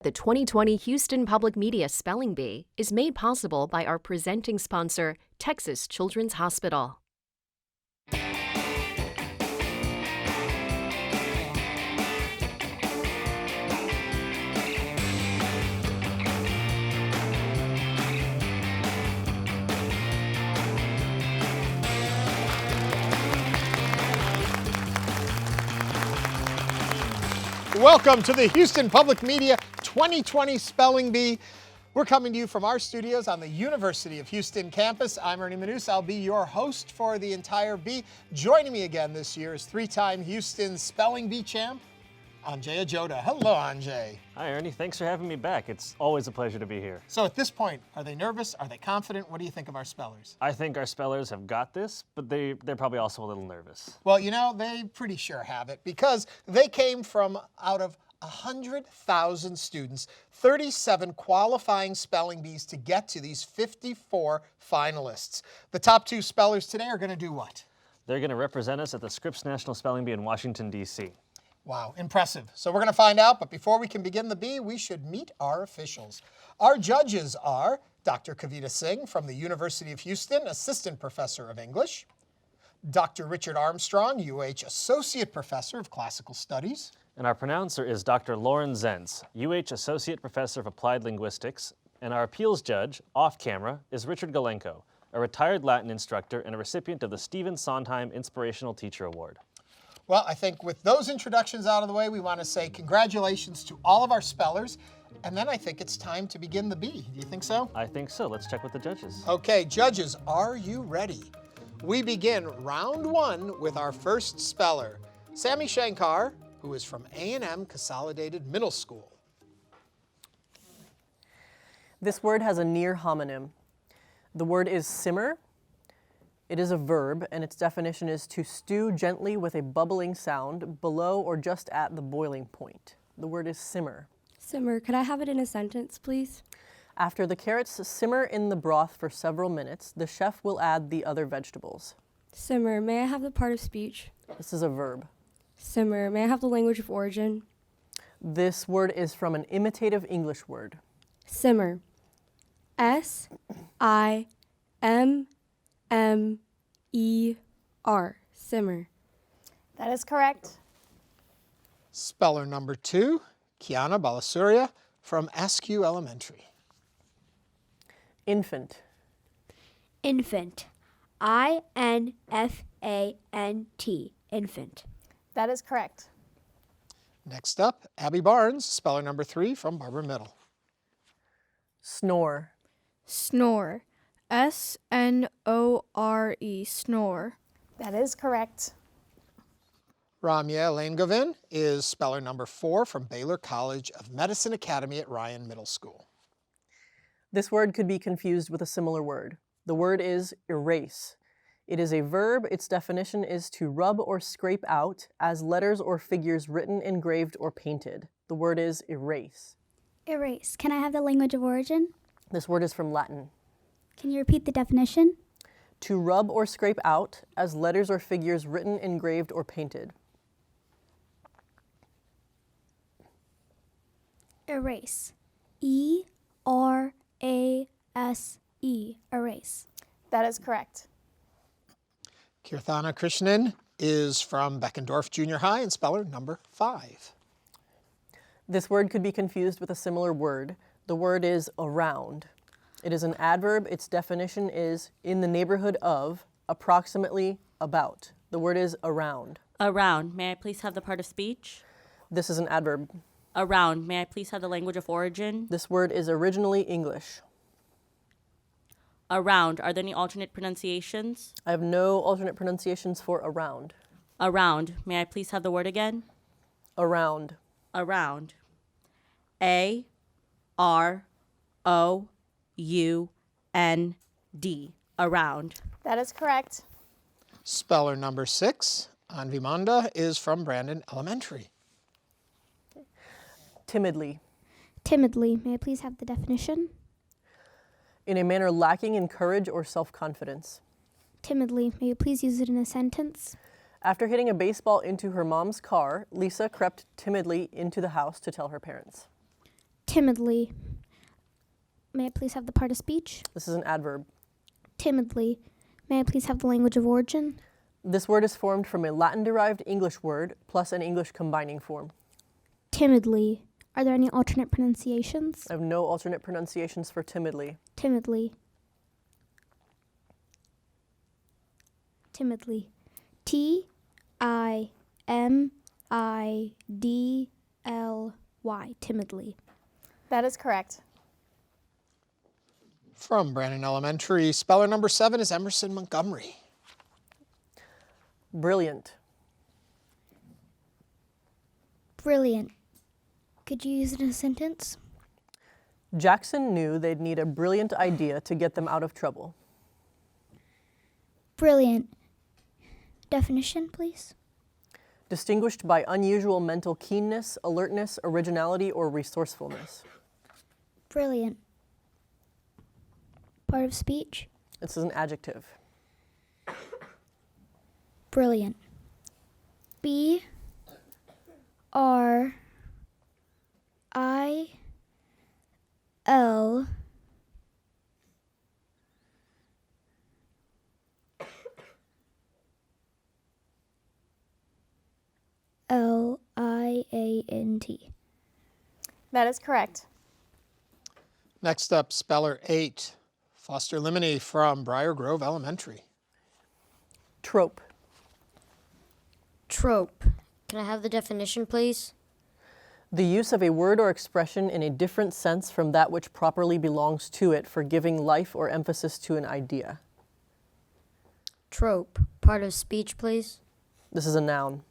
The 2020 Houston Public Media Spelling Bee is made possible by our presenting sponsor, Texas Children's Hospital. Welcome to the Houston Public Media 2020 Spelling Bee. We're coming to you from our studios on the University of Houston campus. I'm Ernie Manus. I'll be your host for the entire bee. Joining me again this year is three-time Houston Spelling Bee champ, Anjay Ajoda. Hello, Anjay. Hi, Ernie. Thanks for having me back. It's always a pleasure to be here. So at this point, are they nervous? Are they confident? What do you think of our spellers? I think our spellers have got this, but they're probably also a little nervous. Well, you know, they pretty sure have it because they came from out of 100,000 students, 37 qualifying spelling bees to get to these 54 finalists. The top two spellers today are going to do what? They're going to represent us at the Scripps National Spelling Bee in Washington, D.C. Wow, impressive. So we're going to find out, but before we can begin the bee, we should meet our officials. Our judges are Dr. Kavita Singh from the University of Houston, Assistant Professor of English, Dr. Richard Armstrong, UH Associate Professor of Classical Studies, And our pronouncer is Dr. Lauren Zentz, UH Associate Professor of Applied Linguistics, and our appeals judge, off camera, is Richard Galenko, a retired Latin instructor and a recipient of the Stephen Sondheim Inspirational Teacher Award. Well, I think with those introductions out of the way, we want to say congratulations to all of our spellers, and then I think it's time to begin the bee. Do you think so? I think so. Let's check with the judges. Okay, judges, are you ready? We begin round one with our first speller, Sammy Shankar, who is from A&M Consolidated Middle School. This word has a near homonym. The word is simmer. It is a verb, and its definition is to stew gently with a bubbling sound below or just at the boiling point. The word is simmer. Simmer, could I have it in a sentence, please? After the carrots simmer in the broth for several minutes, the chef will add the other vegetables. Simmer, may I have the part of speech? This is a verb. Simmer, may I have the language of origin? This word is from an imitative English word. Simmer. S-I-M-M-E-R. Simmer. That is correct. Speller number two, Kiana Balasuria from Askew Elementary. Infant. Infant. I-N-F-A-N-T. Infant. That is correct. Next up, Abby Barnes, speller number three from Barber Middle. Snore. Snore. S-N-O-R-E. Snore. That is correct. Ramya Lane-Govin is speller number four from Baylor College of Medicine Academy at Ryan Middle School. This word could be confused with a similar word. The word is erase. It is a verb. Its definition is to rub or scrape out as letters or figures written, engraved, or painted. The word is erase. Erase. Can I have the language of origin? This word is from Latin. Can you repeat the definition? To rub or scrape out as letters or figures written, engraved, or painted. Erase. E-R-A-S-E. Erase. That is correct. Kirthana Krishnan is from Beckendorf Junior High and speller number five. This word could be confused with a similar word. The word is around. It is an adverb. Its definition is in the neighborhood of, approximately, about. The word is around. Around. May I please have the part of speech? This is an adverb. Around. May I please have the language of origin? This word is originally English. Around. Are there any alternate pronunciations? I have no alternate pronunciations for around. Around. May I please have the word again? Around. Around. A-R-O-U-N-D. Around. That is correct. Speller number six, Anvimanda, is from Brandon Elementary. Timidly. Timidly. May I please have the definition? In a manner lacking in courage or self-confidence. Timidly. May you please use it in a sentence? After hitting a baseball into her mom's car, Lisa crept timidly into the house to tell her parents. Timidly. May I please have the part of speech? This is an adverb. Timidly. May I please have the language of origin? This word is formed from a Latin-derived English word plus an English combining form. Timidly. Are there any alternate pronunciations? I have no alternate pronunciations for timidly. Timidly. Timidly. Timidly. Timidly. That is correct. From Brandon Elementary, speller number 7 is Emerson Montgomery. Brilliant. Brilliant. Could you use it in a sentence? Jackson knew they'd need a brilliant idea to get them out of trouble. Brilliant. Definition, please. Distinguished by unusual mental keenness, alertness, originality, or resourcefulness. Brilliant. Part of speech? This is an adjective. Brilliant. B R I L Liant. That is correct. Next up, speller 8, Foster Limine from Briar Grove Elementary. Trope. Trope. Can I have the definition, please? The use of a word or expression in a different sense from that which properly belongs to it for giving life or emphasis to an idea. Trope. Part of speech, please? This is a noun.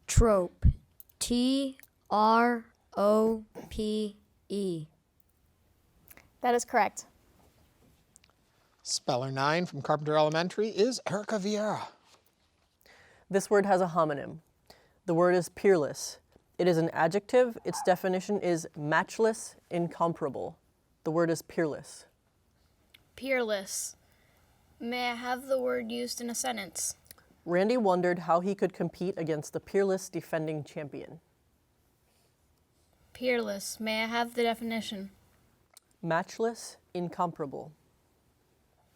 Trope. Trope. That is correct. Speller 9 from Carpenter Elementary is Erica Vieira. This word has a homonym. The word is peerless. It is an adjective. Its definition is matchless, incomparable. The word is peerless. Peerless. May I have the word used in a sentence? Randy wondered how he could compete against the peerless defending champion. Peerless. May I have the definition? Matchless, incomparable.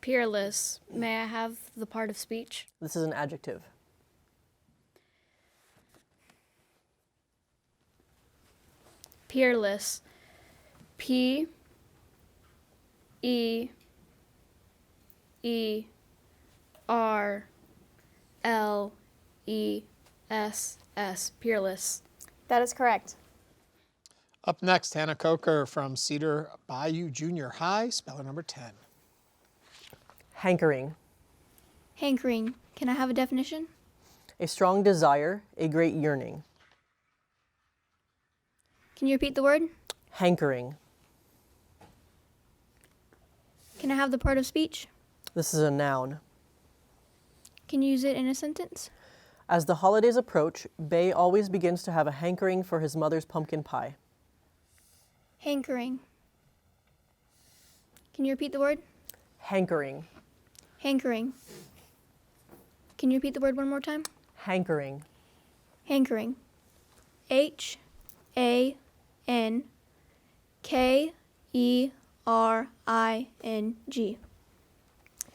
Peerless. May I have the part of speech? This is an adjective. Peerless. P E E R L E S S. Peerless. That is correct. Up next, Hannah Coker from Cedar Bayou Junior High, speller number 10. Hankering. Hankering. Can I have a definition? A strong desire, a great yearning. Can you repeat the word? Hankering. Can I have the part of speech? This is a noun. Can you use it in a sentence? As the holidays approach, Bay always begins to have a hankering for his mother's pumpkin pie. Hankering. Can you repeat the word? Hankering. Hankering. Can you repeat the word one more time? Hankering. Hankering. HANKERING.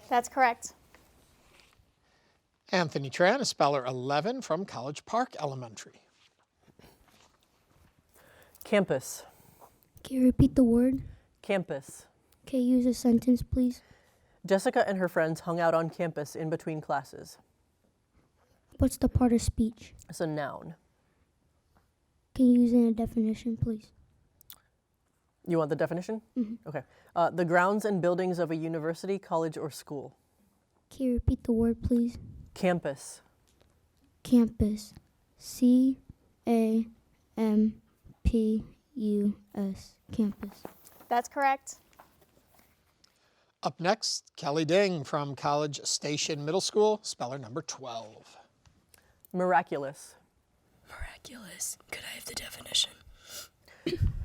That's correct. Anthony Tran is speller 11 from College Park Elementary. Campus. Can you repeat the word? Campus. Can you use a sentence, please? Jessica and her friends hung out on campus in between classes. What's the part of speech? It's a noun. Can you use it in a definition, please? You want the definition? Mm-hmm. Okay. The grounds and buildings of a university, college, or school. Can you repeat the word, please? Campus. Campus. CAMPUS. Campus. That's correct. Up next, Kelly Ding from College Station Middle School, speller number 12. Miraculous. Miraculous. Could I have the definition?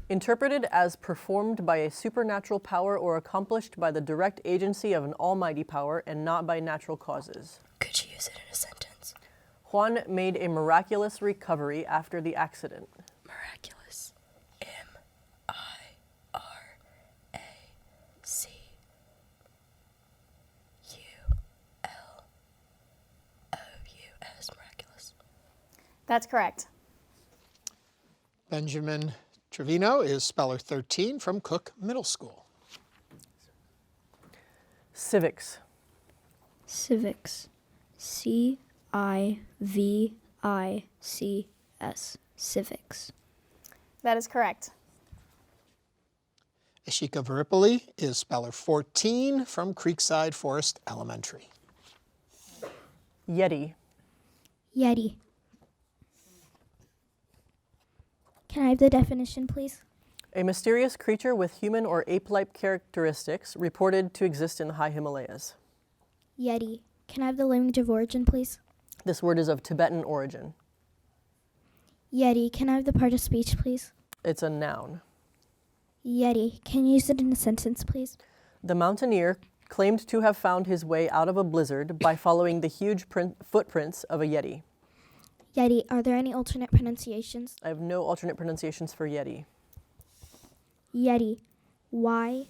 Interpreted as performed by a supernatural power or accomplished by the direct agency of an almighty power and not by natural causes. Could you use it in a sentence? Juan made a miraculous recovery after the accident. Miraculous. That's correct. Benjamin Trevino is speller 13 from Cook Middle School. Civics. Civics. C-I-V-I-C-S. Civics. That is correct. Ashika Varipalli is speller 14 from Creekside Forest Elementary. Yeti. Yeti. Can I have the definition, please? A mysterious creature with human or ape-like characteristics reported to exist in the high Himalayas. Yeti. Can I have the language of origin, please? This word is of Tibetan origin. Yeti. Can I have the part of speech, please? It's a noun. Yeti. Can you use it in a sentence, please? The mountaineer claimed to have found his way out of a blizzard by following the huge footprints of a yeti. Yeti. Are there any alternate pronunciations? I have no alternate pronunciations for yeti. Yeti. Y-E-T-I.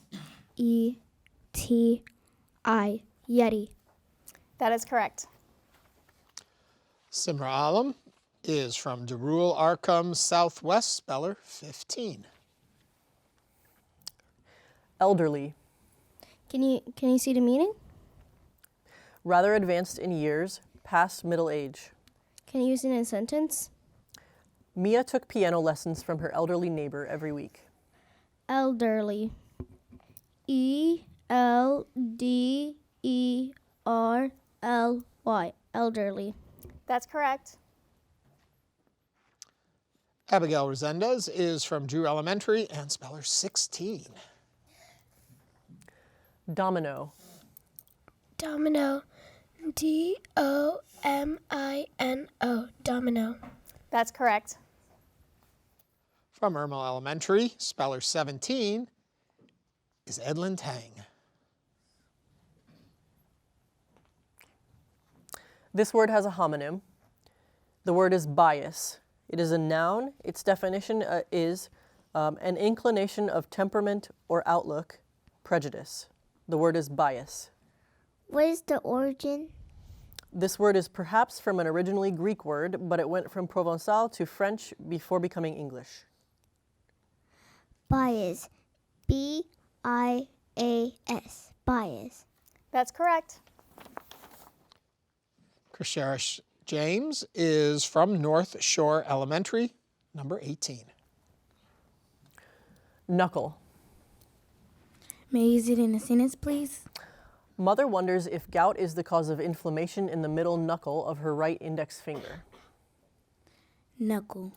Yeti. That is correct. Simra Alam is from Darul Arqam Southwest, speller 15. Elderly. Can you see the meaning? Rather advanced in years, past middle age. Can you use it in a sentence? Mia took piano lessons from her elderly neighbor every week. Elderly. E-L-D-E-R-L-Y. Elderly. That's correct. Abigail Resendez is from Drew Elementary and speller 16. Domino. Domino. D-O-M-I-N-O. Domino. That's correct. From Irma Elementary, speller 17 is Edlin Tang. This word has a homonym. The word is bias. It is a noun. Its definition is an inclination of temperament or outlook, prejudice. The word is bias. What is the origin? This word is perhaps from an originally Greek word, but it went from Provençal to French before becoming English. Bias. B-I-A-S. Bias. That's correct. Krisharish James is from North Shore Elementary, number 18. Knuckle. May I use it in a sentence, please? Mother wonders if gout is the cause of inflammation in the middle knuckle of her right index finger. Knuckle.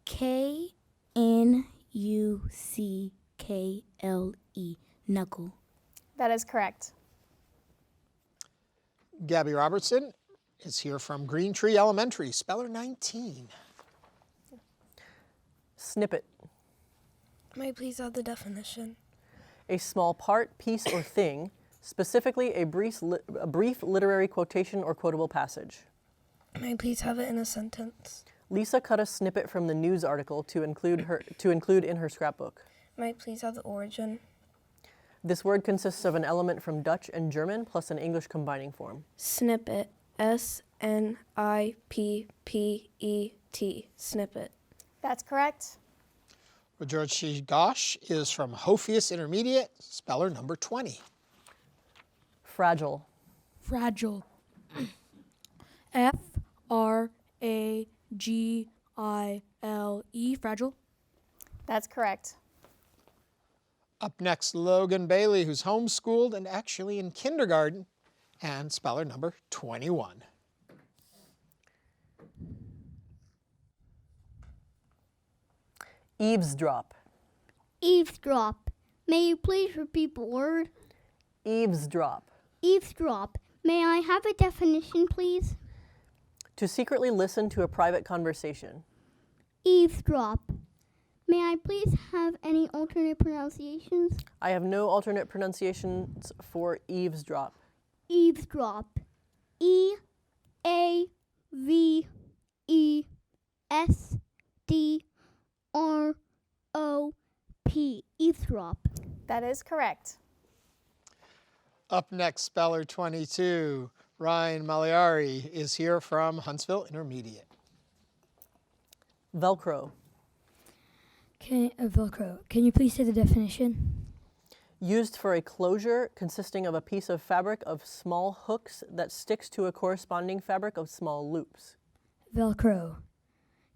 K-N-U-C-K-L-E. Knuckle. That is correct. Gabby Robertson is here from Green Tree Elementary, speller 19. Snippet. May I please have the definition? A small part, piece, or thing, specifically a brief literary quotation or quotable passage. May I please have it in a sentence? Lisa cut a snippet from the news article to include in her scrapbook. May I please have the origin? This word consists of an element from Dutch and German plus an English combining form. Snippet. S-N-I-P-P-E-T. Snippet. That's correct. Rajorshi Ghosh is from Hophius Intermediate, speller number 20. Fragile. Fragile. F-R-A-G-I-L-E. Fragile. That's correct. Up next, Logan Bailey, who's homeschooled and actually in kindergarten, and speller number 21. Eavesdrop. Eavesdrop. May you please repeat the word? Eavesdrop. Eavesdrop. May I have a definition, please? To secretly listen to a private conversation. Eavesdrop. May I please have any alternate pronunciations? I have no alternate pronunciations for eavesdrop. Eavesdrop. E-A-V-E-S-D-R-O-P. Eavesdrop. That is correct. Up next, speller 22, Ryan Maliari is here from Huntsville Intermediate. Velcro. Velcro. Can you please say the definition? Used for a closure consisting of a piece of fabric of small hooks that sticks to a corresponding fabric of small loops. Velcro.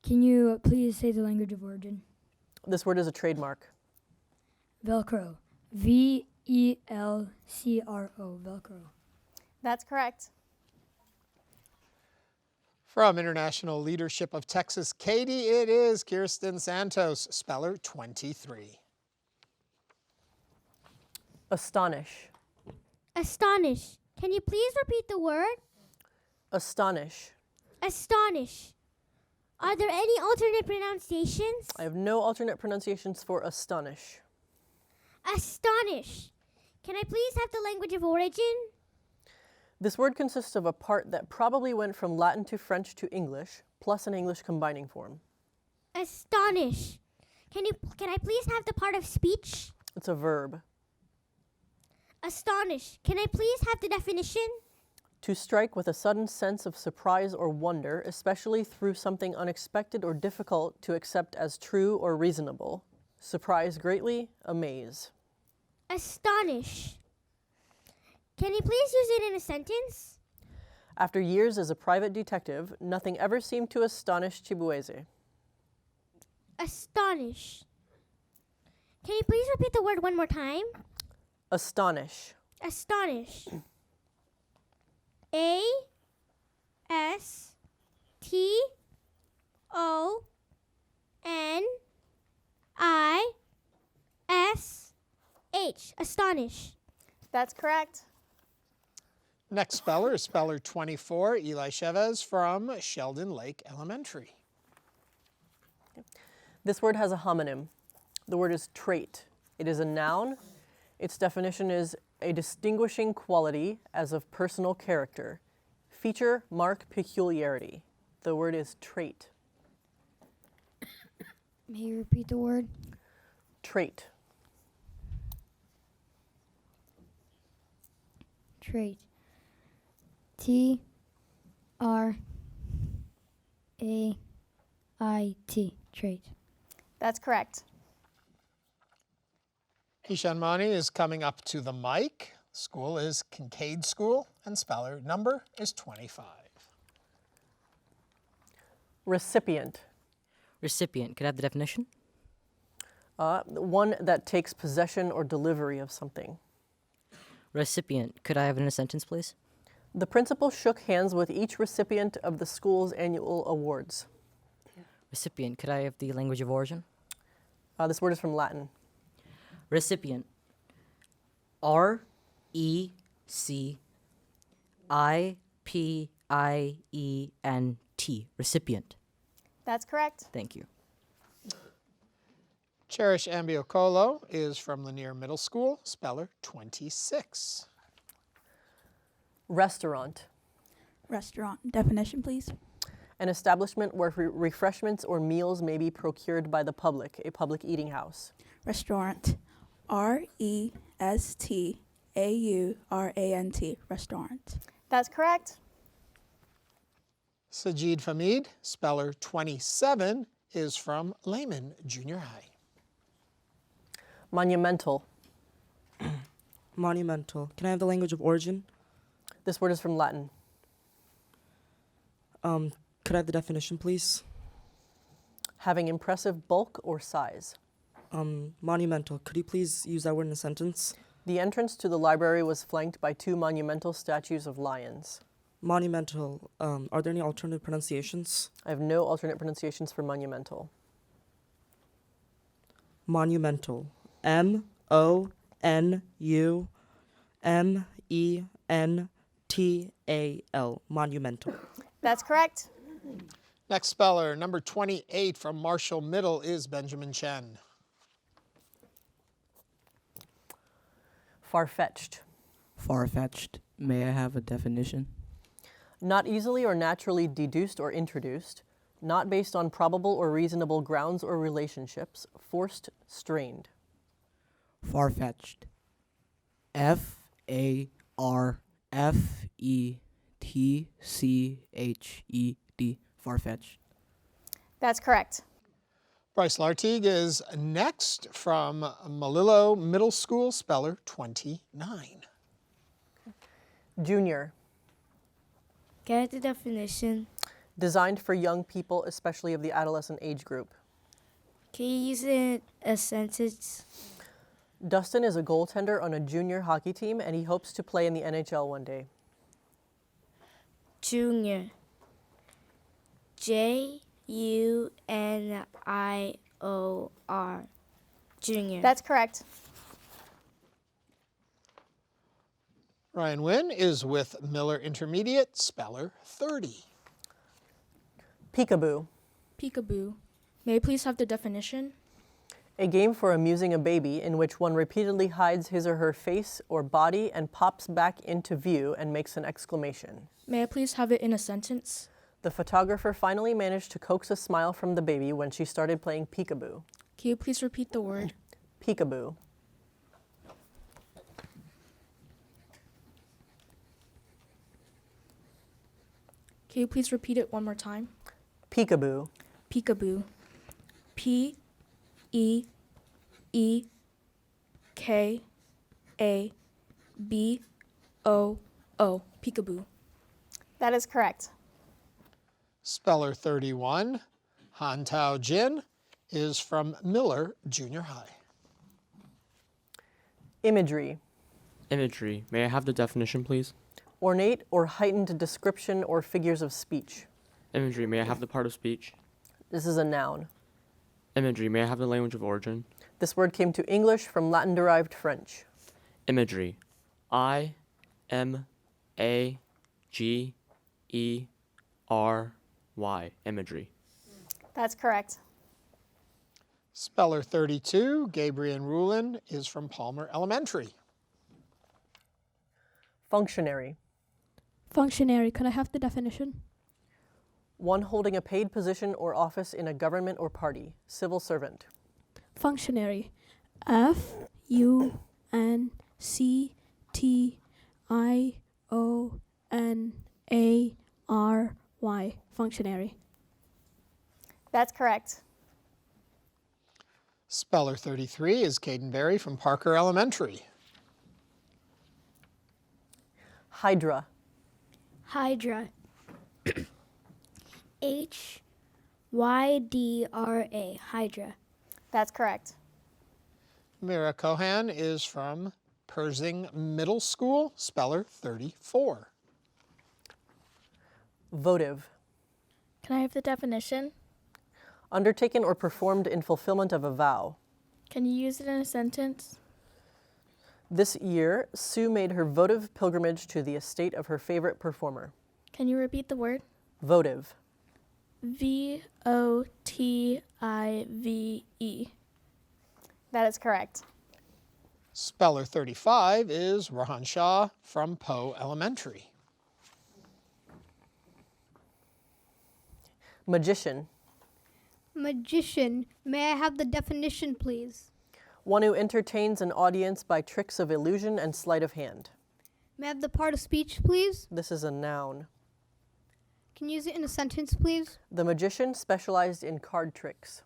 Can you please say the language of origin? This word is a trademark. Velcro. Velcro. Velcro. That's correct. From International Leadership of Texas, Katie, it is Kirsten Santos, speller 23. Astonish. Astonish. Can you please repeat the word? Astonish. Astonish. Are there any alternate pronunciations? I have no alternate pronunciations for astonish. Astonish. Can I please have the language of origin? This word consists of a part that probably went from Latin to French to English, plus an English combining form. Astonish. Can I please have the part of speech? It's a verb. Astonish. Can I please have the definition? To strike with a sudden sense of surprise or wonder, especially through something unexpected or difficult to accept as true or reasonable. Surprise greatly, amaze. Astonish. Can you please use it in a sentence? After years as a private detective, nothing ever seemed to astonish Chibueze. Astonish. Can you please repeat the word one more time? Astonish. Astonish. A-S-T-O-N-I-S-H. Astonish. That's correct. Next speller is speller 24, Eli Chavez from Sheldon Lake Elementary. This word has a homonym. The word is trait. It is a noun. Its definition is a distinguishing quality as of personal character. Feature, mark, peculiarity. The word is trait. May you repeat the word? Trait. Trait. T-R-A-I-T. Trait. That's correct. Ishan Mani is coming up to the mic. School is Kincaid School, and speller number is 25. Recipient. Recipient. Could I have the definition? One that takes possession or delivery of something. Recipient. Could I have it in a sentence, please? The principal shook hands with each recipient of the school's annual awards. Recipient. Could I have the language of origin? This word is from Latin. Recipient. R-E-C-I-P-I-E-N-T. Recipient. That's correct. Thank you. Cherish Ambiocolo is from Lanier Middle School, speller 26. Restaurant. Restaurant. Definition, please. An establishment where refreshments or meals may be procured by the public, a public eating house. Restaurant. R-E-S-T-A-U-R-A-N-T. Restaurant. That's correct. Sajid Famid, speller 27, is from Lehman Junior High. Monumental. Monumental. Can I have the language of origin? This word is from Latin. Could I have the definition, please? Having impressive bulk or size. Monumental. Could you please use that word in a sentence? The entrance to the library was flanked by two monumental statues of lions. Monumental. Are there any alternative pronunciations? I have no alternate pronunciations for monumental. Monumental. M-O-N-U-M-E-N-T-A-L. Monumental. That's correct. Next speller, number 28 from Marshall Middle, is Benjamin Chen. Far-fetched. Far-fetched. May I have a definition? Not easily or naturally deduced or introduced, not based on probable or reasonable grounds or relationships, forced, strained. Far-fetched. F-A-R-F-E-T-C-H-E-D. Far-fetched. That's correct. Bryce Lartigue is next from Malillo Middle School, speller 29. Junior. Can I have the definition? Designed for young people, especially of the adolescent age group. Can you use it in a sentence? Dustin is a goaltender on a junior hockey team, and he hopes to play in the NHL one day. Junior. Junior. Junior. That's correct. Ryan Wynn is with Miller Intermediate, speller 30. Peekaboo. Peekaboo. May I please have the definition? A game for amusing a baby in which one repeatedly hides his or her face or body and pops back into view and makes an exclamation. May I please have it in a sentence? The photographer finally managed to coax a smile from the baby when she started playing peekaboo. Can you please repeat the word? Peekaboo. Can you please repeat it one more time? Peekaboo. Peekaboo. P-E-E-K-A-B-O-O. Peekaboo. That is correct. Speller 31, Han Tao Jin, is from Miller Junior High. Imagery. Imagery. May I have the definition, please? Ornate or heightened description or figures of speech. Imagery. May I have the part of speech? This is a noun. Imagery. May I have the language of origin? This word came to English from Latin-derived French. Imagery. I-M-A-G-E-R-Y. Imagery. That's correct. Speller 32, Gabriel Rulin, is from Palmer Elementary. Functionary. Functionary. Could I have the definition? One holding a paid position or office in a government or party. Civil servant. Functionary. F-U-N-C-T-I-O-N-A-R-Y. Functionary. That's correct. Speller 33 is Caden Berry from Parker Elementary. Hydra. Hydra. H-Y-D-R-A. Hydra. That's correct. Mira Kohan is from Persing Middle School, speller 34. Votive. Can I have the definition? Undertaken or performed in fulfillment of a vow. Can you use it in a sentence? This year, Sue made her votive pilgrimage to the estate of her favorite performer. Can you repeat the word? Votive. V-O-T-I-V-E. That is correct. Speller 35 is Rahan Shah from Poe Elementary. Magician. Magician. May I have the definition, please? One who entertains an audience by tricks of illusion and sleight of hand. May I have the part of speech, please? This is a noun. Can you use it in a sentence, please? The magician specialized in card tricks.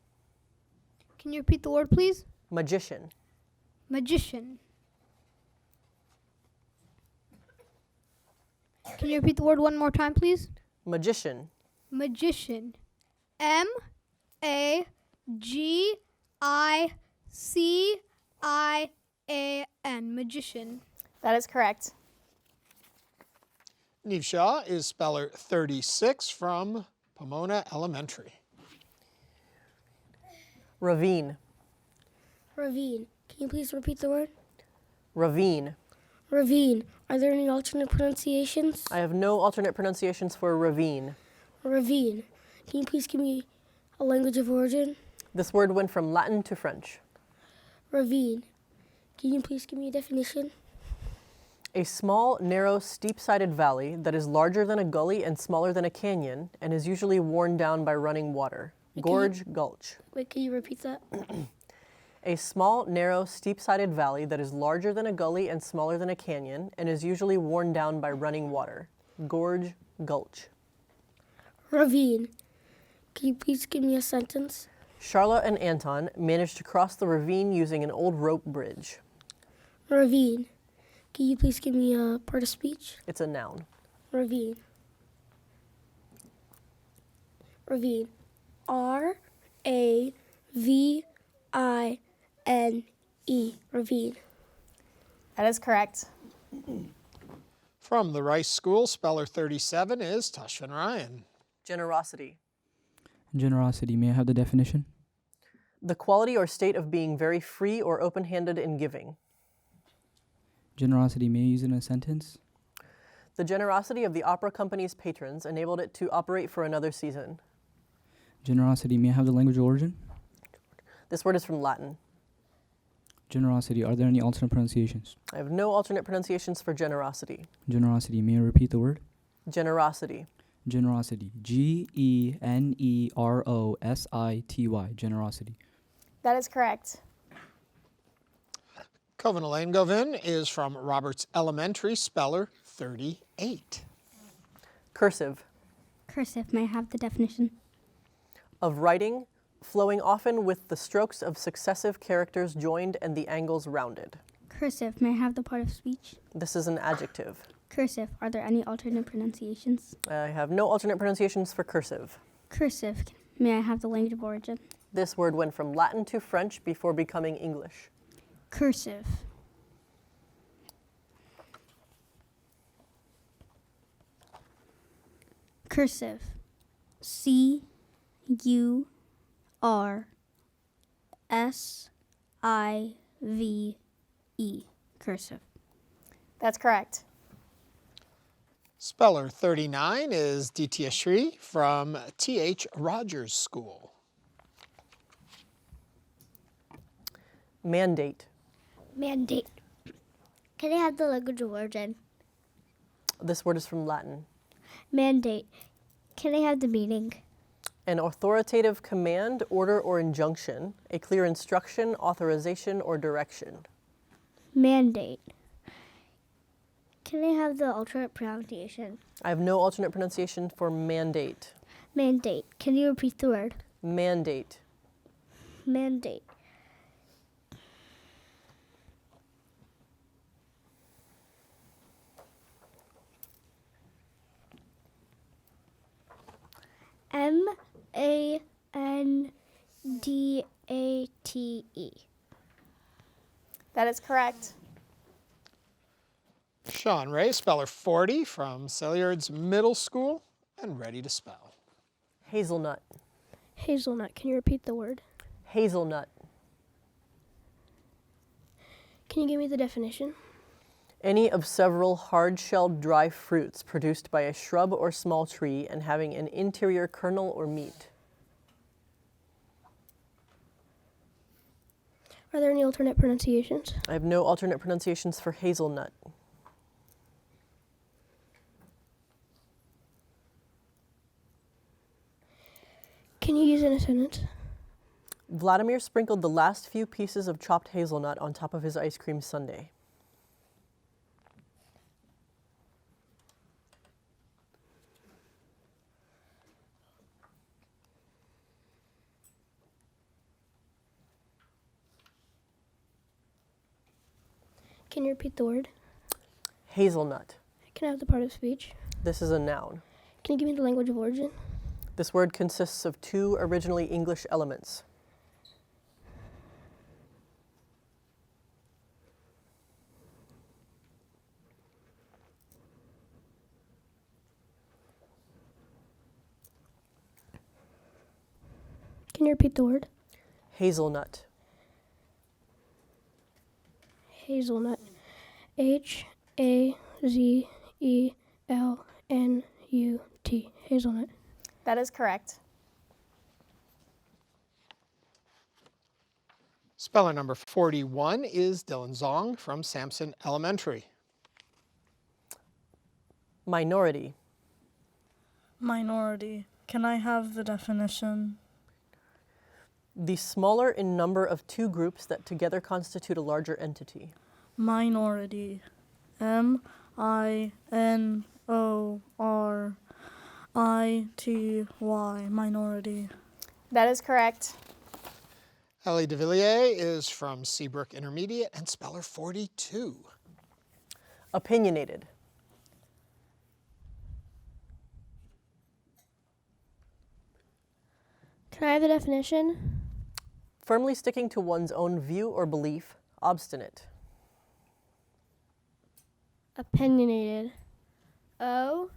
Can you repeat the word, please? Magician. Magician. Can you repeat the word one more time, please? Magician. Magician. M-A-G-I-C-I-A-N. Magician. That is correct. Neve Shaw is speller 36 from Pomona Elementary. Ravine. Ravine. Can you please repeat the word? Ravine. Ravine. Are there any alternate pronunciations? I have no alternate pronunciations for ravine. Ravine. Can you please give me a language of origin? This word went from Latin to French. Ravine. Can you please give me a definition? A small, narrow, steep-sided valley that is larger than a gully and smaller than a canyon and is usually worn down by running water. Gorge, gulch. Wait, can you repeat that? A small, narrow, steep-sided valley that is larger than a gully and smaller than a canyon and is usually worn down by running water. Gorge, gulch. Ravine. Can you please give me a sentence? Charlotte and Anton managed to cross the ravine using an old rope bridge. Ravine. Can you please give me a part of speech? It's a noun. Ravine. Ravine. R-A-V-I-N-E. Ravine. That is correct. From the Rice School, speller 37 is Tushvin Ryan. Generosity. Generosity, may I have the definition? The quality or state of being very free or open-handed in giving. Generosity, may I use it in a sentence? The generosity of the opera company's patrons enabled it to operate for another season. Generosity, may I have the language of origin? This word is from Latin. Generosity, are there any alternate pronunciations? I have no alternate pronunciations for generosity. Generosity, may I repeat the word? Generosity. Generosity, G-E-N-E-R-O-S-I-T-Y, generosity. That is correct. Covenant Govin is from Roberts Elementary, speller 38. Cursive. Cursive, may I have the definition? Of writing, flowing often with the strokes of successive characters joined and the angles rounded. Cursive, may I have the part of speech? This is an adjective. Cursive, are there any alternate pronunciations? I have no alternate pronunciations for cursive. Cursive, may I have the language of origin? This word went from Latin to French before becoming English. Cursive. Cursive. C-U-R-S-I-V-E. Cursive. That's correct. Speller 39 is Ditya Shri from T.H. Rogers School. Mandate. Mandate. Can I have the language of origin? This word is from Latin. Mandate. Can I have the meaning? An authoritative command, order, or injunction, a clear instruction, authorization, or direction. Mandate. Can I have the alternate pronunciation? I have no alternate pronunciation for mandate. Mandate. Can you repeat the word? Mandate. Mandate. M-A-N-D-A-T-E. That is correct. Sean Ray, speller 40 from Selliards Middle School, and ready to spell. Hazelnut. Hazelnut. Can you repeat the word? Hazelnut. Can you give me the definition? Any of several hard-shelled dry fruits produced by a shrub or small tree and having an interior kernel or meat. Are there any alternate pronunciations? I have no alternate pronunciations for hazelnut. Can you use it in a sentence? Vladimir sprinkled the last few pieces of chopped hazelnut on top of his ice cream sundae. Can you repeat the word? Hazelnut. Can I have the part of speech? This is a noun. Can you give me the language of origin? This word consists of two originally English elements. Can you repeat the word? Hazelnut. Hazelnut. H-A-Z-E-L-N-U-T. Hazelnut. That is correct. Speller number 41 is Dylan Zong from Sampson Elementary. Minority. Minority. Can I have the definition? The smaller in number of two groups that together constitute a larger entity. Minority. M-I-N-O-R-I-T-Y. I-T-Y, minority. That is correct. Ellie de Villiers is from Seabrook Intermediate and speller 42. Opinionated. Can I have the definition? Firmly sticking to one's own view or belief, obstinate. Opinionated. O-P-I-N-I-O-N-A-T-E-D.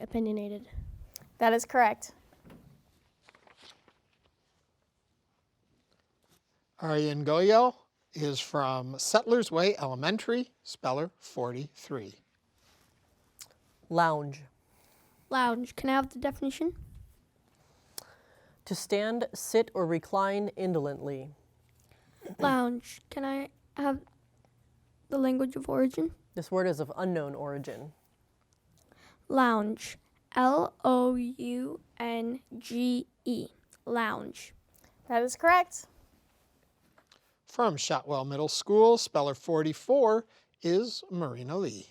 Opinionated. That is correct. Ariane Goyel is from Settlers Way Elementary, speller 43. Lounge. Lounge. Can I have the definition? To stand, sit, or recline indolently. Lounge. Can I have the language of origin? This word is of unknown origin. Lounge. L-O-U-N-G-E. Lounge. That is correct. From Shotwell Middle School, speller 44 is Marina Lee.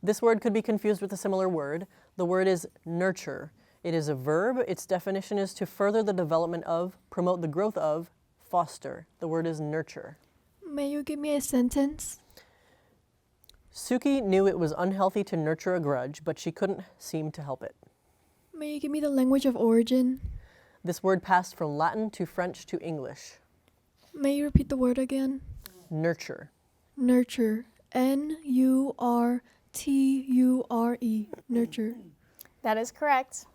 This word could be confused with a similar word. The word is nurture. It is a verb. Its definition is to further the development of, promote the growth of, foster. The word is nurture. May you give me a sentence? Suki knew it was unhealthy to nurture a grudge, but she couldn't seem to help it. May you give me the language of origin? This word passed from Latin to French to English. May you repeat the word again? Nurture. Nurture. N-U-R-T-U-R-E. Nurture. That is correct.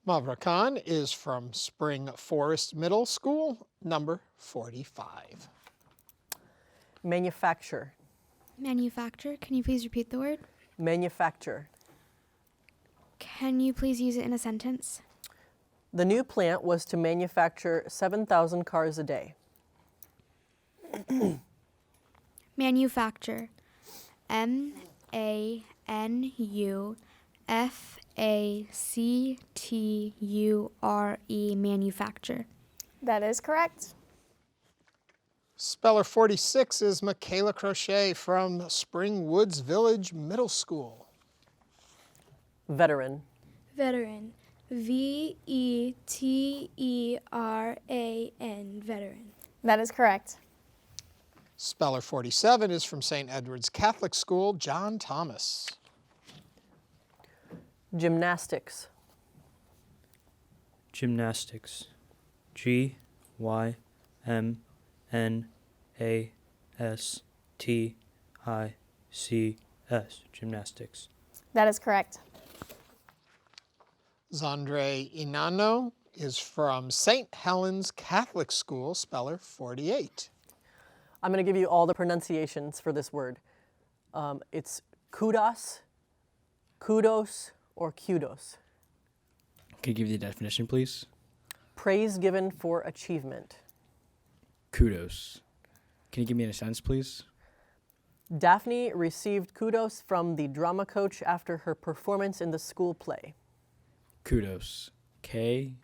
Mavra Khan is from Spring Forest Middle School, number 45. Manufacture. Manufacture. Can you please repeat the word? Manufacture. Can you please use it in a sentence? The new plant was to manufacture 7,000 cars a day. Manufacture. M-A-N-U-F-A-C-T-U-R-E. Manufacture. That is correct. Speller 46 is Michaela Crochet from Spring Woods Village Middle School. Veteran. Veteran. V-E-T-E-R-A-N. Veteran. That is correct. Speller 47 is from St. Edward's Catholic School, John Thomas. Gymnastics. Gymnastics. G-Y-M-N-A-S-T-I-C-S. Gymnastics. That is correct. Zandre Inano is from St. Helens Catholic School, speller 48. I'm going to give you all the pronunciations for this word. It's kudos, kudos, or kudos. Can you give the definition, please? Praise given for achievement. Kudos. Can you give me in a sentence, please? Daphne received kudos from the drama coach after her performance in the school play. Kudos. K-U-D-O-S.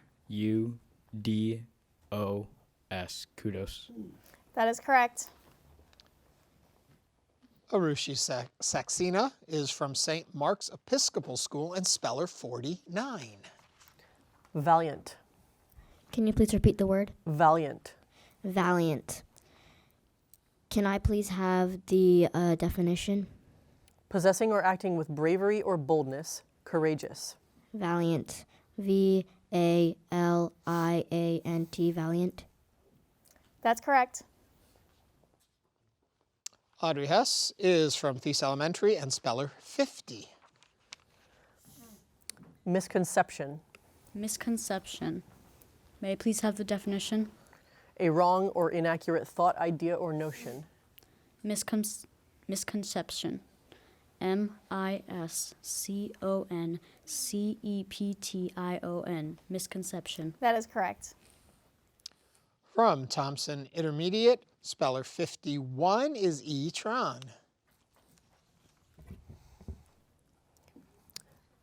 Kudos. That is correct. Arushi Saxena is from St. Mark's Episcopal School and speller 49. Valiant. Can you please repeat the word? Valiant. Valiant. Can I please have the definition? Possessing or acting with bravery or boldness, courageous. Valiant. V-A-L-I-A-N-T. Valiant. That's correct. Audrey Hess is from Thies Elementary and speller 50. Misconception. Misconception. May I please have the definition? A wrong or inaccurate thought, idea, or notion. Misconception. M-I-S-C-O-N-C-E-P-T-I-O-N. Misconception. That is correct. From Thompson Intermediate, speller 51 is E. Tron.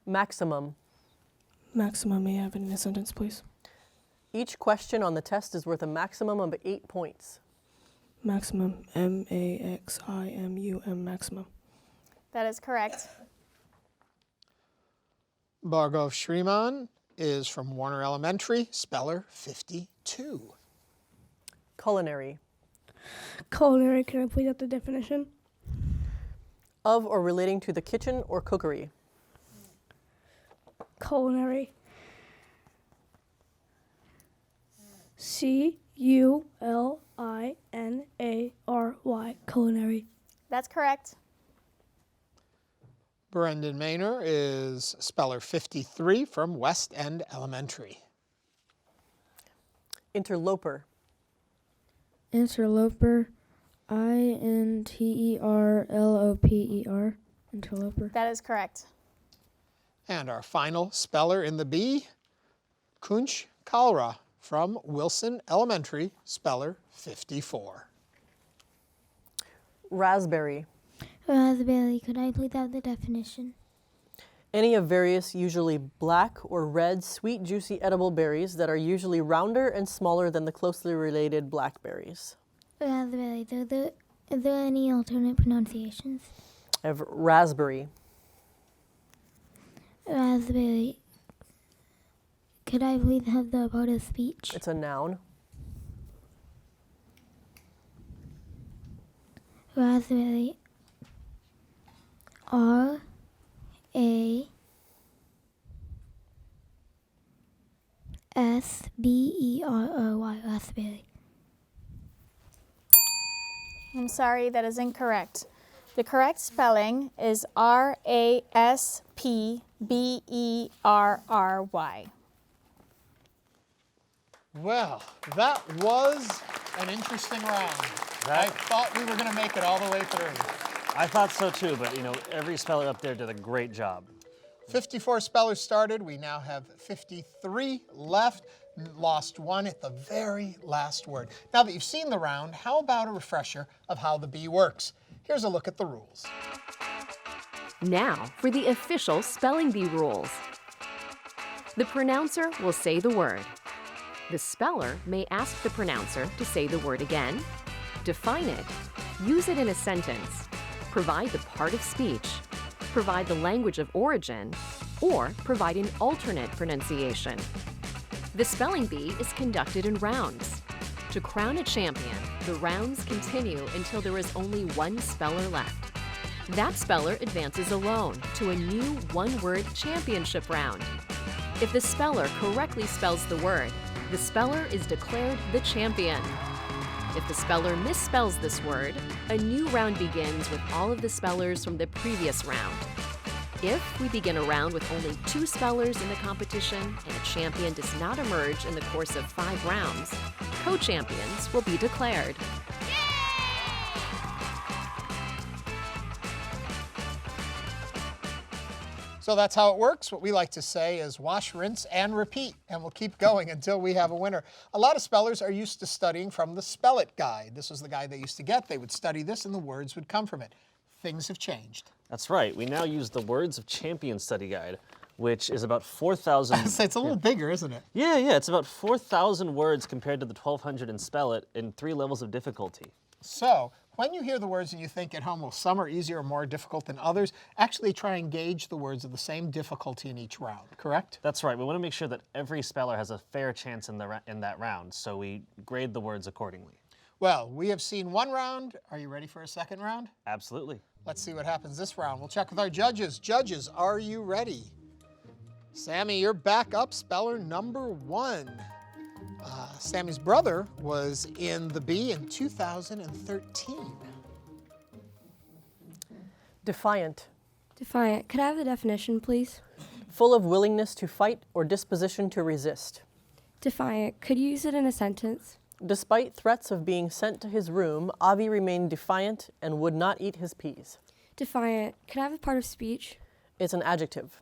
Maximum. Maximum, may I have it in a sentence, please? Each question on the test is worth a maximum of 8 points. Maximum. M-A-X-I-M-U-M. Maximum. That is correct. Bhargav Shriman is from Warner Elementary, speller 52. Culinary. Culinary, can I please have the definition? Of or relating to the kitchen or cookery. Culinary. C-U-L-I-N-A-R-Y. Culinary. That's correct. Brendan Maynor is speller 53 from West End Elementary. Interloper. Interloper. I-N-T-E-R-L-O-P-E-R. Interloper. That is correct. And our final speller in the B, Kunch Kalra from Wilson Elementary, speller 54. Raspberry. Raspberry, could I please have the definition? Any of various, usually black or red, sweet, juicy, edible berries that are usually rounder and smaller than the closely related blackberries. Raspberry, are there any alternate pronunciations? I have raspberry. Raspberry, could I please have the part of speech? It's a noun. Raspberry. R-A-S-B-E-R-R-Y. Raspberry. I'm sorry, that is incorrect. The correct spelling is R-A-S-P-B-E-R-R-Y. Well, that was an interesting round. I thought we were going to make it all the way through. I thought so too, but every speller up there did a great job. 54 spellers started. We now have 53 left. Lost one at the very last word. Now that you've seen the round, how about a refresher of how the B works? Here's a look at the rules. Now for the official Spelling Bee rules. The pronouncer will say the word. The speller may ask the pronouncer to say the word again, define it, use it in a sentence, provide the part of speech, provide the language of origin, or provide an alternate pronunciation. The Spelling Bee is conducted in rounds. To crown a champion, the rounds continue until there is only one speller left. That speller advances alone to a new one-word championship round. If the speller correctly spells the word, the speller is declared the champion. If the speller misspells this word, a new round begins with all of the spellers from the previous round. If we begin a round with only 2 spellers in the competition and a champion does not emerge in the course of 5 rounds, co-champions will be declared. So that's how it works. What we like to say is wash, rinse, and repeat, and we'll keep going until we have a winner. A lot of spellers are used to studying from the Spell It guide. This was the guide they used to get. They would study this, and the words would come from it. Things have changed. That's right. We now use the Words of Champion study guide, which is about 4,000. It's a little bigger, isn't it? Yeah. It's about 4,000 words compared to the 1,200 in Spell It in 3 levels of difficulty. So when you hear the words and you think at home, well, some are easier or more difficult than others, actually try and gauge the words of the same difficulty in each round, correct? That's right. We want to make sure that every speller has a fair chance in that round, so we grade the words accordingly. Well, we have seen one round. Are you ready for a second round? Absolutely. Let's see what happens this round. We'll check with our judges. Judges, are you ready? Sammy, you're back up, speller number 1. Sammy's brother was in the B in 2013. Defiant. Defiant. Could I have the definition, please? Full of willingness to fight or disposition to resist. Defiant. Could you use it in a sentence? Despite threats of being sent to his room, Avi remained defiant and would not eat his peas. Defiant. Could I have a part of speech? It's an adjective.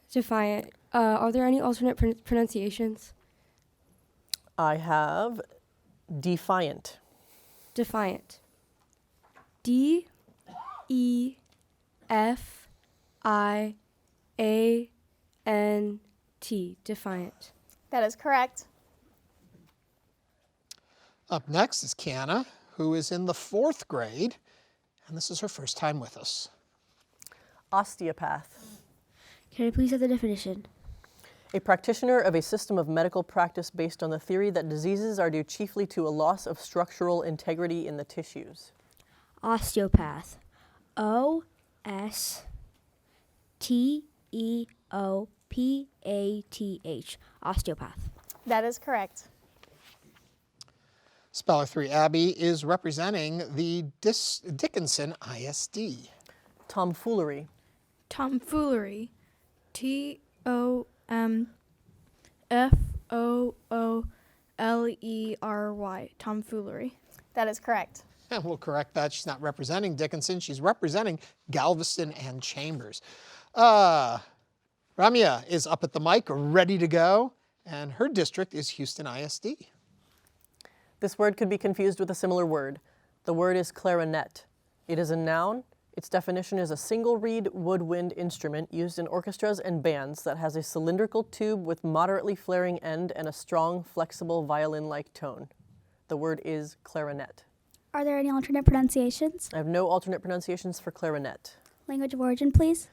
Defiant. Are there any alternate pronunciations? I have defiant. Defiant. D-E-F-I-A-N-T. Defiant. That is correct. Up next is Kiana, who is in the 4th grade, and this is her first time with us. Osteopath. Can I please have the definition? A practitioner of a system of medical practice based on the theory that diseases are due chiefly to a loss of structural integrity in the tissues. Osteopath. O-S-T-E-O-P-A-T-H. Osteopath. That is correct. Speller 3, Abby, is representing the Dickinson ISD. Tomfoolery. Tomfoolery. T-O-M-F-O-O-L-E-R-Y. Tomfoolery. That is correct. And we'll correct that. She's not representing Dickinson. She's representing Galveston and Chambers. Ramya is up at the mic, ready to go, and her district is Houston ISD. This word could be confused with a similar word. The word is clarinet. It is a noun. Its definition is a single-reed woodwind instrument used in orchestras and bands that has a cylindrical tube with moderately flaring end and a strong, flexible violin-like tone. The word is clarinet. Are there any alternate pronunciations? I have no alternate pronunciations for clarinet. Language of origin, please.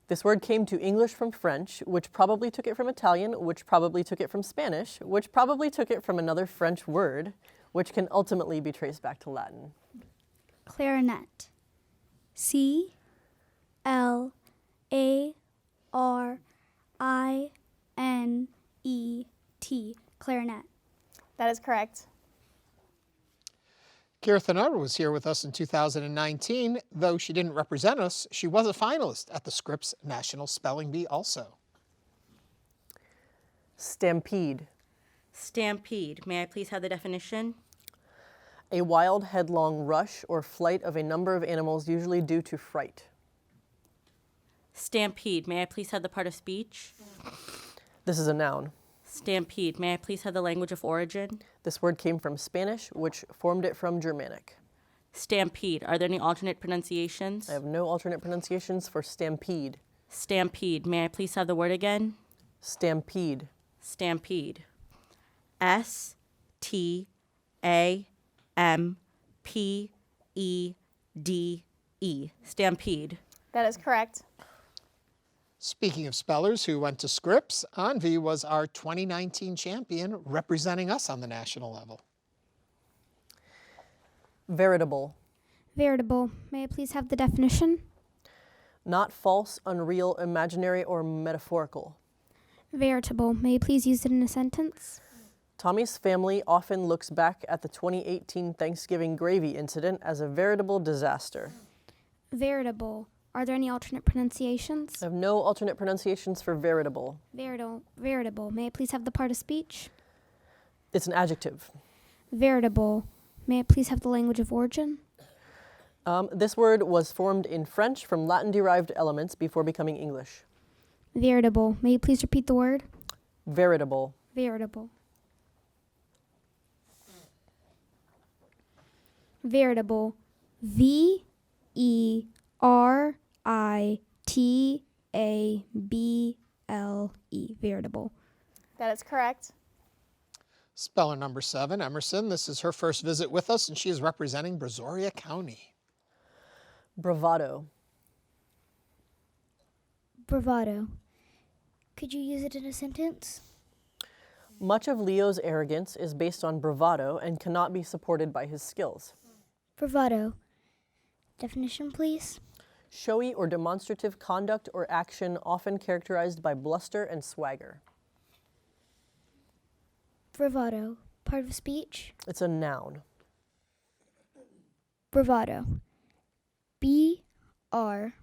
This word came to English from French, which probably took it from Italian, which probably took it from Spanish, which probably took it from another French word, which can ultimately be traced back to Latin. Clarinet. C-L-A-R-I-N-E-T. Clarinet. That is correct. Kira Thanar was here with us in 2019. Though she didn't represent us, she was a finalist at the Scripps National Spelling Bee also. Stampede. Stampede. May I please have the definition? A wild, headlong rush or flight of a number of animals, usually due to fright. Stampede. May I please have the part of speech? This is a noun. Stampede. May I please have the language of origin? This word came from Spanish, which formed it from Germanic. Stampede. Are there any alternate pronunciations? I have no alternate pronunciations for stampede. Stampede. May I please have the word again? Stampede. Stampede. S-T-A-M-P-E-D-E. Stampede. That is correct. Speaking of spellers who went to Scripps, Anvi was our 2019 champion representing us on the national level. Veritable. Veritable. May I please have the definition? Not false, unreal, imaginary, or metaphorical. Veritable. May you please use it in a sentence? Tommy's family often looks back at the 2018 Thanksgiving gravy incident as a veritable disaster. Veritable. Are there any alternate pronunciations? I have no alternate pronunciations for veritable. Veritable. May I please have the part of speech? It's an adjective. Veritable. May I please have the language of origin? This word was formed in French from Latin-derived elements before becoming English. Veritable. May you please repeat the word? Veritable. Veritable. Veritable. V-E-R-I-T-A-B-L-E. Veritable. That is correct. Speller number 7, Emerson. This is her first visit with us, and she is representing Brazoria County. Bravado. Bravado. Could you use it in a sentence? Much of Leo's arrogance is based on bravado and cannot be supported by his skills. Bravado. Definition, please. Showy or demonstrative conduct or action often characterized by bluster and swagger. Bravado. Part of speech? It's a noun. Bravado. B-R-A-V-O-D-O.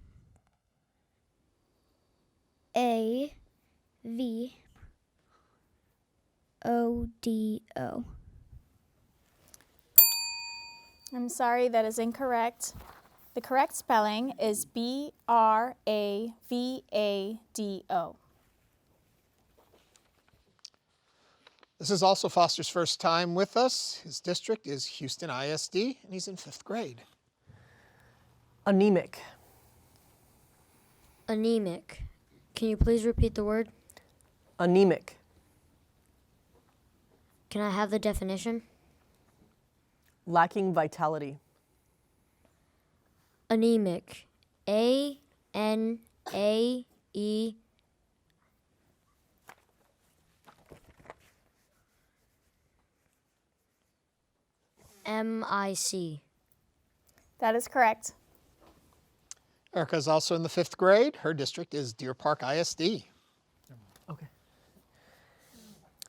I'm sorry, that is incorrect. The correct spelling is B-R-A-V-A-D-O. This is also Foster's first time with us. His district is Houston ISD, and he's in 5th grade. Anemic. Anemic. Can you please repeat the word? Anemic. Can I have the definition? Lacking vitality. Anemic. A-N-A-E. M-I-C. That is correct. Erica's also in the 5th grade. Her district is Deer Park ISD. Okay.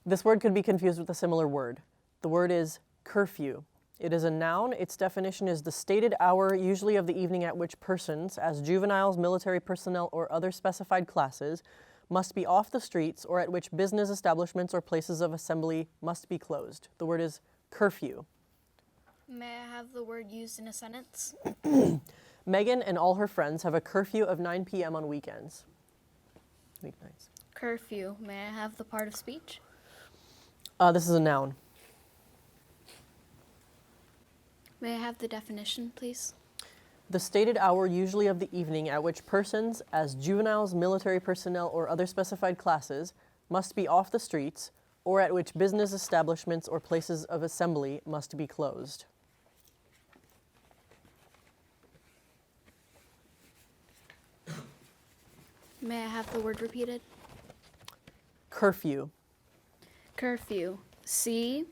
This word could be confused with a similar word. The word is curfew. It is a noun. Its definition is the stated hour, usually of the evening, at which persons, as juveniles, military personnel, or other specified classes, must be off the streets, or at which business establishments or places of assembly must be closed. The word is curfew. May I have the word used in a sentence? Megan and all her friends have a curfew of 9 p.m. on weekends. Weeknights. Curfew. May I have the part of speech? This is a noun. May I have the definition, please? The stated hour, usually of the evening, at which persons, as juveniles, military personnel, or other specified classes, must be off the streets, or at which business establishments or places of assembly must be closed. May I have the word repeated? Curfew. Curfew. C.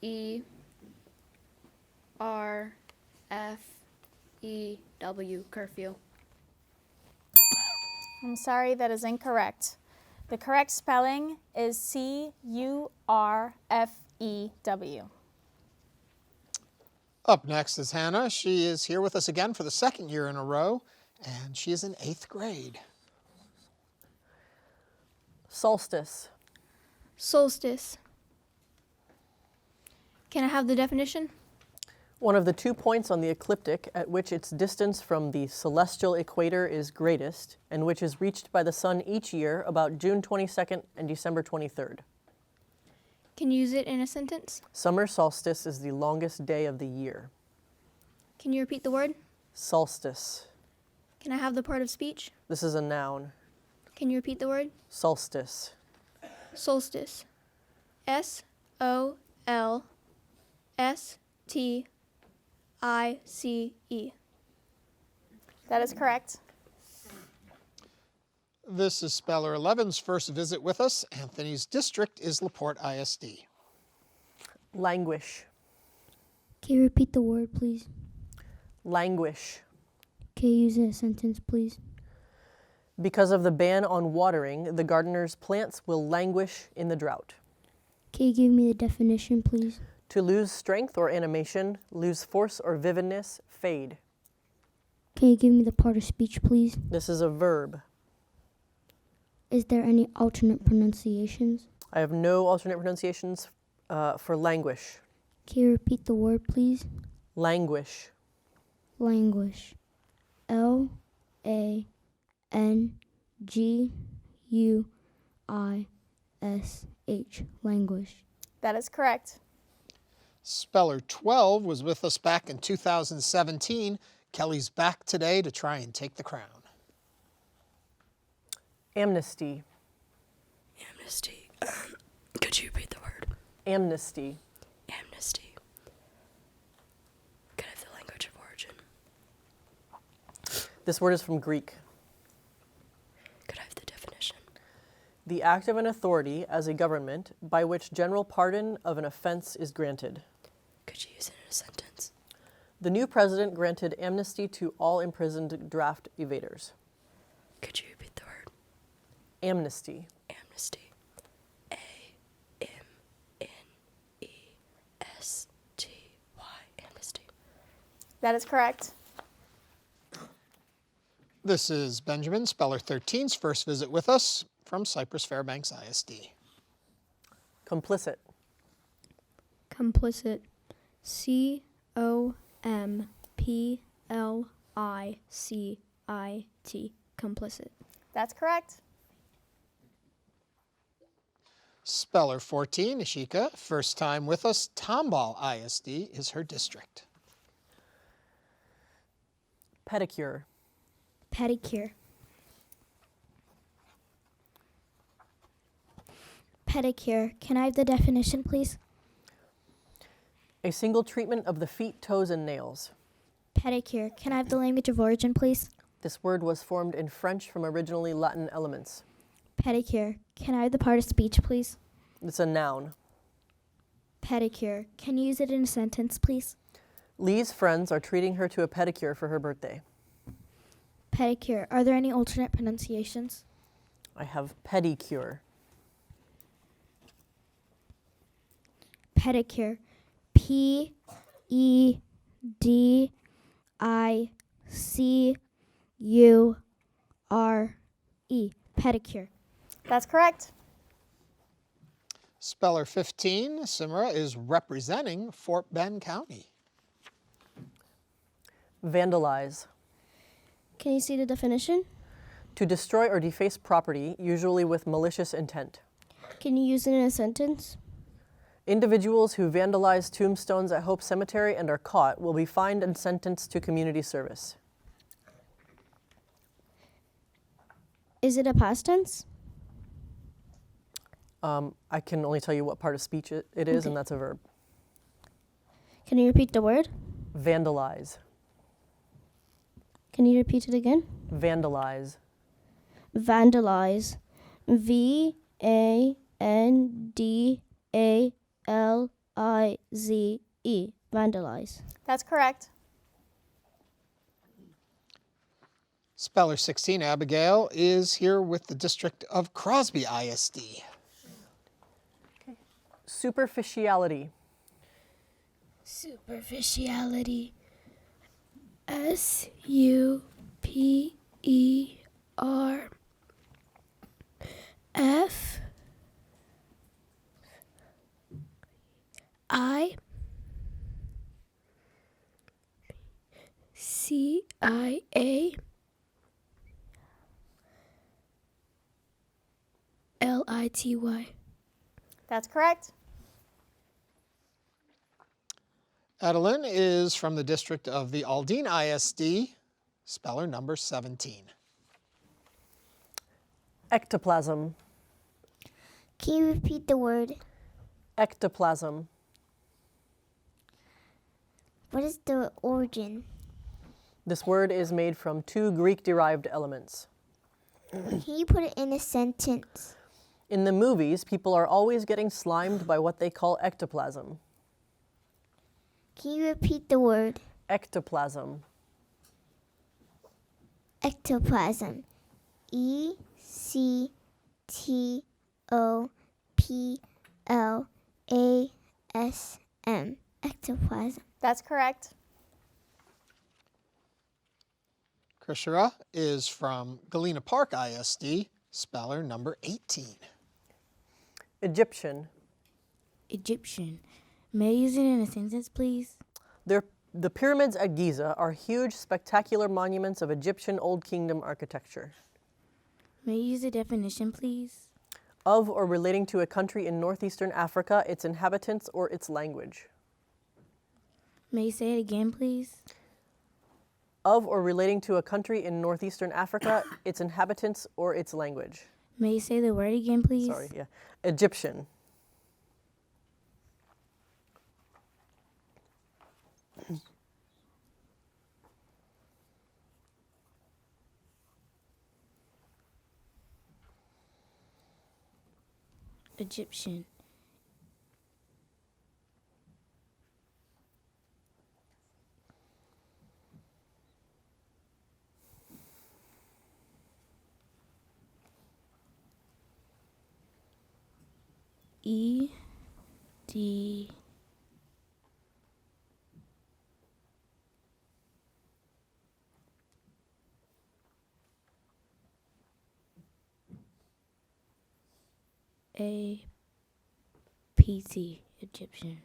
E-R-F-E-W. Curfew. I'm sorry, that is incorrect. The correct spelling is C-U-R-F-E-W. Up next is Hannah. She is here with us again for the 2nd year in a row, and she is in 8th grade. Solstice. Solstice. Can I have the definition? One of the 2 points on the ecliptic at which its distance from the celestial equator is greatest, and which is reached by the sun each year about June 22nd and December 23rd. Can you use it in a sentence? Summer solstice is the longest day of the year. Can you repeat the word? Solstice. Can I have the part of speech? This is a noun. Can you repeat the word? Solstice. Solstice. S-O-L-S-T-I-C-E. That is correct. This is Speller 11's first visit with us. Anthony's district is LaPorte ISD. Languish. Can you repeat the word, please? Languish. Can you use it in a sentence, please? Because of the ban on watering, the gardener's plants will languish in the drought. Can you give me the definition, please? To lose strength or animation, lose force or vividness, fade. Can you give me the part of speech, please? This is a verb. Is there any alternate pronunciations? I have no alternate pronunciations for languish. Can you repeat the word, please? Languish. Languish. L-A-N-G-U-I-S-H. Languish. That is correct. Speller 12 was with us back in 2017. Kelly's back today to try and take the crown. Amnesty. Amnesty. Could you repeat the word? Amnesty. Amnesty. Could I have the language of origin? This word is from Greek. Could I have the definition? The act of an authority as a government by which general pardon of an offense is granted. Could you use it in a sentence? The new president granted amnesty to all imprisoned draft evaders. Could you repeat the word? Amnesty. Amnesty. A-M-N-E-S-T-Y. Amnesty. That is correct. This is Benjamin, Speller 13's first visit with us from Cypress Fairbanks ISD. Complicit. Complicit. C-O-M-P-L-I-C-I-T. Complicit. That's correct. Speller 14, Ishika, first time with us. Tomball ISD is her district. Pedicure. Pedicure. Pedicure. Can I have the definition, please? A single treatment of the feet, toes, and nails. Pedicure. Can I have the language of origin, please? This word was formed in French from originally Latin elements. Pedicure. Can I have the part of speech, please? It's a noun. Pedicure. Can you use it in a sentence, please? Lee's friends are treating her to a pedicure for her birthday. Pedicure. Are there any alternate pronunciations? I have pedicure. Pedicure. P-E-D-I-C-U-R-E. Pedicure. That's correct. Speller 15, Simra, is representing Fort Bend County. Vandalize. Can you see the definition? To destroy or deface property, usually with malicious intent. Can you use it in a sentence? Individuals who vandalize tombstones at Hope Cemetery and are caught will be fined and sentenced to community service. Is it a past tense? I can only tell you what part of speech it is, Okay. and that's a verb. Can you repeat the word? Vandalize. Can you repeat it again? Vandalize. Vandalize. V-A-N-D-A-L-I-Z-E. Vandalize. That's correct. Speller 16, Abigail, is here with the District of Crosby ISD. Superficiality. Superficiality. S-U-P-E-R-F-I-C-I-A-L-I-T-Y. That's correct. Adeline is from the District of the Aldine ISD, speller number 17. Ectoplasm. Can you repeat the word? Ectoplasm. What is the origin? This word is made from two Greek-derived elements. Can you put it in a sentence? In the movies, people are always getting slimed by what they call ectoplasm. Can you repeat the word? Ectoplasm. Ectoplasm. E-C-T-O-P-L-A-S-M. Ectoplasm. That's correct. Krishara is from Galena Park ISD, speller number 18. Egyptian. Egyptian. May I use it in a sentence, please? The pyramids at Giza are huge, spectacular monuments of Egyptian Old Kingdom architecture. May I use a definition, please? Of or relating to a country in northeastern Africa, its inhabitants, or its language. May you say it again, please? Of or relating to a country in northeastern Africa, its inhabitants, or its language. May you say the word again, please? Sorry, yeah. Egyptian. Egyptian. E-D... A-P-T, Egyptian.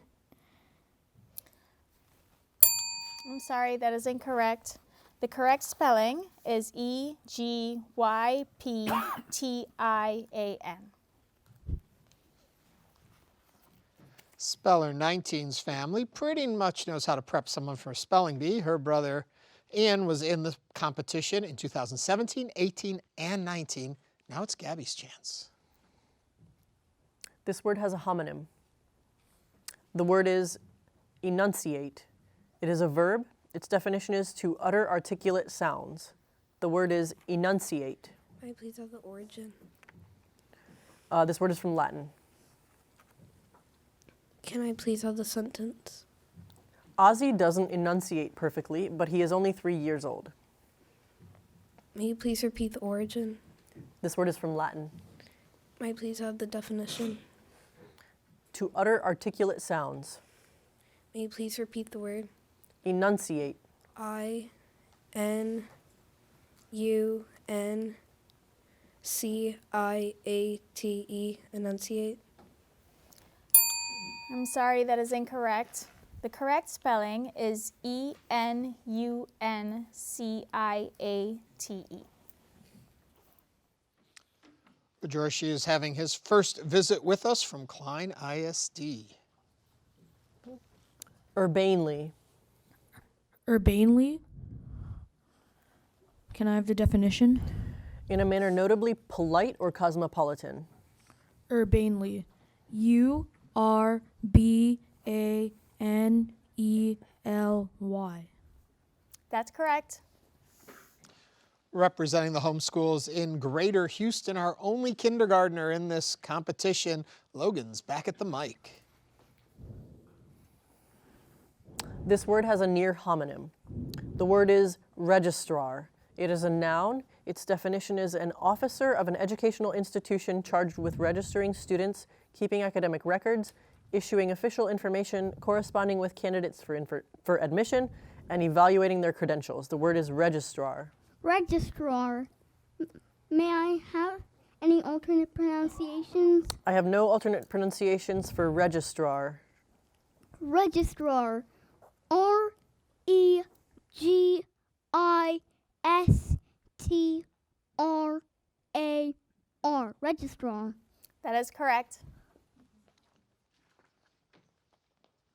I'm sorry, that is incorrect. The correct spelling is E-G-Y-P-T-I-A-N. Speller 19's family pretty much knows how to prep someone for a spelling bee. Her brother Ian was in the competition in 2017, 18, and 19. Now it's Gabby's chance. This word has a homonym. The word is enunciate. It is a verb. Its definition is to utter articulate sounds. The word is enunciate. May I please have the origin? This word is from Latin. Can I please have the sentence? Ozzy doesn't enunciate perfectly, but he is only 3 years old. May you please repeat the origin? This word is from Latin. May I please have the definition? To utter articulate sounds. May you please repeat the word? Enunciate. I-N-U-N-C-I-A-T-E, enunciate. I'm sorry, that is incorrect. The correct spelling is E-N-U-N-C-I-A-T-E. Bajorshi is having his first visit with us from Klein ISD. Urbanely. Urbanely? Can I have the definition? In a manner notably polite or cosmopolitan. Urbanely. U-R-B-A-N-E-L-Y. That's correct. Representing the homeschools in Greater Houston, our only kindergartner in this competition, Logan's back at the mic. This word has a near homonym. The word is registrar. It is a noun. Its definition is an officer of an educational institution charged with registering students, keeping academic records, issuing official information, corresponding with candidates for admission, and evaluating their credentials. The word is registrar. Registrar. May I have any alternate pronunciations? I have no alternate pronunciations for registrar. Registrar. R-E-G-I-S-T-R-A-R. Registrar. That is correct.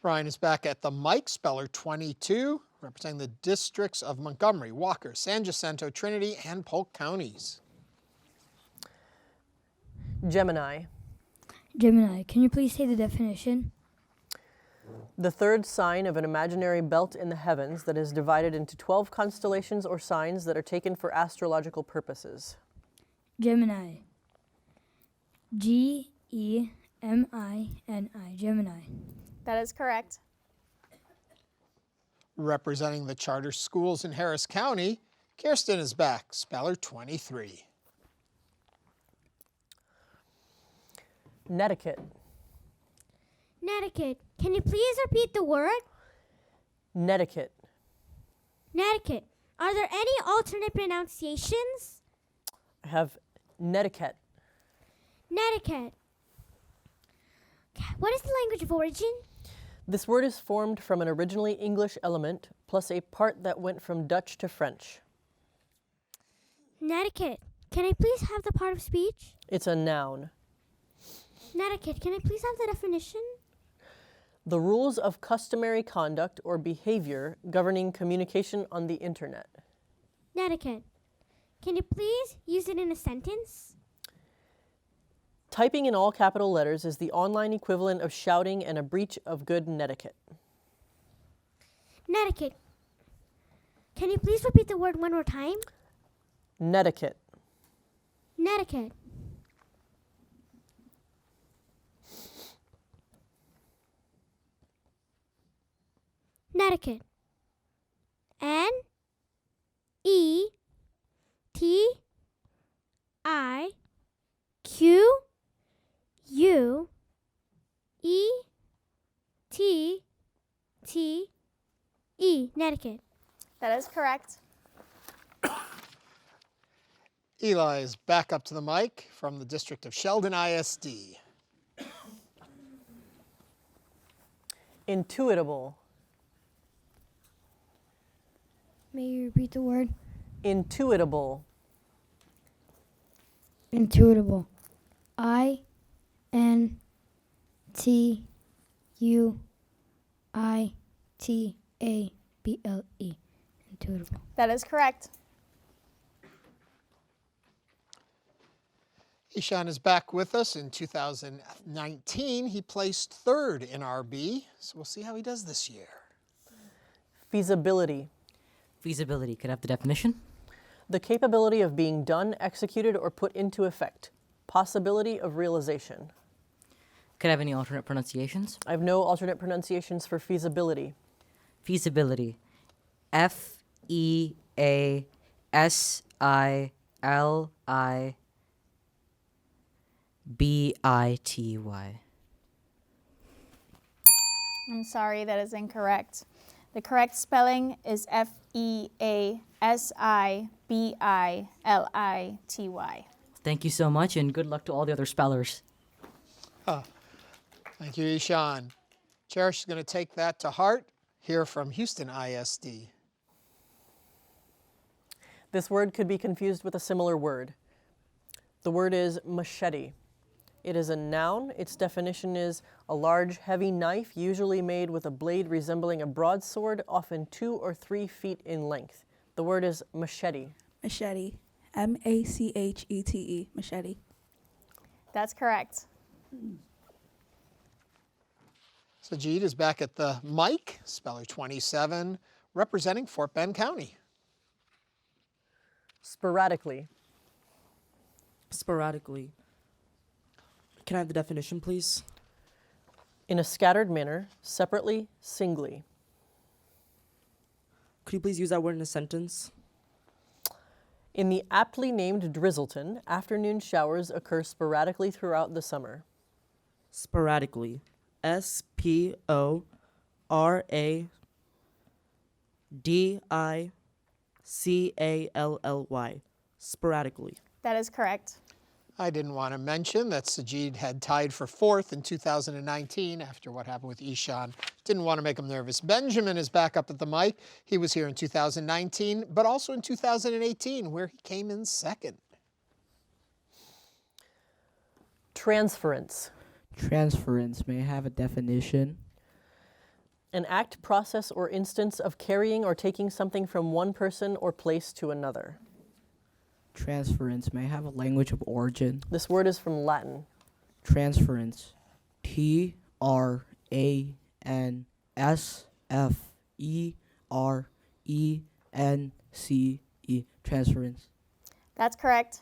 Brian is back at the mic, speller 22, representing the districts of Montgomery, Walker, San Jacinto, Trinity, and Polk counties. Gemini. Gemini, can you please say the definition? The third sign of an imaginary belt in the heavens that is divided into 12 constellations or signs that are taken for astrological purposes. Gemini. G-E-M-I-N-I. Gemini. That is correct. Representing the charter schools in Harris County, Kirsten is back, speller 23. Netiquette. Netiquette. Can you please repeat the word? Netiquette. Netiquette. Are there any alternate pronunciations? I have netiquette. Netiquette. What is the language of origin? This word is formed from an originally English element plus a part that went from Dutch to French. Netiquette. Can I please have the part of speech? It's a noun. Netiquette. Can I please have the definition? The rules of customary conduct or behavior governing communication on the internet. Netiquette. Can you please use it in a sentence? Typing in all capital letters is the online equivalent of shouting and a breach of good netiquette. Netiquette. Can you please repeat the word one more time? Netiquette. Netiquette. Netiquette. N-E-T-I-Q-U-E-T-T-E. Netiquette. That is correct. Eli is back up to the mic from the district of Sheldon ISD. Intuitable. May you repeat the word? Intuitable. Intuitable. I-N-T-U-I-T-A-B-L-E. Total. That is correct. Ishan is back with us. In 2019, he placed third in RB, so we'll see how he does this year. Feasibility. Feasibility. Could I have the definition? The capability of being done, executed, or put into effect. Possibility of realization. Could I have any alternate pronunciations? I have no alternate pronunciations for feasibility. Feasibility. F-E-A-S-I-L-I-B-I-T-Y. I'm sorry, that is incorrect. The correct spelling is F-E-A-S-I-B-I-L-I-T-Y. Thank you so much, and good luck to all the other spellers. Thank you, Ishan. Cherish is going to take that to heart. Hear from Houston ISD. This word could be confused with a similar word. The word is machete. It is a noun. Its definition is a large, heavy knife, usually made with a blade resembling a broadsword, often 2 or 3 feet in length. The word is machete. Machete. M-A-C-H-E-T-E. Machete. That's correct. Sajid is back at the mic, speller 27, representing Fort Bend County. Sporadically. Sporadically. Can I have the definition, please? In a scattered manner, separately, singly. Could you please use that word in a sentence? In the aptly named Drizzleton, afternoon showers occur sporadically throughout the summer. Sporadically. S-P-O-R-A-D-I-C-A-L-L-Y. Sporadically. That is correct. I didn't want to mention that Sajid had tied for 4th in 2019 after what happened with Ishan. Didn't want to make him nervous. Benjamin is back up at the mic. He was here in 2019, but also in 2018, where he came in 2nd. Transference. Transference. May I have a definition? An act, process, or instance of carrying or taking something from one person or place to another. Transference. May I have a language of origin? This word is from Latin. Transference. T-R-A-N-S-F-E-R-E-N-C-E. Transference. That's correct.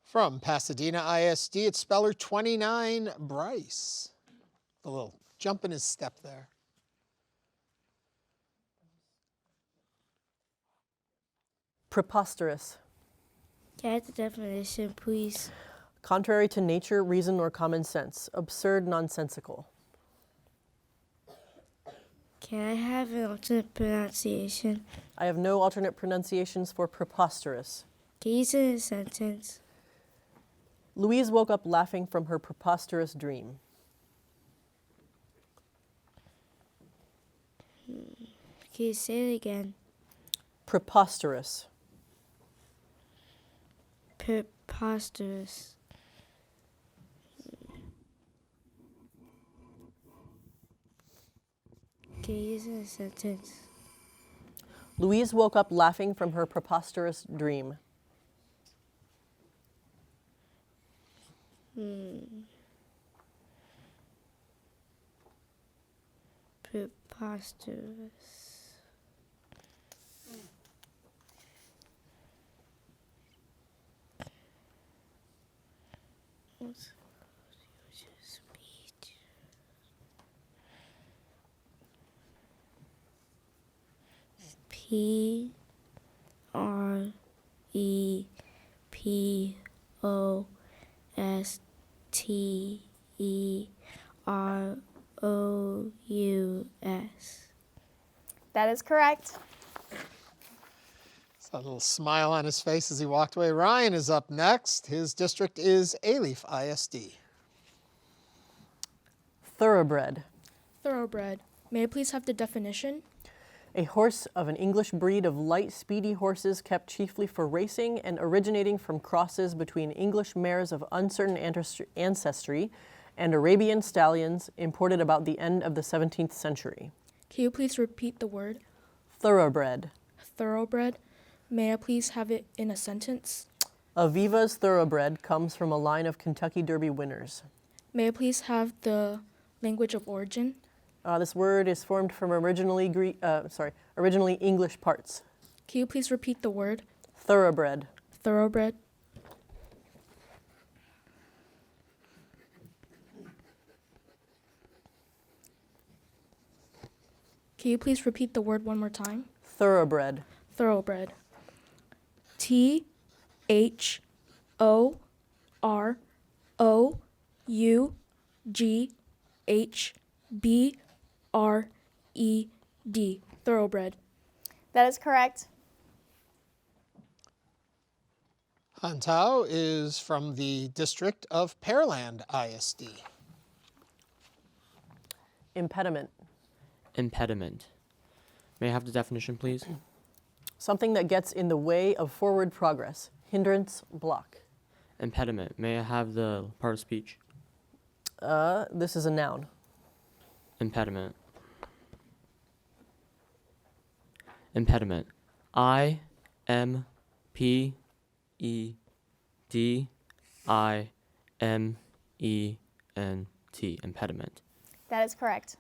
From Pasadena ISD, it's speller 29, Bryce. A little jump in his step there. Preposterous. Can I have the definition, please? Contrary to nature, reason, or common sense. Absurd, nonsensical. Can I have an alternate pronunciation? I have no alternate pronunciations for preposterous. Can you use it in a sentence? Louise woke up laughing from her preposterous dream. Can you say it again? Preposterous. Preposterous. Can you use it in a sentence? Louise woke up laughing from her preposterous dream. Preposterous. What's speech? P-R-E-P-O-S-T-E-R-O-U-S. That is correct. A little smile on his face as he walked away. Ryan is up next. His district is Alief ISD. Thoroughbred. Thoroughbred. May I please have the definition? A horse of an English breed of light, speedy horses kept chiefly for racing and originating from crosses between English mares of uncertain ancestry and Arabian stallions imported about the end of the 17th century. Can you please repeat the word? Thoroughbred. Thoroughbred. May I please have it in a sentence? Aviva's Thoroughbred comes from a line of Kentucky Derby winners. May I please have the language of origin? This word is formed from originally English parts. Can you please repeat the word? Thoroughbred. Thoroughbred. Can you please repeat the word one more time? Thoroughbred. Thoroughbred. Thoroughbred. Thoroughbred. That is correct. Hantao is from the district of Pearland ISD. Impediment. Impediment. May I have the definition, please? Something that gets in the way of forward progress. Hindrance, block. Impediment. May I have the part of speech? This is a noun. Impediment. Impediment. I-M-P-E-D-I-M-E-N-T. Impediment. That is correct.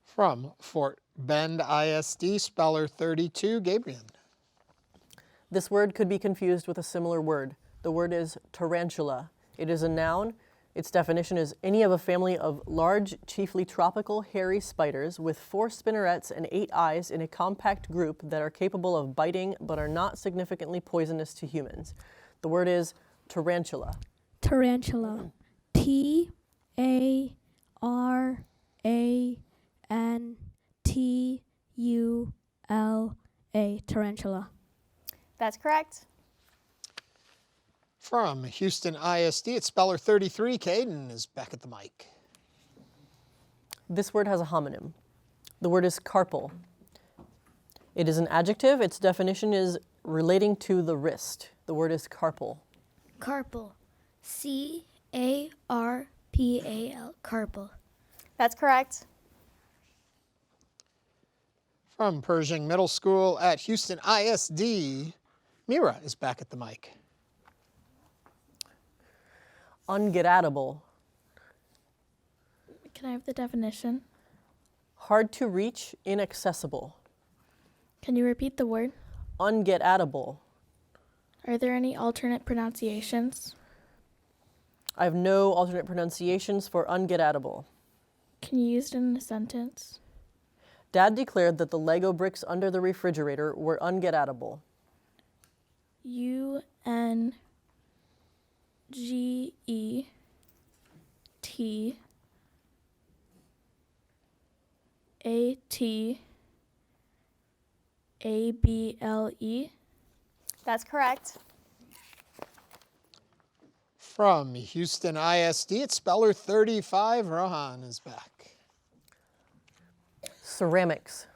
From Fort Bend ISD, speller 32, Gabriel. This word could be confused with a similar word. The word is tarantula. It is a noun. Its definition is any of a family of large, chiefly tropical, hairy spiders with 4 spinnerets and 8 eyes in a compact group that are capable of biting but are not significantly poisonous to humans. The word is tarantula. Tarantula. T-A-R-A-N-T-U-L-A. Tarantula. That's correct. From Houston ISD, it's speller 33, Caden is back at the mic. This word has a homonym. The word is carpal. It is an adjective. Its definition is relating to the wrist. The word is carpal. Carpal. C-A-R-P-A-L. Carpal. That's correct. From Pershing Middle School at Houston ISD, Mira is back at the mic. Ungetatable. Can I have the definition? Hard to reach, inaccessible. Can you repeat the word? Ungetatable. Are there any alternate pronunciations? I have no alternate pronunciations for ungetatable. Can you use it in a sentence? Dad declared that the Lego bricks under the refrigerator were ungetatable. UNGETABLE. That's correct. From Houston ISD, it's speller 35, Rohan is back. Ceramics.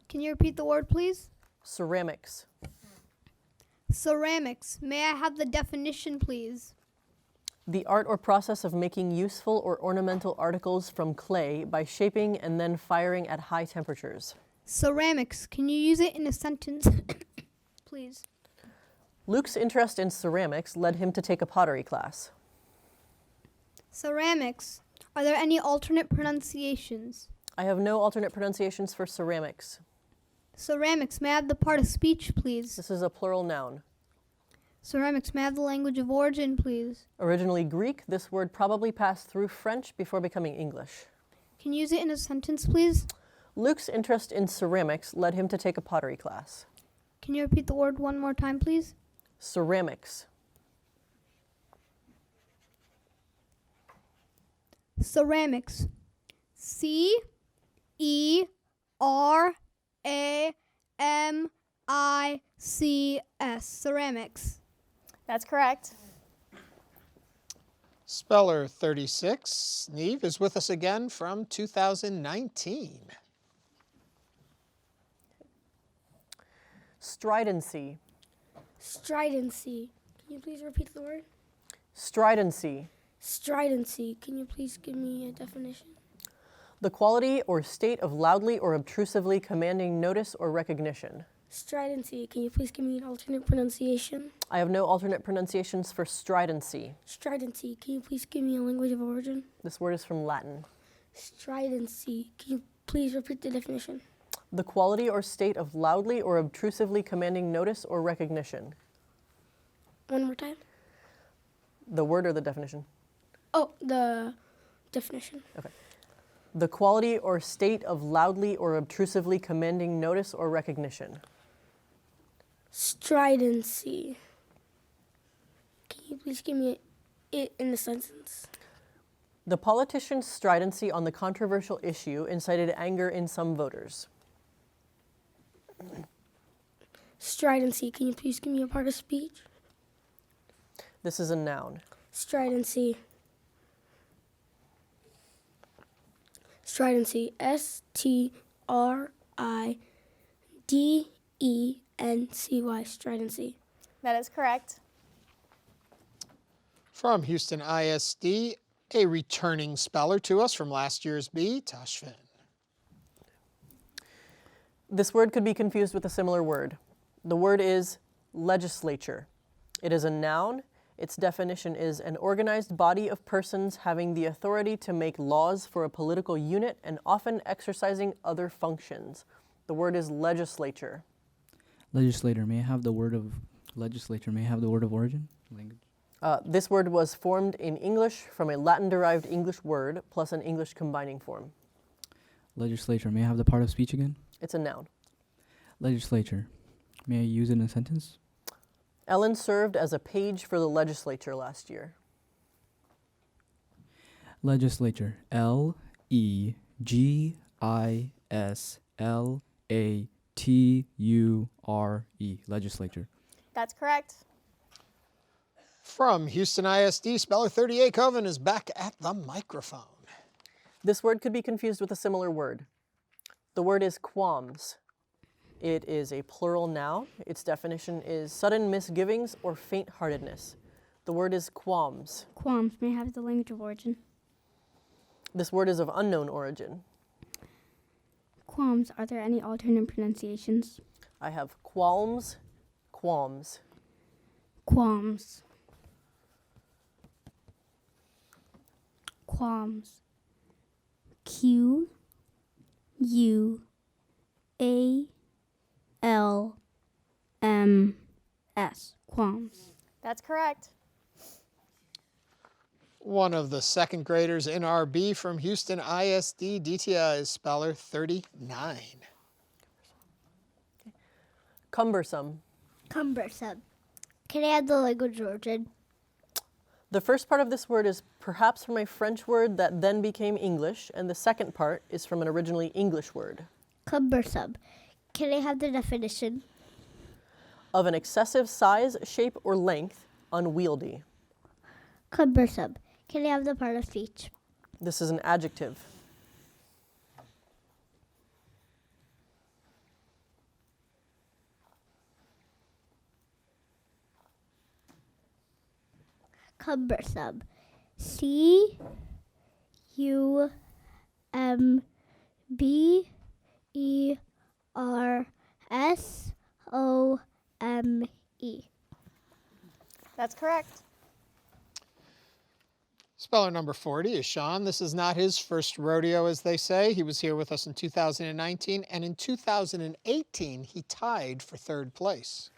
Can you repeat the word, please? Ceramics. Ceramics. May I have the definition, please? The art or process of making useful or ornamental articles from clay by shaping and then firing at high temperatures. Ceramics. Can you use it in a sentence, please? Luke's interest in ceramics led him to take a pottery class. Ceramics. Are there any alternate pronunciations? I have no alternate pronunciations for ceramics. Ceramics. May I have the part of speech, please? This is a plural noun. Ceramics. May I have the language of origin, please? Originally Greek, this word probably passed through French before becoming English. Can you use it in a sentence, please? Luke's interest in ceramics led him to take a pottery class. Can you repeat the word one more time, please? Ceramics. Ceramics. C-E-R-A-M-I-C-S. Ceramics. That's correct. Speller 36, Neve is with us again from 2019. Stridency. Stridency. Can you please repeat the word? Stridency. Stridency. Can you please give me a definition? The quality or state of loudly or obtrusively commanding notice or recognition. Stridency. Can you please give me an alternate pronunciation? I have no alternate pronunciations for stridency. Stridency. Can you please give me a language of origin? This word is from Latin. Stridency. Can you please repeat the definition? The quality or state of loudly or obtrusively commanding notice or recognition. One more time. The word or the definition? Oh, the definition. Okay. The quality or state of loudly or obtrusively commanding notice or recognition. Stridency. Can you please give me it in a sentence? The politician's stridency on the controversial issue incited anger in some voters. Stridency. Can you please give me a part of speech? This is a noun. Stridency. Stridency. S-T-R-I-D-E-N-C-Y. Stridency. That is correct. From Houston ISD, a returning speller to us from last year's B, Tashfin. This word could be confused with a similar word. The word is legislature. It is a noun. Its definition is an organized body of persons having the authority to make laws for a political unit and often exercising other functions. The word is legislature. Legislator. May I have the word of legislature? May I have the word of origin? Language. This word was formed in English from a Latin-derived English word plus an English combining form. Legislature. May I have the part of speech again? It's a noun. Legislature. May I use it in a sentence? Ellen served as a page for the legislature last year. Legislature. L-E-G-I-S-L-A-T-U-R-E. Legislature. That's correct. From Houston ISD, speller 38 Coven is back at the microphone. This word could be confused with a similar word. The word is qualms. It is a plural noun. Its definition is sudden misgivings or faint-heartedness. The word is qualms. Qualms. May I have the language of origin? This word is of unknown origin. Qualms. Are there any alternate pronunciations? I have qualms, qualms. Qualms. Qualms. Q-U-A-L-M-S. Qualms. That's correct. One of the second graders in our B from Houston ISD, DTI, is speller 39. Cumbersome. Cumbersome. Can I have the language of origin? The first part of this word is perhaps from a French word that then became English, and the second part is from an originally English word. Cumbersome. Can I have the definition? Of an excessive size, shape, or length, unwieldy. Cumbersome. Can I have the part of speech? This is an adjective. Cumbersome. C-U-M-B-E-R-S-O-M-E. That's correct. Speller number 40 is Sean. This is not his first rodeo, as they say. He was here with us in 2019, and in 2018, he tied for third place.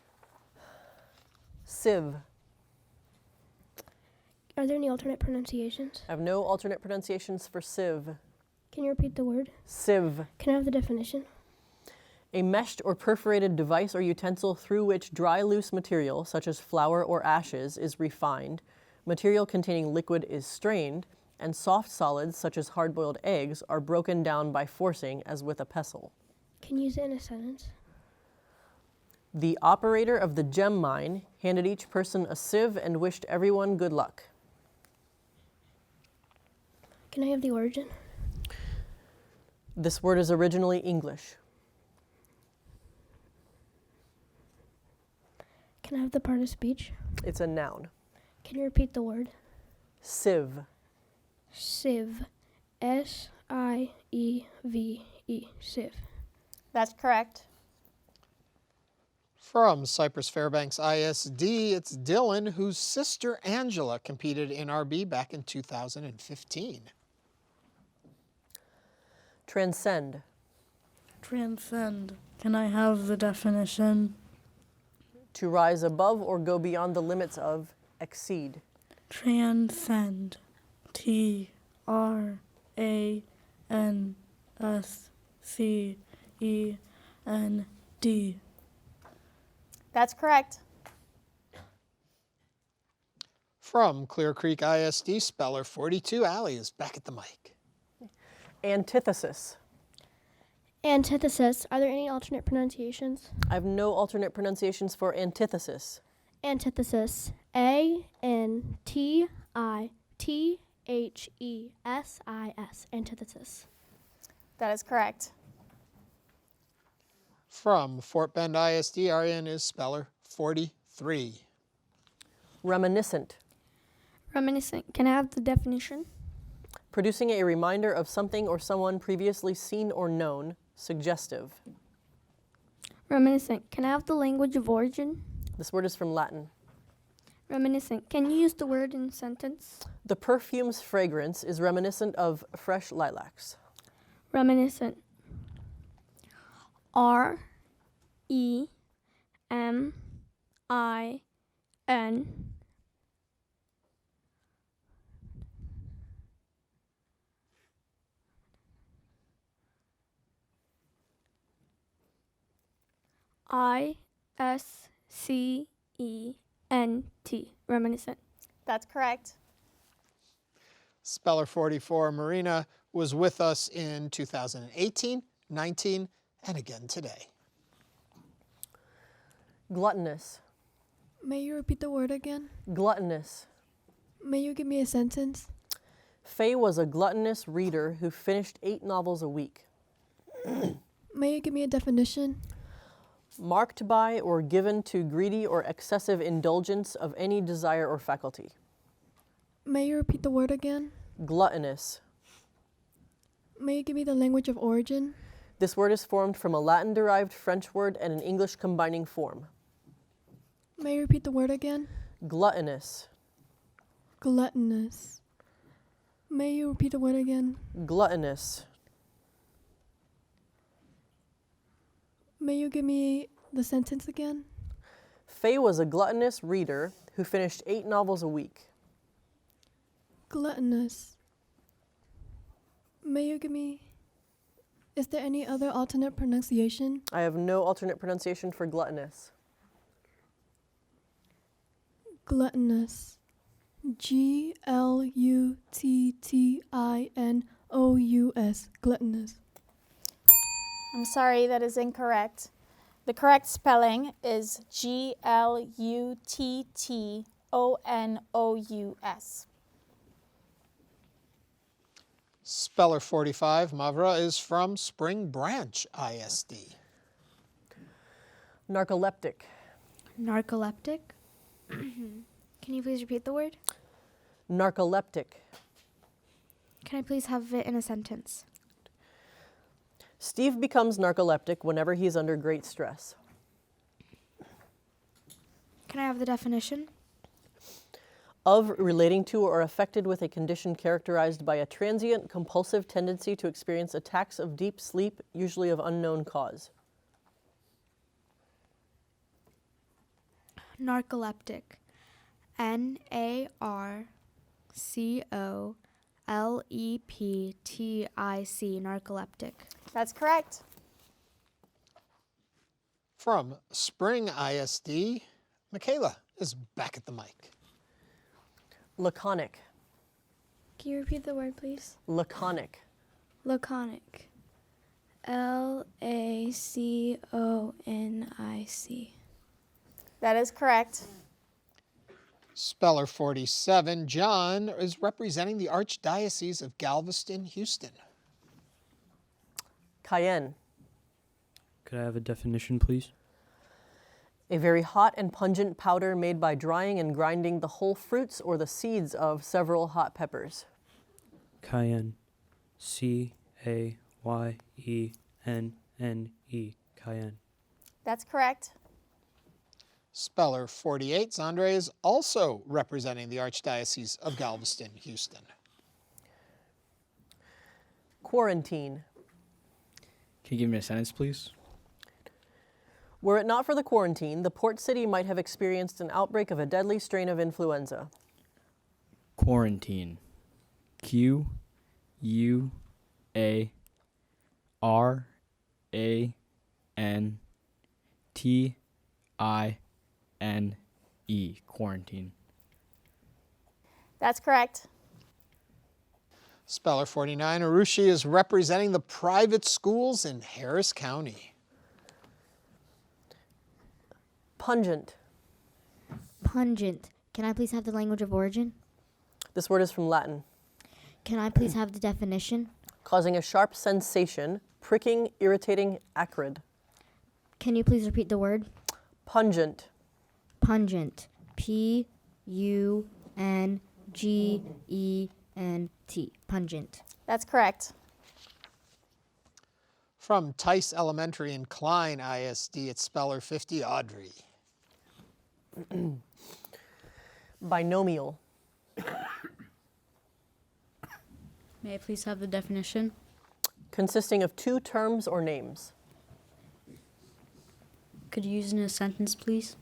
Sieve. Are there any alternate pronunciations? I have no alternate pronunciations for sieve. Can you repeat the word? Sieve. Can I have the definition? A meshed or perforated device or utensil through which dry, loose material, such as flour or ashes, is refined, material containing liquid is strained, and soft solids, such as hard-boiled eggs, are broken down by forcing, as with a pestle. Can you use it in a sentence? The operator of the gem mine handed each person a sieve and wished everyone good luck. Can I have the origin? This word is originally English. Can I have the part of speech? It's a noun. Can you repeat the word? Sieve. Sieve. S-I-E-V-E. S-I-E-V-E, sieve. That's correct. From Cypress Fairbanks ISD, it's Dylan, whose sister Angela competed in RB back in 2015. Transcend. Transcend. Can I have the definition? To rise above or go beyond the limits of, exceed. Transcend. T-R-A-N-S-C-E-N-D. That's correct. From Clear Creek ISD, speller 42, Allie is back at the mic. Antithesis. Antithesis. Are there any alternate pronunciations? I have no alternate pronunciations for antithesis. Antithesis. A-N-T-I-T-H-E-S-I-S. Antithesis. That is correct. From Fort Bend ISD, Ariane is speller 43. Reminiscent. Reminiscent. Can I have the definition? Producing a reminder of something or someone previously seen or known. Suggestive. Reminiscent. Can I have the language of origin? This word is from Latin. Reminiscent. Can you use the word in a sentence? The perfume's fragrance is reminiscent of fresh lilacs. Reminiscent. R-E-M-I-N. I-S-C-E-N-T. Reminiscent. That's correct. Speller 44, Marina, was with us in 2018, 19, and again today. Gluttonous. May you repeat the word again? Gluttonous. May you give me a sentence? Faye was a gluttonous reader who finished 8 novels a week. May you give me a definition? Marked by or given to greedy or excessive indulgence of any desire or faculty. May you repeat the word again? Gluttonous. May you give me the language of origin? This word is formed from a Latin-derived French word and an English combining form. May you repeat the word again? Gluttonous. Gluttonous. May you repeat the word again? Gluttonous. May you give me the sentence again? Faye was a gluttonous reader who finished 8 novels a week. Gluttonous. May you give me... Is there any other alternate pronunciation? I have no alternate pronunciation for gluttonous. Gluttonous. G-L-U-T-T-I-N-O-U-S. Gluttonous. I'm sorry, that is incorrect. The correct spelling is Gluttonous. Speller 45, Mavra, is from Spring Branch ISD. Narcoleptic. Narcoleptic? Can you please repeat the word? Narcoleptic. Can I please have it in a sentence? Steve becomes narcoleptic whenever he is under great stress. Can I have the definition? Of, relating to, or affected with a condition characterized by a transient, compulsive tendency to experience attacks of deep sleep, usually of unknown cause. Narcoleptic. N-A-R-C-O-L-E-P-T-I-C. Narcoleptic. That's correct. From Spring ISD, Michaela is back at the mic. Laconic. Can you repeat the word, please? Laconic. Laconic. L-A-C-O-N-I-C. That is correct. Speller 47, John, is representing the Archdiocese of Galveston, Houston. Cayenne. Could I have a definition, please? A very hot and pungent powder made by drying and grinding the whole fruits or the seeds of several hot peppers. Cayenne. Cayenne. That's correct. Speller 48, Zandre is also representing the Archdiocese of Galveston, Houston. Quarantine. Can you give me a sentence, please? Were it not for the quarantine, the port city might have experienced an outbreak of a deadly strain of influenza. Quarantine. Q-U-A-R-A-N-T-I-N-E. Quarantine. That's correct. Speller 49, Arushi is representing the private schools in Harris County. Pungent. Pungent. Can I please have the language of origin? This word is from Latin. Can I please have the definition? Causing a sharp sensation, pricking, irritating, acrid. Can you please repeat the word? Pungent. Pungent. P-U-N-G-E-N-T. Pungent. That's correct. From Tice Elementary in Klein ISD, it's Speller 50, Audrey. Binomial. May I please have the definition? Consisting of two terms or names. Could you use it in a sentence, please?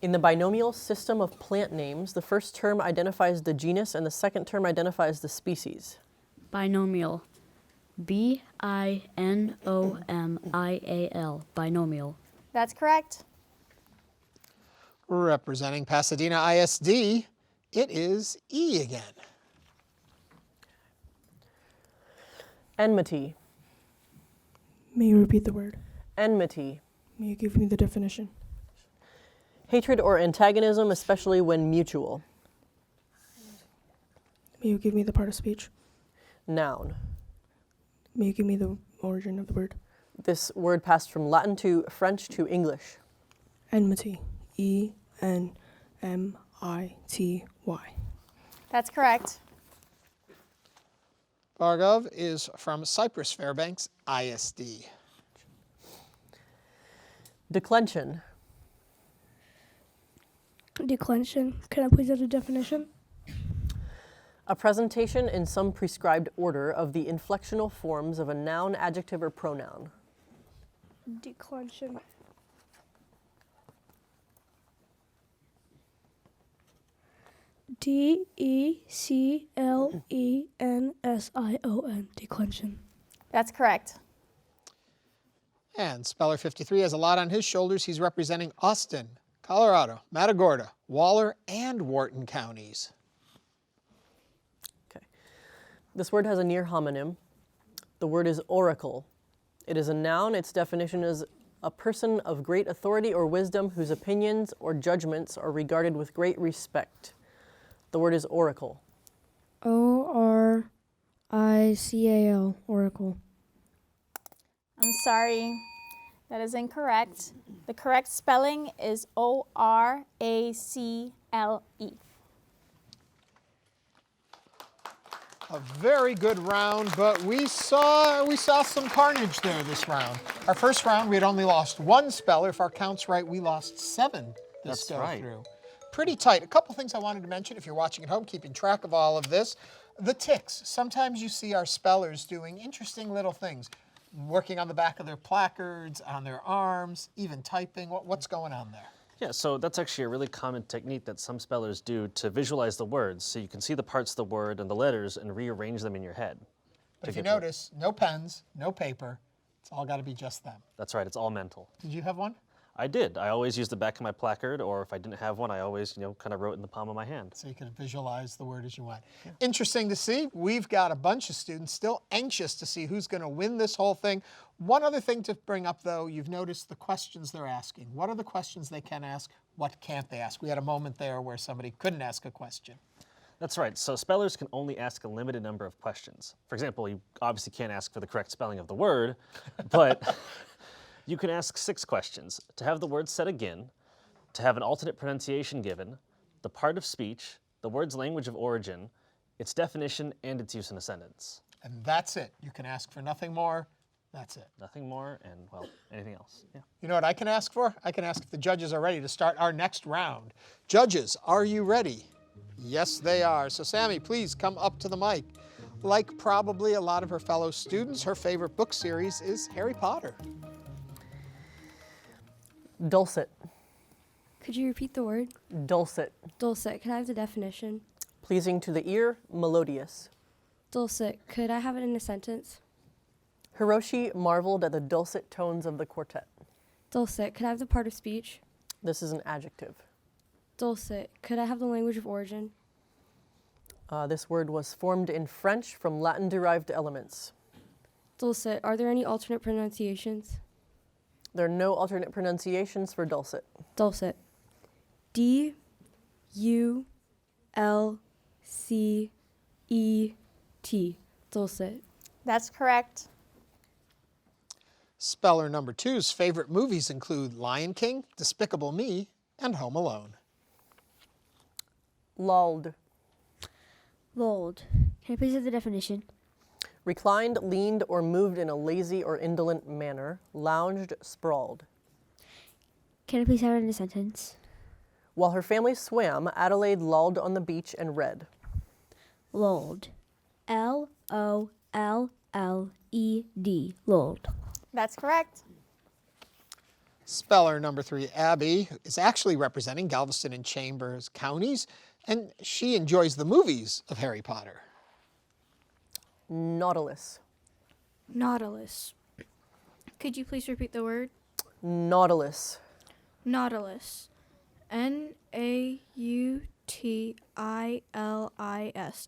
In the binomial system of plant names, the first term identifies the genus and the second term identifies the species. Binomial. B-I-N-O-M-I-A-L. Binomial. That's correct. Representing Pasadena ISD, it is E again. Enmity. May you repeat the word? Enmity. May you give me the definition? Hatred or antagonism, especially when mutual. May you give me the part of speech? Noun. May you give me the origin of the word? This word passed from Latin to French to English. Enmity. E-N-M-I-T-Y. That's correct. Bargov is from Cypress Fairbanks ISD. Declension. Declension. Can I please have the definition? A presentation in some prescribed order of the inflectional forms of a noun, adjective, or pronoun. Declension. D-E-C-L-E-N-S-I-O-N. Declension. That's correct. And Speller 53 has a lot on his shoulders. He's representing Austin, Colorado, Matagorda, Waller, and Wharton counties. Okay. This word has a near homonym. The word is oracle. It is a noun. Its definition is a person of great authority or wisdom whose opinions or judgments are regarded with great respect. The word is oracle. O-R-I-C-A-L. Oracle. I'm sorry. That is incorrect. The correct spelling is O-R-A-C-L-E. A very good round, but we saw some carnage there this round. Our first round, we had only lost one speller. If our count's right, we lost 7 this That's go right. through. Pretty tight. A couple things I wanted to mention if you're watching at home, keeping track of all of this. The ticks. Sometimes you see our spellers doing interesting little things, working on the back of their placards, on their arms, even typing. What's going on there? Yeah, so that's actually a really common technique that some spellers do to visualize the words, so you can see the parts of the word and the letters and rearrange them in your head. But if you notice, no pens, no paper. It's all got to be just them. That's right, it's all mental. Did you have one? I did. I always used the back of my placard, or if I didn't have one, I always, kind of wrote in the palm of my hand. So you can visualize the word as you want. Yeah. Interesting to see. We've got a bunch of students still anxious to see who's going to win this whole thing. One other thing to bring up, though, you've noticed the questions they're asking. What are the questions they can ask? What can't they ask? We had a moment there where somebody couldn't ask a question. That's right. So spellers can only ask a limited number of questions. For example, you obviously can't ask for the correct spelling of the word, but you can ask 6 questions: to have the word said again, to have an alternate pronunciation given, the part of speech, the word's language of origin, its definition, and its use in a sentence. And that's it. You can ask for nothing more. That's it. Nothing more, and, well, anything else. Yeah. You know what I can ask for? I can ask if the judges are ready to start our next round. Judges, are you ready? Yes, they are. So Sammy, please come up to the mic. Like probably a lot of her fellow students, her favorite book series is Harry Potter. Dulcet. Could you repeat the word? Dulcet. Dulcet. Could I have the definition? Pleasing to the ear, melodious. Dulcet. Could I have it in a sentence? Hiroshi marveled at the dulcet tones of the quartet. Dulcet. Could I have the part of speech? This is an adjective. Dulcet. Could I have the language of origin? This word was formed in French from Latin-derived elements. Dulcet. Are there any alternate pronunciations? There are no alternate pronunciations for dulcet. Dulcet. D-U-L-C-E-T. Dulcet. That's correct. Speller number 2's favorite movies include Lion King, Despicable Me, and Home Alone. Lulled. Lulled. Can I please have the definition? Reclined, leaned, or moved in a lazy or indolent manner. Lounged, sprawled. Can I please have it in a sentence? While her family swam, Adelaide lolled on the beach and read. Lulled. L-O-L-L-E-D. Lulled. That's correct. Speller number 3, Abby, is actually representing Galveston and Chambers counties, and she enjoys the movies of Harry Potter. Nautilus. Nautilus. Could you please repeat the word? Nautilus. Nautilus. N-A-U-T-I-L-I-S.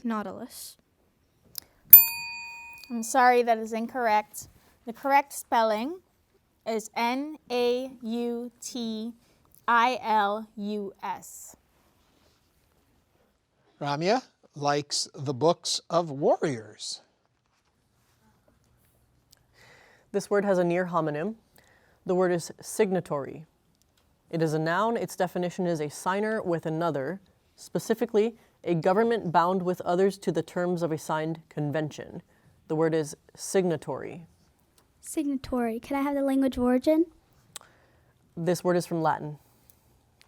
Nautilus. I'm sorry, that is incorrect. The correct spelling is N-A-U-T-I-L-U-S. Ramya likes the books of warriors. This word has a near homonym. The word is signatory. It is a noun. Its definition is a signer with another, specifically a government bound with others to the terms of a signed convention. The word is signatory. Signatory. Can I have the language of origin? This word is from Latin.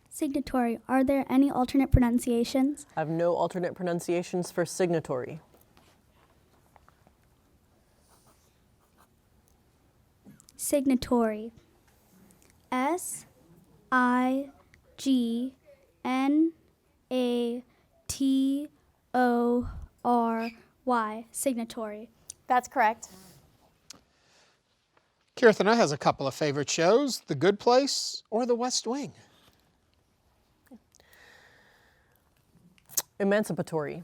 Signatory. Are there any alternate pronunciations? I have no alternate pronunciations for signatory. Signatory. S-I-G-N-A-T-O-R-Y. Signatory. That's correct. Kirthana has a couple of favorite shows, The Good Place or The West Wing. Emancipatory.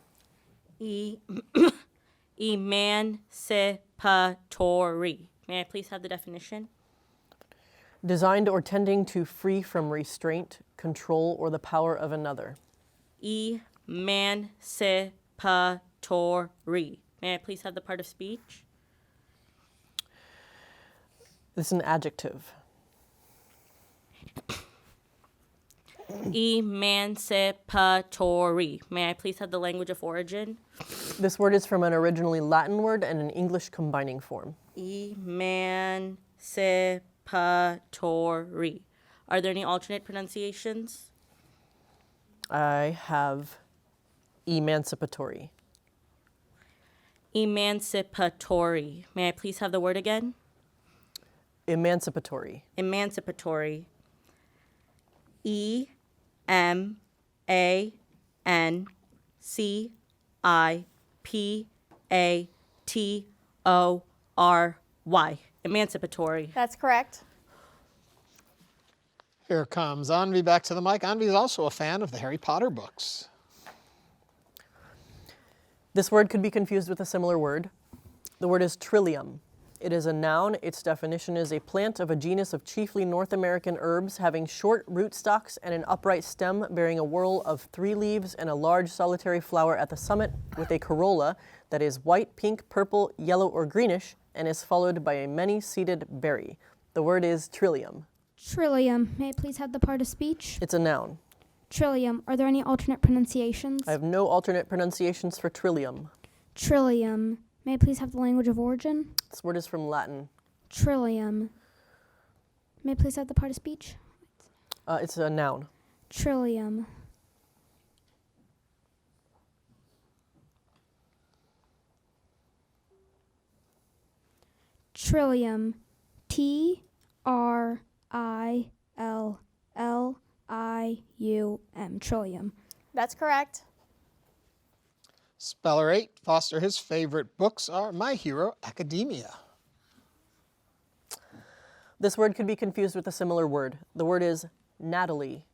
Emancipatory. May I please have the definition? Designed or tending to free from restraint, control, or the power of another. Emancipatory. May I please have the part of speech? This is an adjective. Emancipatory. May I please have the language of origin? This word is from an originally Latin word and an English combining form. Emancipatory. Are there any alternate pronunciations? I have emancipatory. Emancipatory. May I please have the word again? Emancipatory. Emancipatory. E-M-A-N-C-I-P-A-T-O-R-Y. Emancipatory. That's correct. Here comes Anvi back to the mic. Anvi is also a fan of the Harry Potter books. This word could be confused with a similar word. The word is trillium. It is a noun. Its definition is a plant of a genus of chiefly North American herbs having short rootstocks and an upright stem bearing a whorl of 3 leaves and a large solitary flower at the summit with a corolla that is white, pink, purple, yellow, or greenish and is followed by a many-seeded berry. The word is trillium. Trillium. May I please have the part of speech? It's a noun. Trillium. Are there any alternate pronunciations? I have no alternate pronunciations for trillium. Trillium. May I please have the language of origin? This word is from Latin. Trillium. May I please have the part of speech? It's a noun. Trillium. Trillium. Trillium. Trillium. That's correct. Speller 8, Foster, his favorite books are My Hero Academia. This word could be confused with a similar word. The word is Natalie.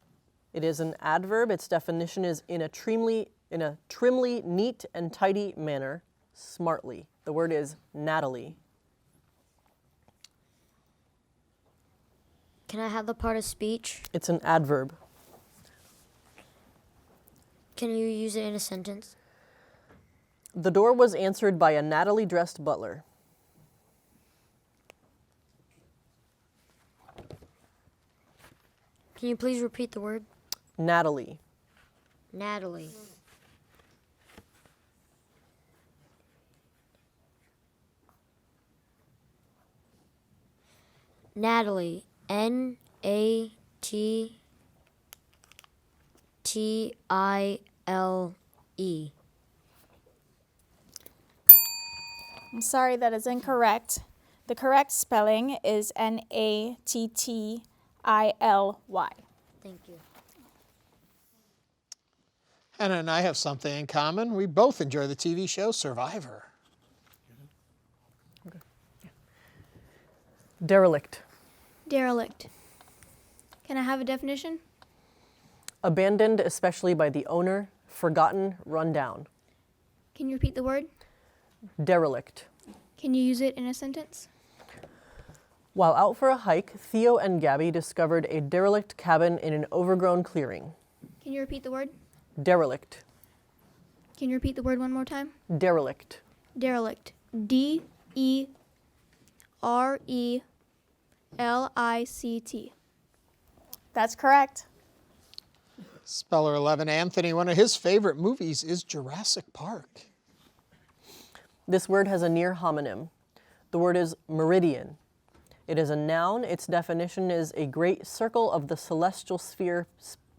It is an adverb. Its definition is in a trimly neat and tidy manner, smartly. The word is Natalie. Can I have the part of speech? It's an adverb. Can you use it in a sentence? The door was answered by a Natalie dressed butler. Can you please repeat the word? Natalie. Natalie. Natalie. N-A-T-T-I-L-E. I'm sorry, that is incorrect. The correct spelling is N-A-T-T-I-L-Y. Thank you. Hannah and I have something in common. We both enjoy the TV show Survivor. Derelict. Derelict. Can I have a definition? Abandoned, especially by the owner, forgotten, run down. Can you repeat the word? Derelict. Can you use it in a sentence? While out for a hike, Theo and Gabby discovered a derelict cabin in an overgrown clearing. Can you repeat the word? Derelict. Can you repeat the word one more time? Derelict. Derelict. D-E-R-E-L-I-C-T. That's correct. Speller 11, Anthony, one of his favorite movies is Jurassic Park. This word has a near homonym. The word is meridian. It is a noun. Its definition is a great circle of the celestial sphere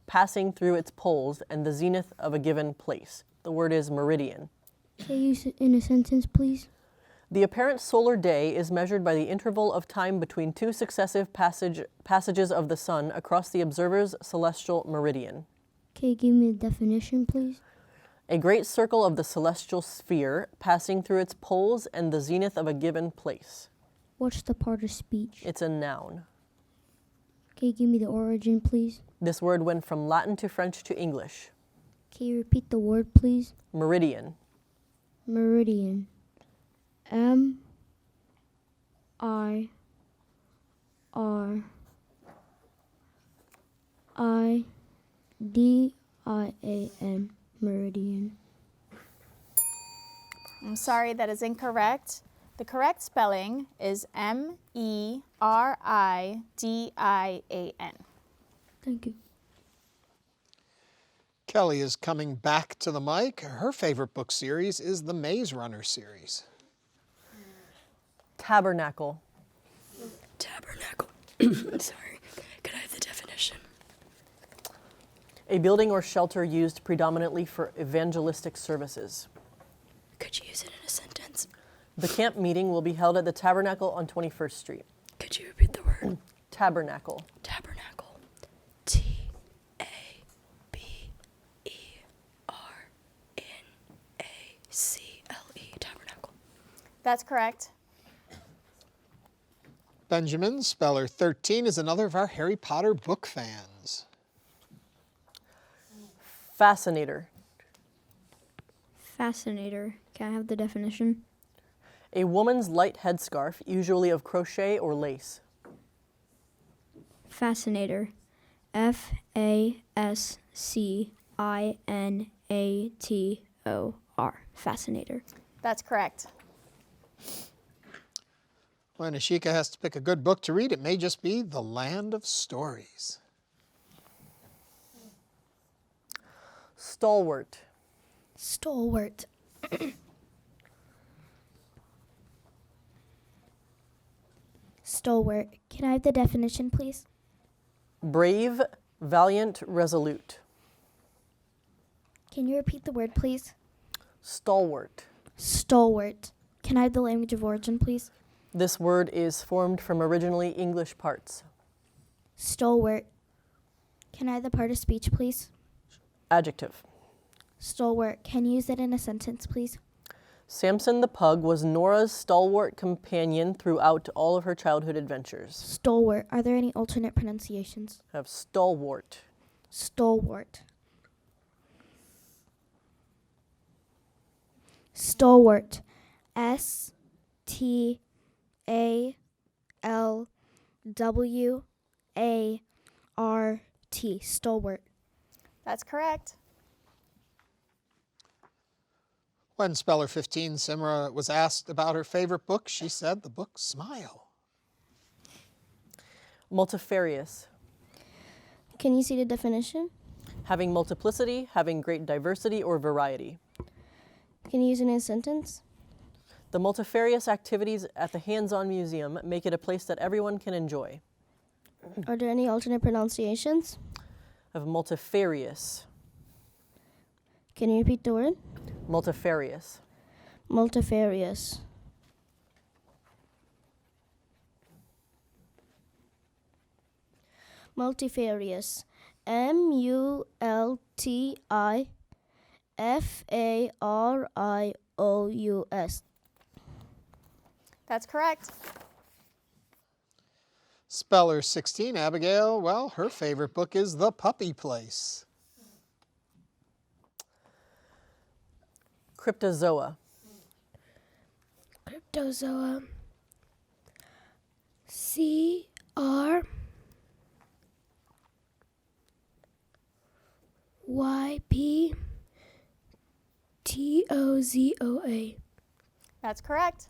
passing through its poles and the zenith of a given place. The word is meridian. Can you use it in a sentence, please? The apparent solar day is measured by the interval of time between two successive passages of the sun across the observer's celestial meridian. Can you give me a definition, please? A great circle of the celestial sphere passing through its poles and the zenith of a given place. What's the part of speech? It's a noun. Can you give me the origin, please? This word went from Latin to French to English. Can you repeat the word, please? Meridian. Meridian. M-I-R-I-D-I-A-N. Meridian. I'm sorry, that is incorrect. The correct spelling is M-E-R-I-D-I-A-N. Thank you. Kelly is coming back to the mic. Her favorite book series is the Maze Runner series. Tabernacle. Tabernacle. Sorry. Could I have the definition? A building or shelter used predominantly for evangelistic services. Could you use it in a sentence? The camp meeting will be held at the Tabernacle on 21st Street. Could you repeat the word? Tabernacle. Tabernacle. T-A-B-E-R-N-A-C-L-E. Tabernacle. That's correct. Benjamin, Speller 13, is another of our Harry Potter book fans. Fascinator. Fascinator. Can I have the definition? A woman's light headscarf, usually of crochet or lace. Fascinator. F-A-S-C-I-N-A-T-O-R. Fascinator. That's correct. When Ashika has to pick a good book to read, it may just be The Land of Stories. Stalwart. Stalwart. Stalwart. Can I have the definition, please? Brave, valiant, resolute. Can you repeat the word, please? Stalwart. Stalwart. Can I have the language of origin, please? This word is formed from originally English parts. Stalwart. Can I have the part of speech, please? Adjective. Stalwart. Can you use it in a sentence, please? Samson the pug was Nora's stalwart companion throughout all of her childhood adventures. Stalwart. Are there any alternate pronunciations? I have stalwart. Stalwart. Stalwart. S-T-A-L-W-A-R-T. Stalwart. That's correct. When Speller 15, Simra was asked about her favorite book, she said the book Smile. Multifarious. Can you see the definition? Having multiplicity, having great diversity or variety. Can you use it in a sentence? The multifarious activities at the Hands-On Museum make it a place that everyone can enjoy. Are there any alternate pronunciations? Of multifarious. Can you repeat the word? Multifarious. Multifarious. Multifarious. M-U-L-T-I-F-A-R-I-O-U-S. That's correct. Speller 16, Abigail, well, her favorite book is The Puppy Place. Cryptozoa. Cryptozoa. C-R Y-P-T-O-Z-O-A. That's correct.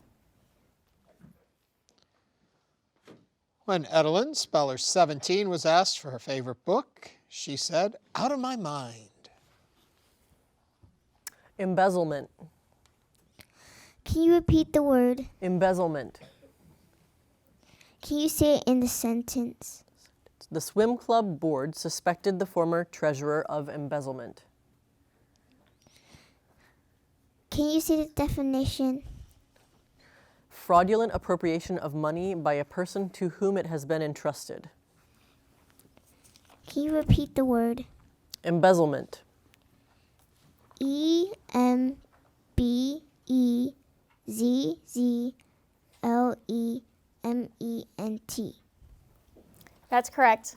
When Edelyn, Speller 17, was asked for her favorite book, she said, Out of My Mind. Embezzlement. Can you repeat the word? Embezzlement. Can you say it in the sentence? The swim club board suspected the former treasurer of embezzlement. Can you say the definition? Fraudulent appropriation of money by a person to whom it has been entrusted. Can you repeat the word? Embezzlement. E-M-B-E-Z-Z-L-E-M-E-N-T. That's correct.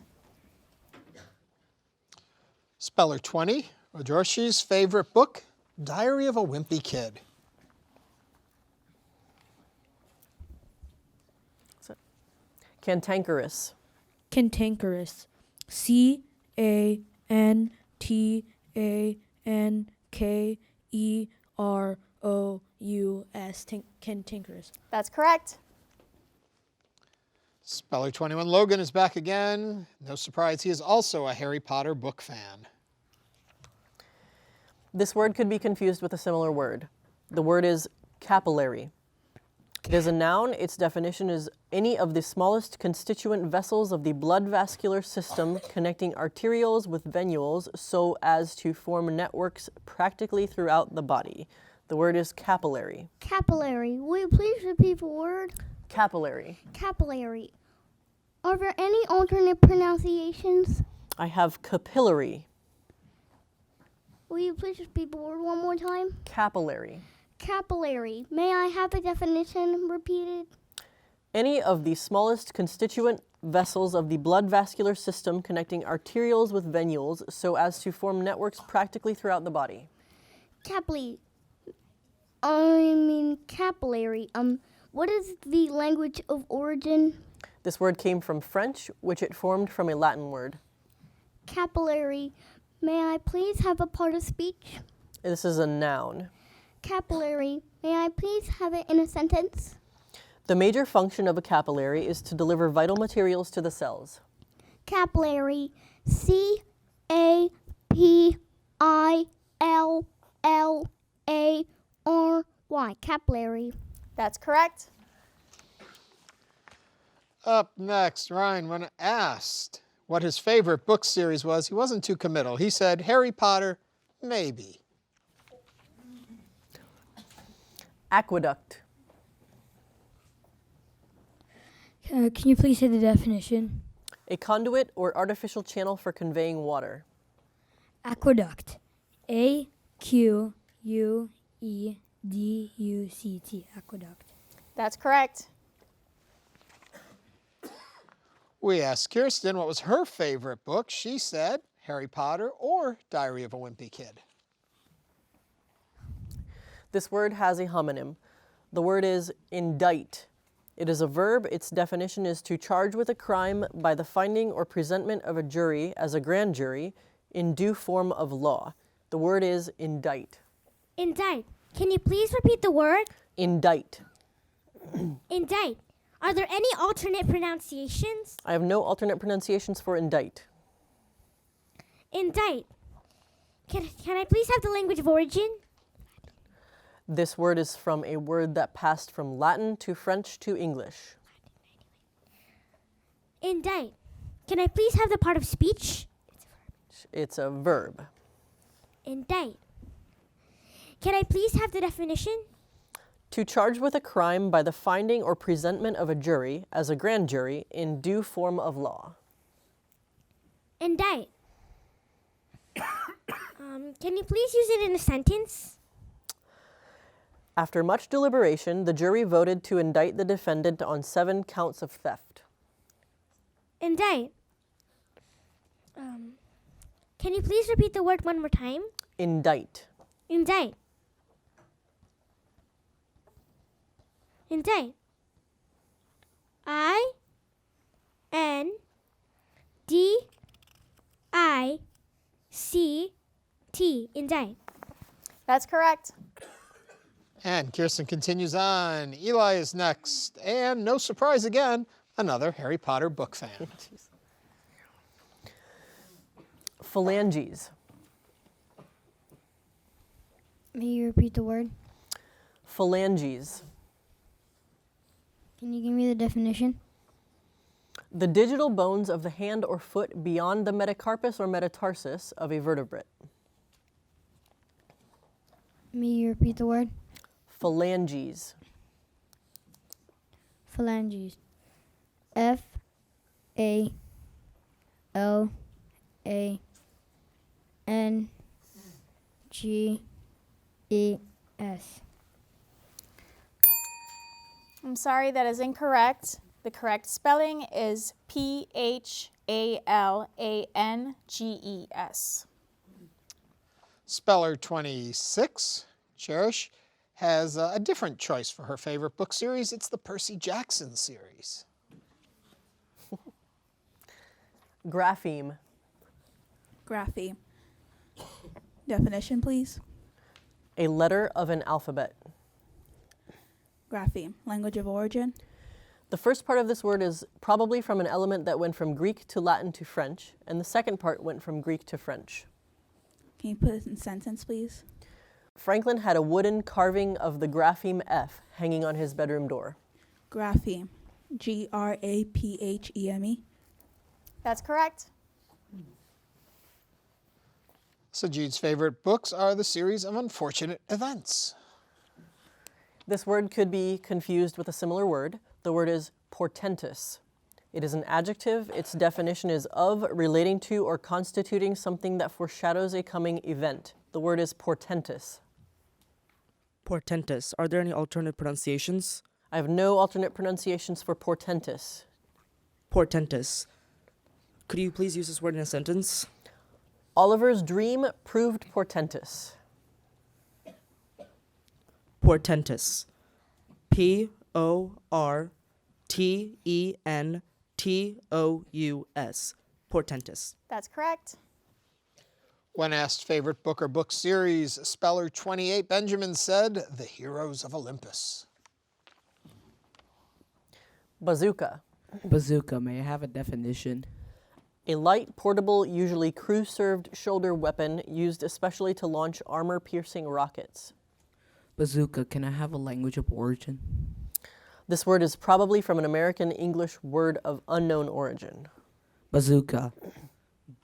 Speller 20, Rojorshi's favorite book, Diary of a Wimpy Kid. Cantankerous. Cantankerous. C-A-N-T-A-N-K-E-R-O-U-S. Cantankerous. That's correct. Speller 21, Logan is back again. No surprise, he is also a Harry Potter book fan. This word could be confused with a similar word. The word is capillary. It is a noun. Its definition is any of the smallest constituent vessels of the blood vascular system connecting arterioles with venules so as to form networks practically throughout the body. The word is capillary. Capillary. Will you please repeat the word? Capillary. Capillary. Are there any alternate pronunciations? I have capillary. Will you please repeat the word one more time? Capillary. Capillary. May I have the definition repeated? Any of the smallest constituent vessels of the blood vascular system connecting arterioles with venules so as to form networks practically throughout the body. Capillary. Capillary. What is the language of origin? This word came from French, which it formed from a Latin word. Capillary. May I please have a part of speech? This is a noun. Capillary. May I please have it in a sentence? The major function of a capillary is to deliver vital materials to the cells. Capillary. C-A-P-I-L-L-A-R-Y. Capillary. That's correct. Up next, Ryan, when asked what his favorite book series was, he wasn't too committal. He said, Harry Potter, maybe. Aqueduct. Can you please say the definition? A conduit or artificial channel for conveying water. Aqueduct. A-Q-U-E-D-U-C-T. Aqueduct. That's correct. We asked Kirsten what was her favorite book. She said Harry Potter or Diary of a Wimpy Kid. This word has a homonym. The word is indict. It is a verb. Its definition is to charge with a crime by the finding or presentment of a jury as a grand jury in due form of law. The word is indict. Indict. Can you please repeat the word? Indict. Indict. Are there any alternate pronunciations? I have no alternate pronunciations for indict. Indict. Can I please have the language of origin? This word is from a word that passed from Latin to French to English. Indict. Can I please have the part of speech? It's a verb. Indict. Can I please have the definition? To charge with a crime by the finding or presentment of a jury as a grand jury in due form of law. Indict. Can you please use it in a sentence? After much deliberation, the jury voted to indict the defendant on 7 counts of theft. Indict. Can you please repeat the word one more time? Indict. Indict. Indict. I-N-D-I-C-T. Indict. That's correct. And Kirsten continues on. Eli is next. And no surprise again, another Harry Potter book fan. Phalanges. May you repeat the word? Phalanges. Can you give me the definition? The digital bones of the hand or foot beyond the metacarpus or metatarsus of a vertebrate. May you repeat the word? Phalanges. Phalanges. F-A-L-A-N-G-E-S. I'm sorry, that is incorrect. The correct spelling is P-H-A-L-A-N-G-E-S. Speller 26, Cherish, has a different choice for her favorite book series. It's the Percy Jackson series. Grapheme. Grapheme. Definition, please. A letter of an alphabet. Grapheme. Language of origin. The first part of this word is probably from an element that went from Greek to Latin to French, and the second part went from Greek to French. Can you put it in a sentence, please? Franklin had a wooden carving of the grapheme F hanging on his bedroom door. Grapheme. G-R-A-P-H-E-M-E. That's correct. Sajid's favorite books are the series of unfortunate events. This word could be confused with a similar word. The word is portentous. It is an adjective. Its definition is of, relating to, or constituting something that foreshadows a coming event. The word is portentous. Portentous. Are there any alternate pronunciations? I have no alternate pronunciations for portentous. Portentous. Could you please use this word in a sentence? Oliver's dream proved portentous. Portentous. P-O-R-T-E-N-T-O-U-S. Portentous. That's correct. When asked favorite book or book series, Speller 28 Benjamin said, The Heroes of Olympus. Bazooka. Bazooka, may I have a definition? A light, portable, usually crew-served shoulder weapon used especially to launch armor-piercing rockets. Bazooka, can I have a language of origin? This word is probably from an American English word of unknown origin. Bazooka.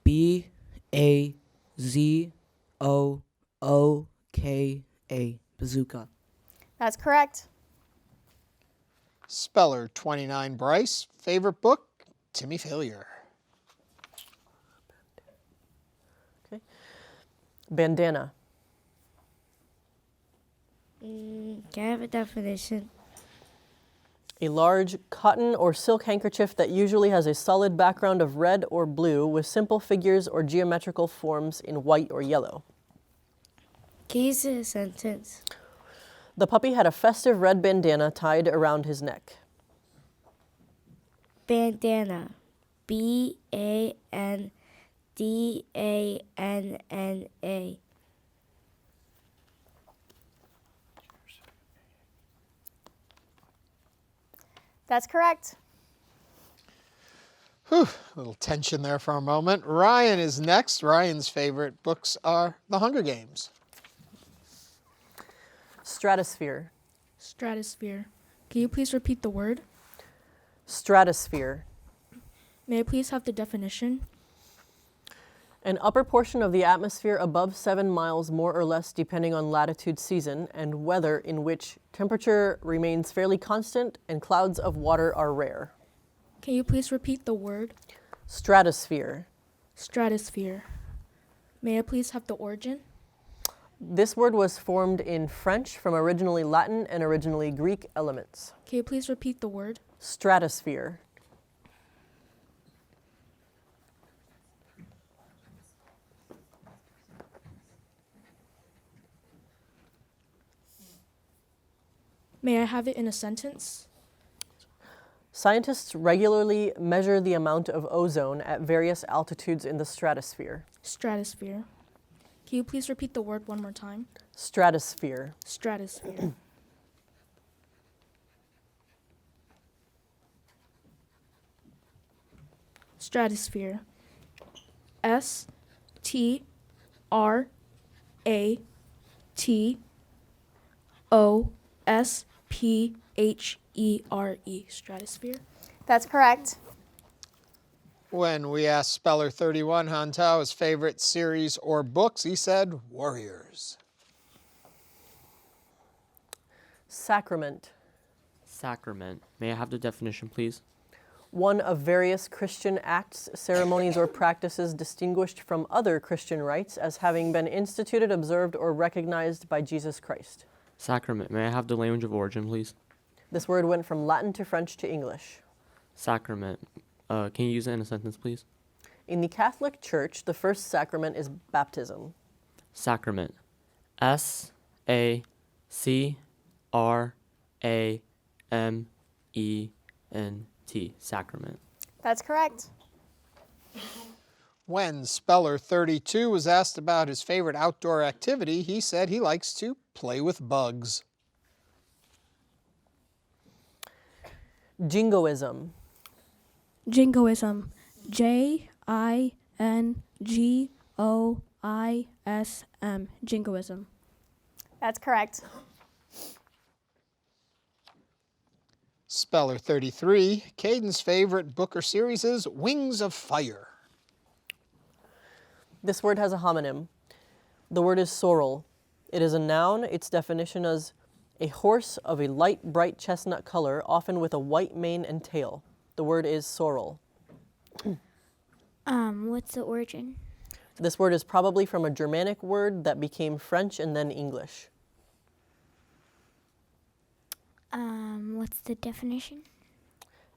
B-A-Z-O-O-K-A. Bazooka. That's correct. Speller 29 Bryce. Favorite book? Timmy Failure. Okay. Bandana. Can I have a definition? A large cotton or silk handkerchief that usually has a solid background of red or blue with simple figures or geometrical forms in white or yellow. Can you say a sentence? The puppy had a festive red bandana tied around his neck. Bandana. B-A-N-D-A-N-N-A. That's correct. Whew, a little tension there for a moment. Ryan is next. Ryan's favorite books are The Hunger Games. Stratosphere. Stratosphere. Can you please repeat the word? Stratosphere. May I please have the definition? An upper portion of the atmosphere above 7 miles more or less depending on latitude, season, and weather in which temperature remains fairly constant and clouds of water are rare. Can you please repeat the word? Stratosphere. Stratosphere. May I please have the origin? This word was formed in French from originally Latin and originally Greek elements. Can you please repeat the word? Stratosphere. May I have it in a sentence? Scientists regularly measure the amount of ozone at various altitudes in the stratosphere. Stratosphere. Can you please repeat the word one more time? Stratosphere. Stratosphere. Stratosphere. S-T-R-A-T-O-S-P-H-E-R-E. Stratosphere. That's correct. When we asked Speller 31 Hantao his favorite series or books, he said Warriors. Sacrament. Sacrament. May I have the definition, please? One of various Christian acts, ceremonies, or practices distinguished from other Christian rites as having been instituted, observed, or recognized by Jesus Christ. Sacrament. May I have the language of origin, please? This word went from Latin to French to English. Sacrament. Can you use it in a sentence, please? In the Catholic Church, the first sacrament is baptism. Sacrament. S-A-C-R-A-M-E-N-T. Sacrament. That's correct. When Speller 32 was asked about his favorite outdoor activity, he said he likes to play with bugs. Jingoism. Jingoism. J-I-N-G-O-I-S-M. Jingoism. That's correct. Speller 33, Caden's favorite book or series is Wings of Fire. This word has a homonym. The word is sorrel. It is a noun. Its definition is a horse of a light, bright chestnut color, often with a white mane and tail. The word is sorrel. What's the origin? This word is probably from a Germanic word that became French and then English. What's the definition?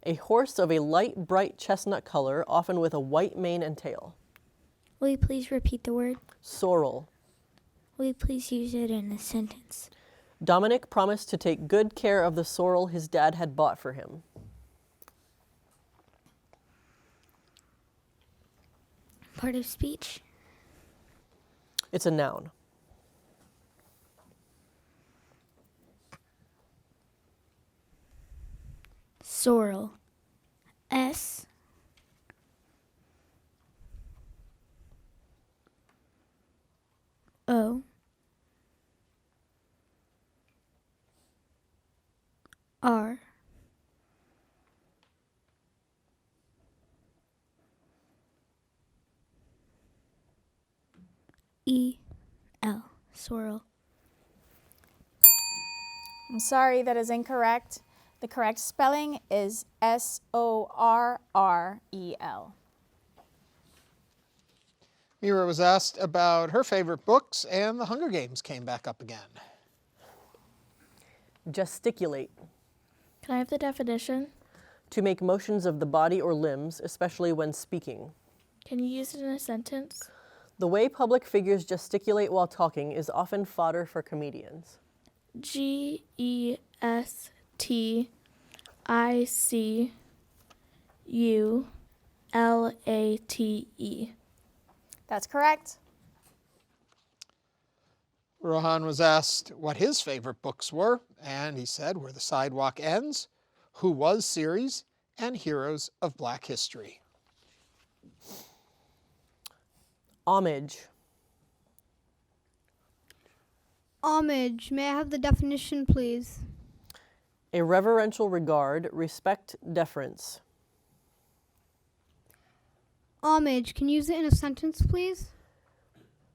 A horse of a light, bright chestnut color, often with a white mane and tail. Will you please repeat the word? Sorrel. Will you please use it in a sentence? Dominic promised to take good care of the sorrel his dad had bought for him. Part of speech? It's a noun. Sorrel. S. O. R. Swirl. I'm sorry, that is incorrect. The correct spelling is Sorrel. Mira was asked about her favorite books, and The Hunger Games came back up again. Gesticulate. Can I have the definition? To make motions of the body or limbs, especially when speaking. Can you use it in a sentence? The way public figures gesticulate while talking is often fodder for comedians. Gesticule. That's correct. Rohan was asked what his favorite books were, and he said Where the Sidewalk Ends, Who Was series, and Heroes of Black History. Homage. Homage. May I have the definition, please? A reverential regard, respect, deference. Homage. Can you use it in a sentence, please?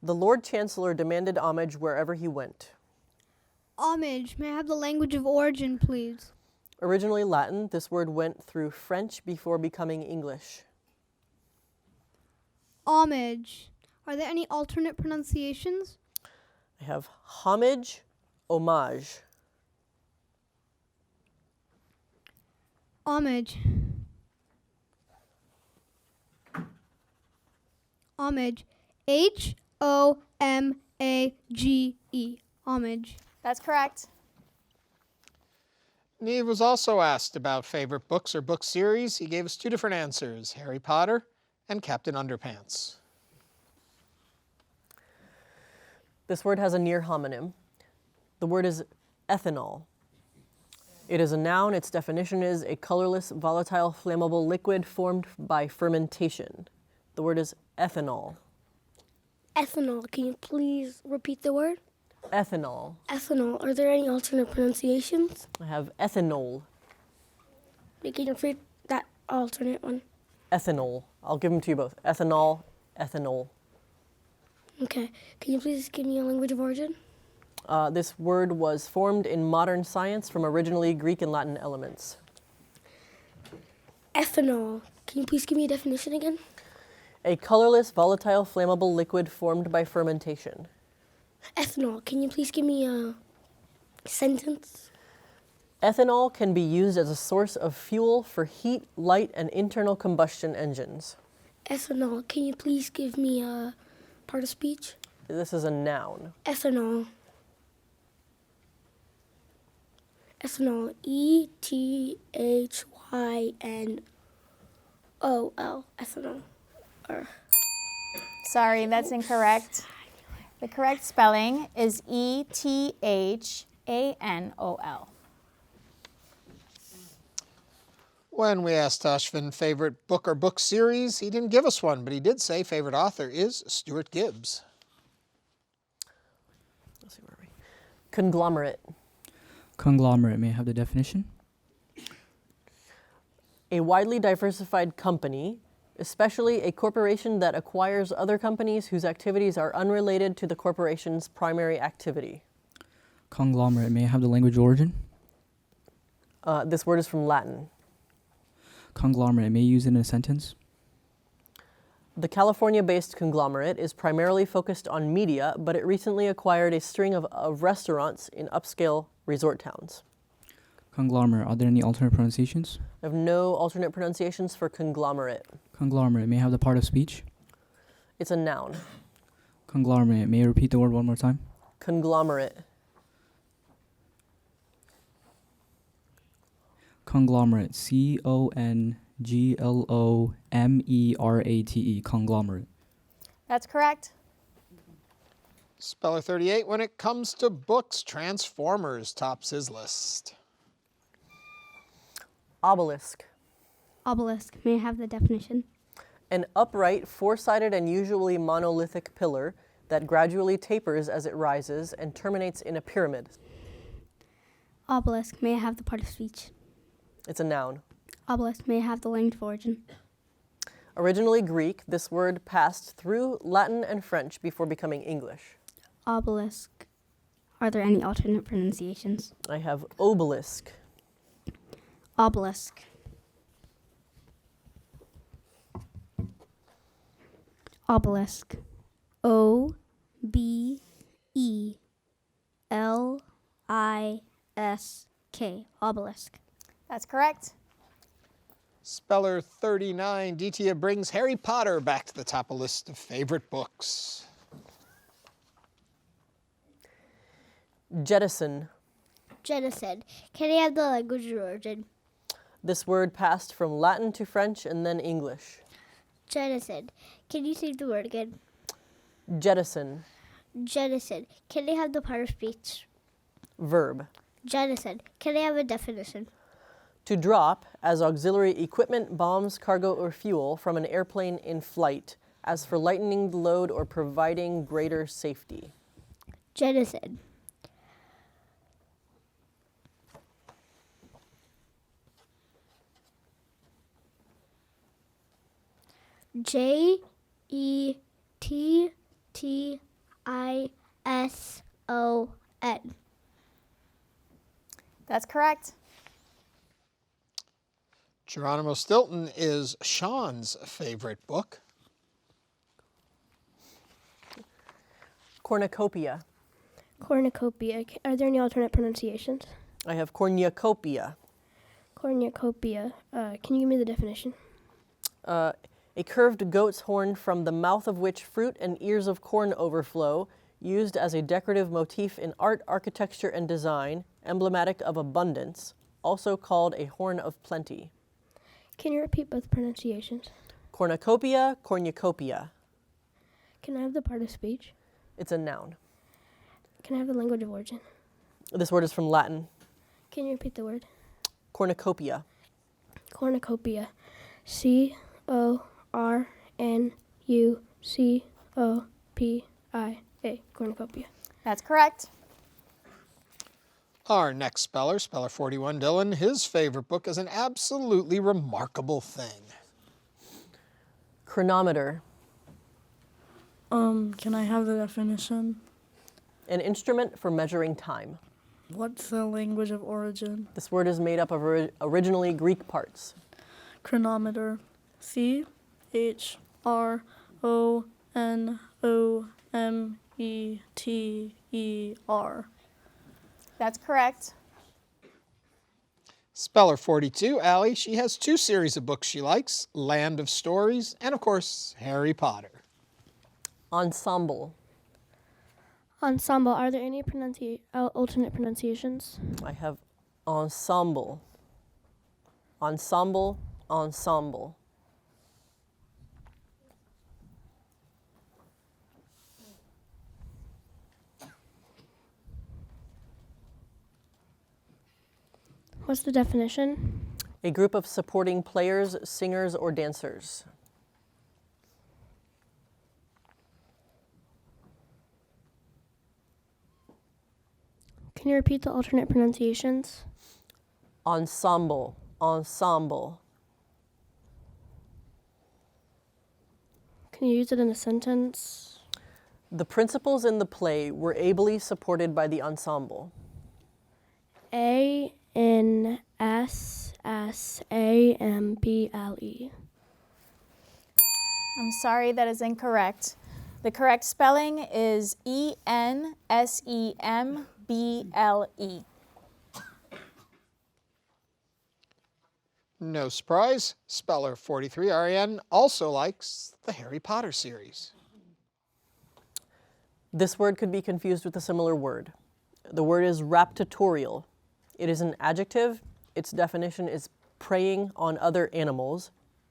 The Lord Chancellor demanded homage wherever he went. Homage. May I have the language of origin, please? Originally Latin, this word went through French before becoming English. Homage. Are there any alternate pronunciations? I have homage, homage. Homage. Homage. Homage. Homage. That's correct. Neve was also asked about favorite books or book series. He gave us two different answers, Harry Potter and Captain Underpants. This word has a near homonym. The word is ethanol. It is a noun. Its definition is a colorless, volatile, flammable liquid formed by fermentation. The word is ethanol. Ethanol. Can you please repeat the word? Ethanol. Ethanol. Are there any alternate pronunciations? I have ethanol. Can you repeat that alternate one? Ethanol. I'll give them to you both. Ethanol, ethanol. Okay. Can you please give me a language of origin? This word was formed in modern science from originally Greek and Latin elements. Ethanol. Can you please give me a definition again? A colorless, volatile, flammable liquid formed by fermentation. Ethanol. Can you please give me a sentence? Ethanol can be used as a source of fuel for heat, light, and internal combustion engines. Ethanol. Can you please give me a part of speech? This is a noun. Ethanol. Ethanol. E-T-H-Y-N-O-L. Ethanol. Sorry, that's incorrect. The correct spelling is E-T-H-A-N-O-L. When we asked Ashvin favorite book or book series, he didn't give us one, but he did say favorite author is Stuart Gibbs. Let's see, where are we? Conglomerate. Conglomerate. May I have the definition? A widely diversified company, especially a corporation that acquires other companies whose activities are unrelated to the corporation's primary activity. Conglomerate. May I have the language origin? This word is from Latin. Conglomerate. May you use it in a sentence? The California-based conglomerate is primarily focused on media, but it recently acquired a string of restaurants in upscale resort towns. Conglomerate. Are there any alternate pronunciations? I have no alternate pronunciations for conglomerate. Conglomerate. May I have the part of speech? It's a noun. Conglomerate. May I repeat the word one more time? Conglomerate. Conglomerate. C-O-N-G-L-O-M-E-R-A-T-E. Conglomerate. That's correct. Speller 38, when it comes to books, Transformers tops his list. Obelisk. Obelisk. May I have the definition? An upright, four-sided, and usually monolithic pillar that gradually tapers as it rises and terminates in a pyramid. Obelisk. May I have the part of speech? It's a noun. Obelisk. May I have the language of origin? Originally Greek, this word passed through Latin and French before becoming English. Obelisk. Are there any alternate pronunciations? I have obelisk. Obelisk. Obelisk. O-B-E-L-I-S-K. Obelisk. That's correct. Speller 39, Ditia brings Harry Potter back to the top of the list of favorite books. Jettison. Jettison. Can I have the language of origin? This word passed from Latin to French and then English. Jettison. Can you say the word again? Jettison. Jettison. Can I have the part of speech? Verb. Jettison. Can I have a definition? To drop as auxiliary equipment, bombs, cargo, or fuel from an airplane in flight, as for lightening the load or providing greater safety. Jettison. Jettison. That's correct. Geronimo Stilton is Sean's favorite book. Cornucopia. Cornucopia. Are there any alternate pronunciations? I have cornucopia. Cornucopia. Can you give me the definition? A curved goat's horn from the mouth of which fruit and ears of corn overflow, used as a decorative motif in art, architecture, and design, emblematic of abundance, also called a horn of plenty. Can you repeat both pronunciations? Cornucopia, cornucopia. Can I have the part of speech? It's a noun. Can I have the language of origin? This word is from Latin. Can you repeat the word? Cornucopia. Cornucopia. C-O-R-N-U-C-O-P-I-A. Cornucopia. That's correct. Our next speller, speller 41, Dylan, his favorite book is an absolutely remarkable thing. Chronometer. Can I have the definition? An instrument for measuring time. What's the language of origin? This word is made up of originally Greek parts. Chronometer. C-H-R-O-N-O-M-E-T-E-R. That's correct. Speller 42, Allie, she has two series of books she likes, Land of Stories, and of course, Harry Potter. Ensemble. Ensemble. Are there any alternate pronunciations? I have ensemble. Ensemble, ensemble. What's the definition? A group of supporting players, singers, or dancers. Can you repeat the alternate pronunciations? Ensemble, ensemble. Can you use it in a sentence? The principals in the play were ably supported by the ensemble. A-N-S-S-A-M-B-L-E. I'm sorry, that is incorrect. The correct spelling is E-N-S-E-M-B-L-E. No surprise, speller 43, Ariane, also likes the Harry Potter series. This word could be confused with a similar word. The word is raptatorial. It is an adjective. Its definition is preying on other animals.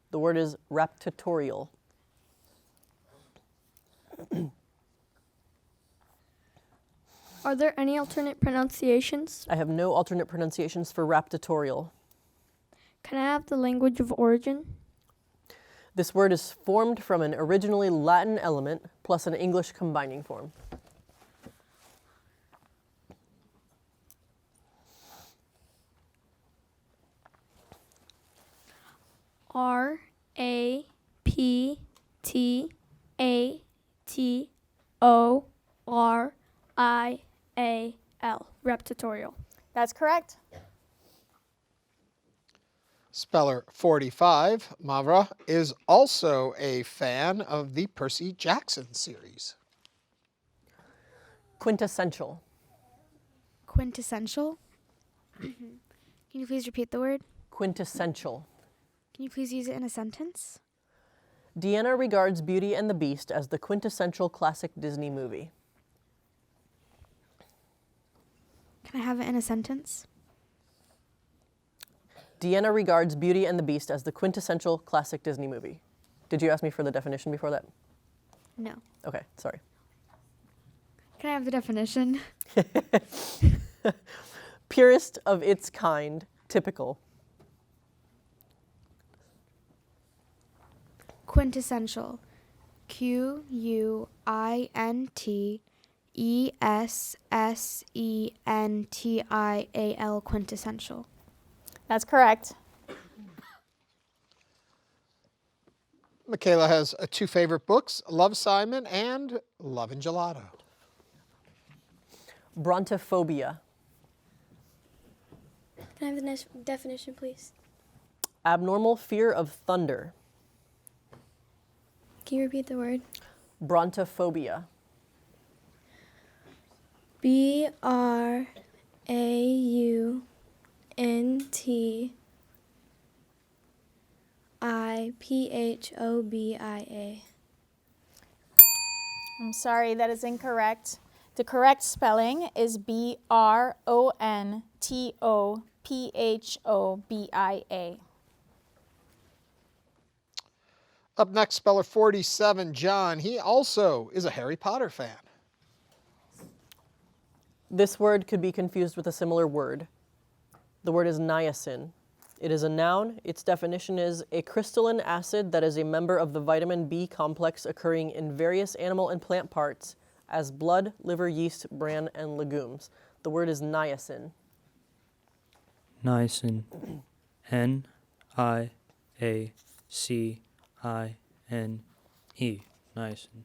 The word is raptatorial. Are there any alternate pronunciations? I have no alternate pronunciations for raptatorial. Can I have the language of origin? This word is formed from an originally Latin element plus an English combining form. R-A-P-T Reptitorial. That's correct. Speller 45, Mavra, is also a fan of the Percy Jackson series. Quintessential. Quintessential. Can you please repeat the word? Quintessential. Can you please use it in a sentence? Deanna regards Beauty and the Beast as the quintessential classic Disney movie. Can I have it in a sentence? Deanna regards Beauty and the Beast as the quintessential classic Disney movie. Did you ask me for the definition before that? No. Okay, sorry. Can I have the definition? Purest of its kind, typical. Quintessential. Quintessential. Quintessential. That's correct. Michaela has two favorite books, Love, Simon and Love and Gelato. Brontophobia. Can I have the definition, please? Abnormal fear of thunder. Can you repeat the word? Brontophobia. Braunphobia. I'm sorry, that is incorrect. The correct spelling is Brontophobia. Up next, speller 47, John. He also is a Harry Potter fan. This word could be confused with a similar word. The word is niacin. It is a noun. Its definition is a crystalline acid that is a member of the vitamin B complex occurring in various animal and plant parts as blood, liver, yeast, bran, and legumes. The word is niacin. Niacin. N-I-A-C-I-N-E. Niacin.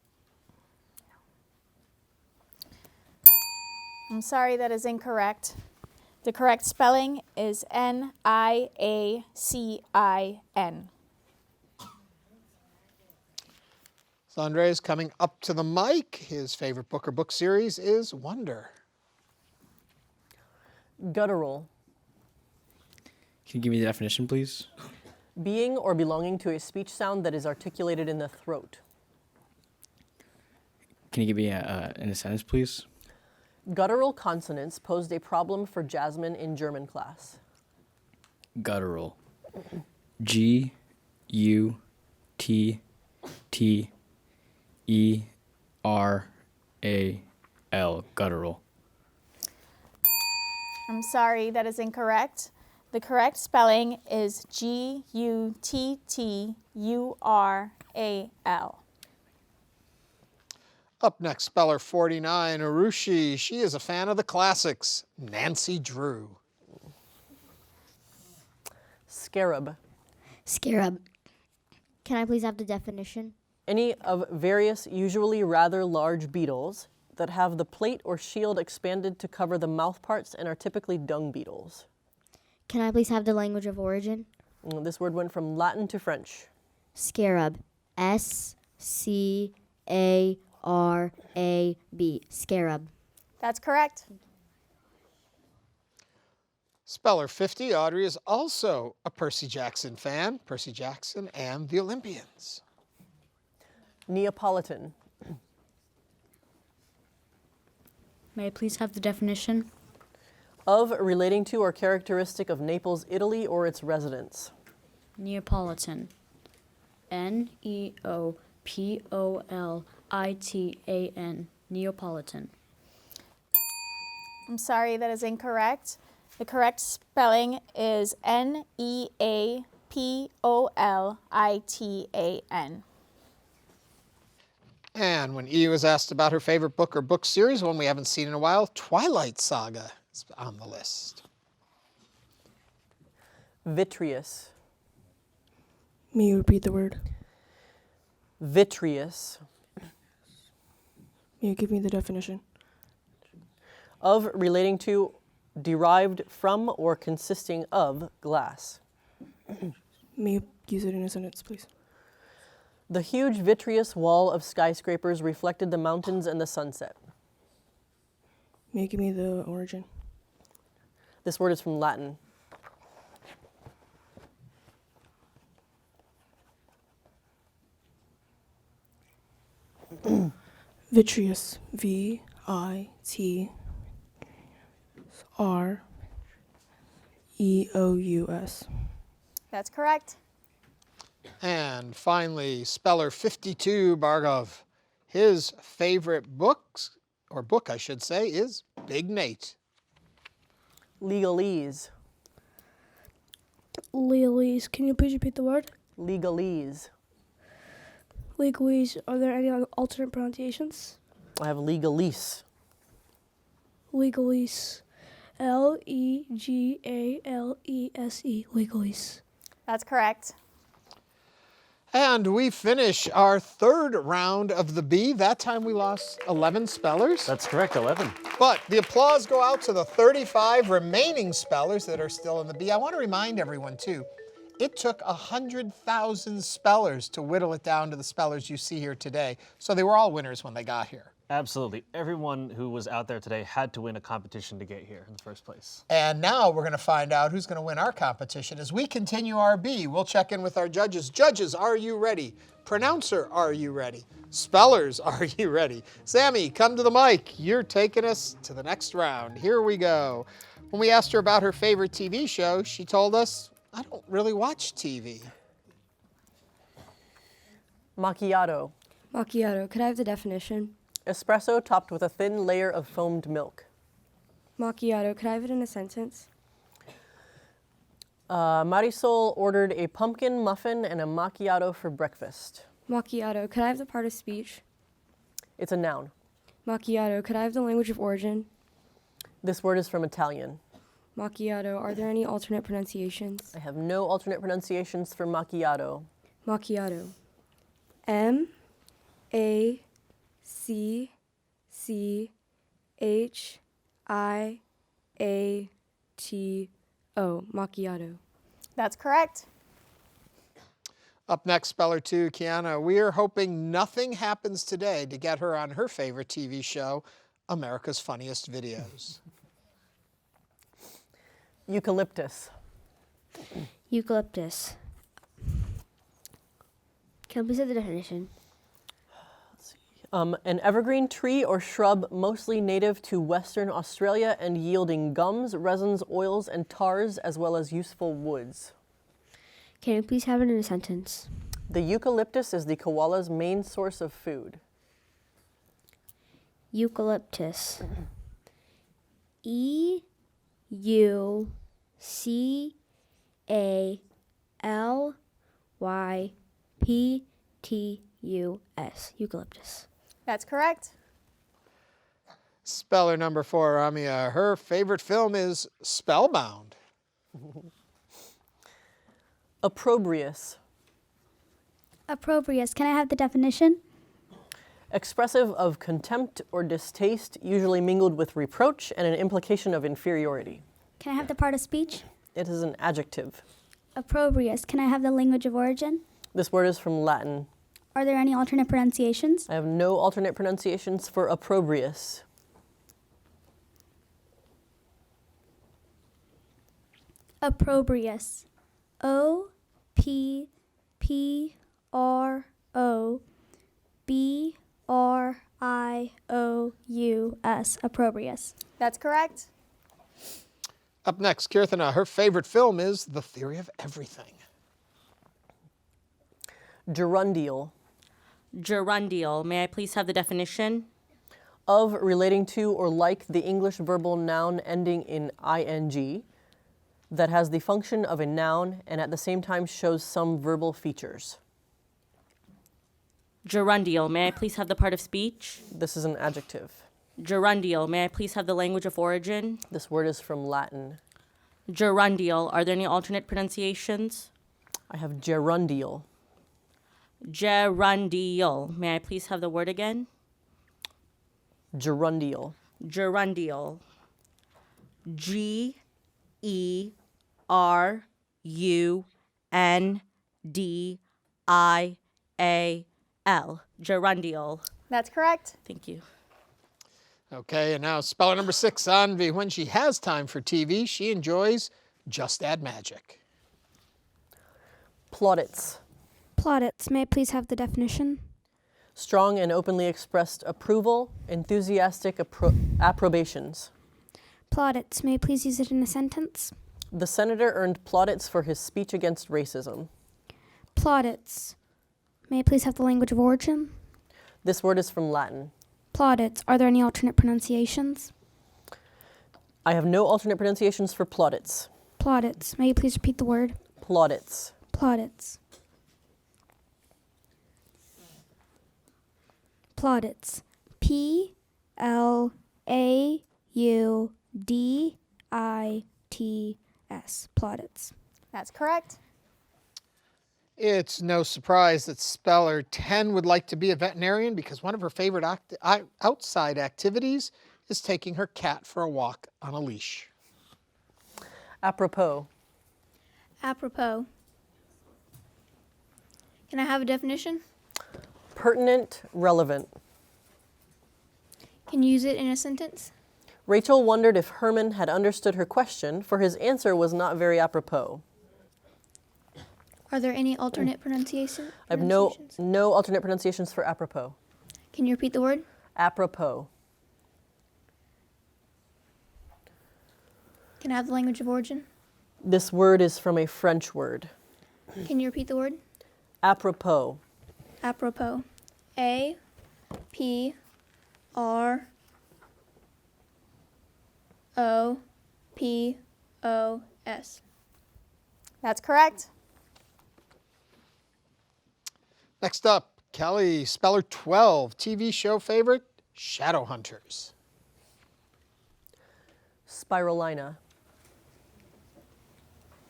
I'm sorry, that is incorrect. The correct spelling is N-I-A-C-I-N. So Andre is coming up to the mic. His favorite book or book series is Wonder. Guttural. Can you give me the definition, please? Being or belonging to a speech sound that is articulated in the throat. Can you give me in a sentence, please? Guttural consonants posed a problem for Jasmine in German class. Guttural. G-U-T-T-E-R-A-L. Guttural. I'm sorry, that is incorrect. The correct spelling is G-U-T-T-U-R-A-L. Up next, speller 49, Arushi. She is a fan of the classics, Nancy Drew. Scarab. Scarab. Can I please have the definition? Any of various, usually rather large beetles that have the plate or shield expanded to cover the mouth parts and are typically dung beetles. Can I please have the language of origin? This word went from Latin to French. Scarab. S-C-A-R-A-B. Scarab. That's correct. Speller 50, Audrey is also a Percy Jackson fan. Percy Jackson and the Olympians. Neapolitan. May I please have the definition? Of, relating to, or characteristic of Naples, Italy, or its residents. Neapolitan. Neapolitan. Neapolitan. I'm sorry, that is incorrect. The correct spelling is Neapolitan. And when E was asked about her favorite book or book series, one we haven't seen in a while, Twilight Saga is on the list. Vitreous. May you repeat the word? Vitreous. May you give me the definition? Of, relating to, derived from, or consisting of glass. May you use it in a sentence, please? The huge vitreous wall of skyscrapers reflected the mountains and the sunset. May you give me the origin? This word is from Latin. Vitreous. V-I-T-R-E-O-U-S. That's correct. And finally, speller 52, Bargov. His favorite books, or book I should say, is Big Nate. Legalese. Legalese. Can you please repeat the word? Legalese. Legalese. Are there any alternate pronunciations? I have legalese. Legalese. Legalese. Legalese. That's correct. And we finish our third round of the B. That time we lost 11 spellers. That's correct, 11. But the applause go out to the 35 remaining spellers that are still in the B. I want to remind everyone, too, it took 100,000 spellers to whittle it down to the spellers you see here today. So they were all winners when they got here. Absolutely. Everyone who was out there today had to win a competition to get here in the first place. And now we're going to find out who's going to win our competition. As we continue our B, we'll check in with our judges. Judges, are you ready? Pronouncer, are you ready? Spellers, are you ready? Sammy, come to the mic. You're taking us to the next round. Here we go. When we asked her about her favorite TV show, she told us, I don't really watch TV. Macchiato. Macchiato. Could I have the definition? Espresso topped with a thin layer of foamed milk. Macchiato. Could I have it in a sentence? Marisol ordered a pumpkin muffin and a macchiato for breakfast. Macchiato. Could I have the part of speech? It's a noun. Macchiato. Could I have the language of origin? This word is from Italian. Macchiato. Are there any alternate pronunciations? I have no alternate pronunciations for macchiato. Macchiato. M-A-C-C-H-I-A-T-O. Macchiato. That's correct. Up next, speller 2, Kiana. We are hoping nothing happens today to get her on her favorite TV show, America's Funniest Videos. Eucalyptus. Eucalyptus. Can I please have the definition? An evergreen tree or shrub mostly native to Western Australia and yielding gums, resins, oils, and tars, as well as useful woods. Can you please have it in a sentence? The eucalyptus is the koala's main source of food. Eucalyptus. E-U-C-A-L-Y-P-T-U-S. Eucalyptus. That's correct. Speller number 4, Ramia. Her favorite film is Spellbound. Opprobrious. Opprobrious. Can I have the definition? Expressive of contempt or distaste, usually mingled with reproach and an implication of inferiority. Can I have the part of speech? It is an adjective. Opprobrious. Can I have the language of origin? This word is from Latin. Are there any alternate pronunciations? I have no alternate pronunciations for opprobrious. Opprobrious. O-P-P-R-O-B-R-I-O-U-S. Opprobrious. That's correct. Up next, Kirthana. Her favorite film is The Theory of Everything. Gerundial. Gerundial. May I please have the definition? Of, relating to, or like the English verbal noun ending in ing, that has the function of a noun and at the same time shows some verbal features. Gerundial. May I please have the part of speech? This is an adjective. Gerundial. May I please have the language of origin? This word is from Latin. Gerundial. Are there any alternate pronunciations? I have gerundial. Gerundial. May I please have the word again? Gerundial. Gerundial. Gerundial. Gerundial. That's correct. Thank you. Okay, and now speller number 6, Anvi. When she has time for TV, she enjoys Just Add Magic. Plaudits. Plaudits. May I please have the definition? Strong and openly expressed approval, enthusiastic approbations. Plaudits. May I please use it in a sentence? The senator earned plaudits for his speech against racism. Plaudits. May I please have the language of origin? This word is from Latin. Plaudits. Are there any alternate pronunciations? I have no alternate pronunciations for plaudits. Plaudits. May you please repeat the word? Plaudits. Plaudits. Plaudits. Plaudits. Plaudits. That's correct. It's no surprise that speller 10 would like to be a veterinarian because one of her favorite outside activities is taking her cat for a walk on a leash. Apropos. Apropos. Can I have a definition? Pertinent, relevant. Can you use it in a sentence? Rachel wondered if Herman had understood her question, for his answer was not very apropos. Are there any alternate pronunciations? I have no alternate pronunciations for apropos. Can you repeat the word? Apropos. Can I have the language of origin? This word is from a French word. Can you repeat the word? Apropos. Apropos. A-P-R-O-P-O-S. That's correct. Next up, Kelly, speller 12, TV show favorite, Shadowhunters. Spirulina.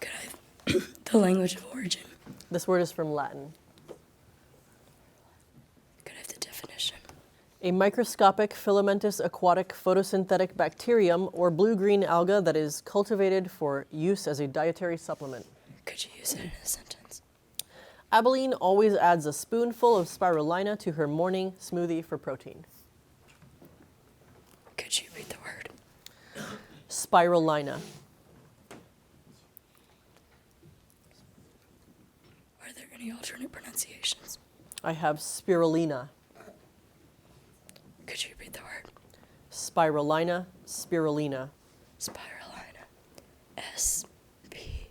Could I have the language of origin? This word is from Latin. Could I have the definition? A microscopic filamentous aquatic photosynthetic bacterium or blue-green alga that is cultivated for use as a dietary supplement. Could you use it in a sentence? Abilene always adds a spoonful of spirulina to her morning smoothie for protein. Could you read the word? Spirulina. Are there any alternate pronunciations? I have spirulina. Could you repeat the word? Spirulina, spirulina. Spirulina. S-P-I-R-A-L-I-N-A.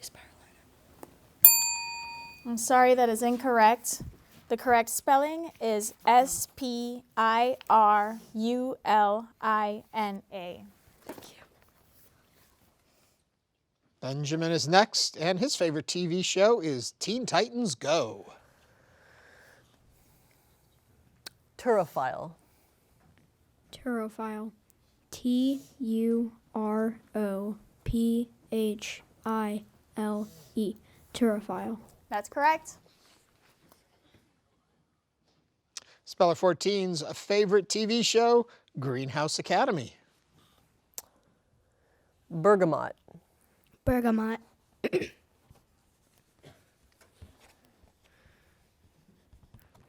Spirulina. I'm sorry, that is incorrect. The correct spelling is S-P-I-R-U-L-I-N-A. Thank you. Benjamin is next, and his favorite TV show is Teen Titans Go. Turophile. Turophile. T-U-R-O-P-H-I-L-E. Turophile. That's correct. Speller 14's favorite TV show, Greenhouse Academy. Bergamot. Bergamot.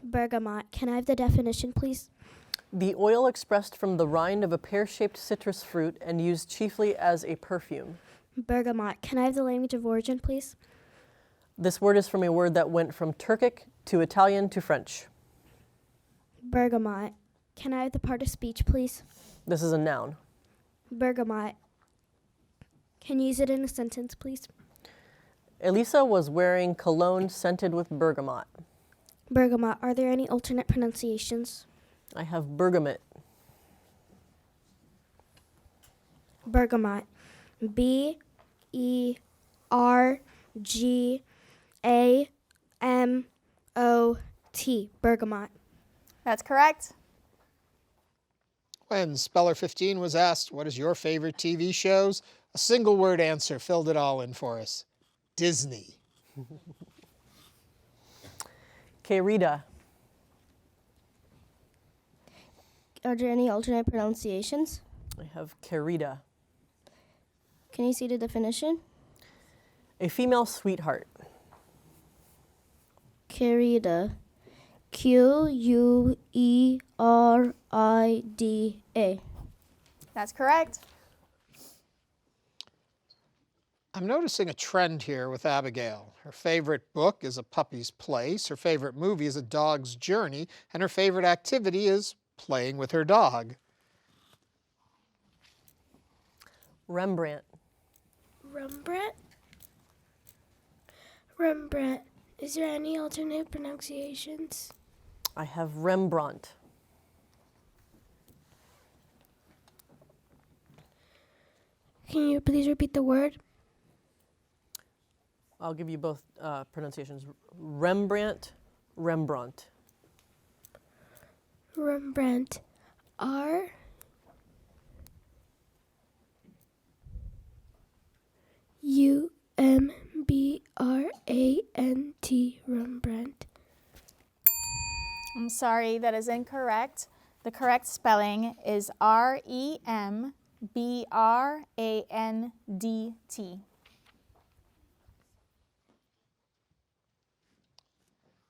Bergamot. Can I have the definition, please? The oil expressed from the rind of a pear-shaped citrus fruit and used chiefly as a perfume. Bergamot. Can I have the language of origin, please? This word is from a word that went from Turkic to Italian to French. Bergamot. Can I have the part of speech, please? This is a noun. Bergamot. Can you use it in a sentence, please? Elisa was wearing cologne scented with bergamot. Bergamot. Are there any alternate pronunciations? I have bergamot. Bergamot. B-E-R-G-A-M-O-T. Bergamot. That's correct. When speller 15 was asked, what is your favorite TV shows? A single word answer filled it all in for us. Disney. Querida. Are there any alternate pronunciations? I have querida. Can you see the definition? A female sweetheart. Querida. Querida. That's correct. I'm noticing a trend here with Abigail. Her favorite book is A Puppy's Place, her favorite movie is A Dog's Journey, and her favorite activity is playing with her dog. Rembrandt. Rembrandt? Rembrandt. Is there any alternate pronunciations? I have Rembrandt. Can you please repeat the word? I'll give you both pronunciations. Rembrandt, Rembrandt. Rembrandt. R. U-M-B-R-A-N-T. Rembrandt. I'm sorry, that is incorrect. The correct spelling is R-E-M-B-R-A-N-D-T.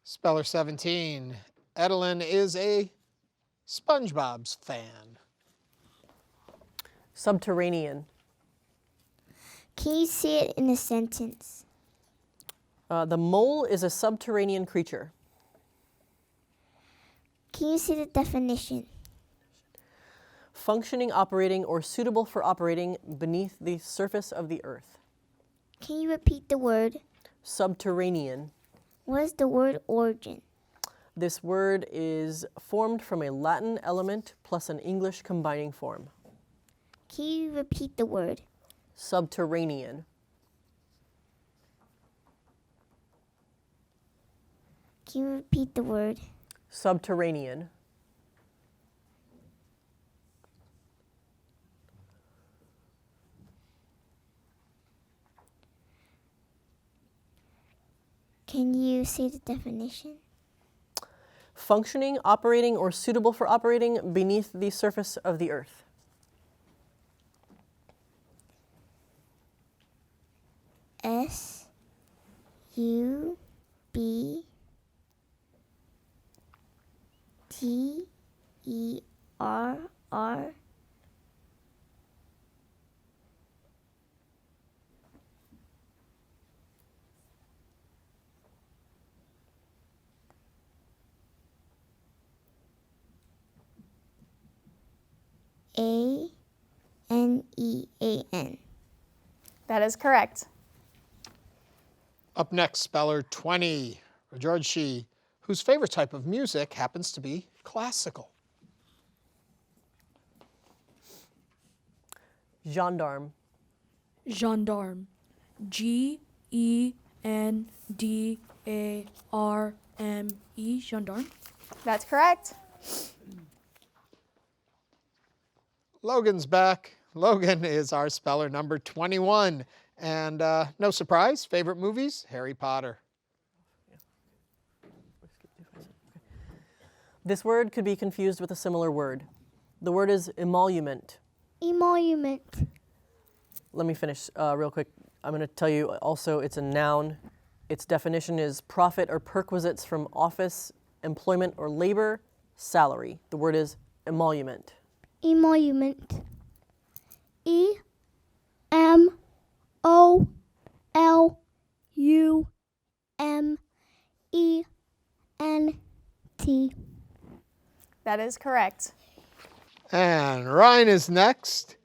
Speller 17. Edelyn is a SpongeBob's fan. Subterranean. Can you say it in a sentence? The mole is a subterranean creature. Can you say the definition? Functioning, operating, or suitable for operating beneath the surface of the earth. Can you repeat the word? Subterranean. What is the word origin? This word is formed from a Latin element plus an English combining form. Can you repeat the word? Subterranean. Can you repeat the word? Subterranean. Can you say the definition? Functioning, operating, or suitable for operating beneath the surface of the earth. S-U-B-T-E-R-R. A-N-E-A-N. That is correct. Up next, speller 20. Georgie, whose favorite type of music happens to be classical. Gendarme. Gendarme. G-E-N-D-A-R-M-E. Gendarme. That's correct. Logan's back. Logan is our speller number 21. And no surprise, favorite movies, Harry Potter. This word could be confused with a similar word. The word is emolument. Emolument. Let me finish real quick. I'm going to tell you also it's a noun. Its definition is profit or perquisites from office, employment, or labor, salary. The word is emolument. Emolument. E-M-O-L-U-M-E-N-T. That is correct. And Ryan is next.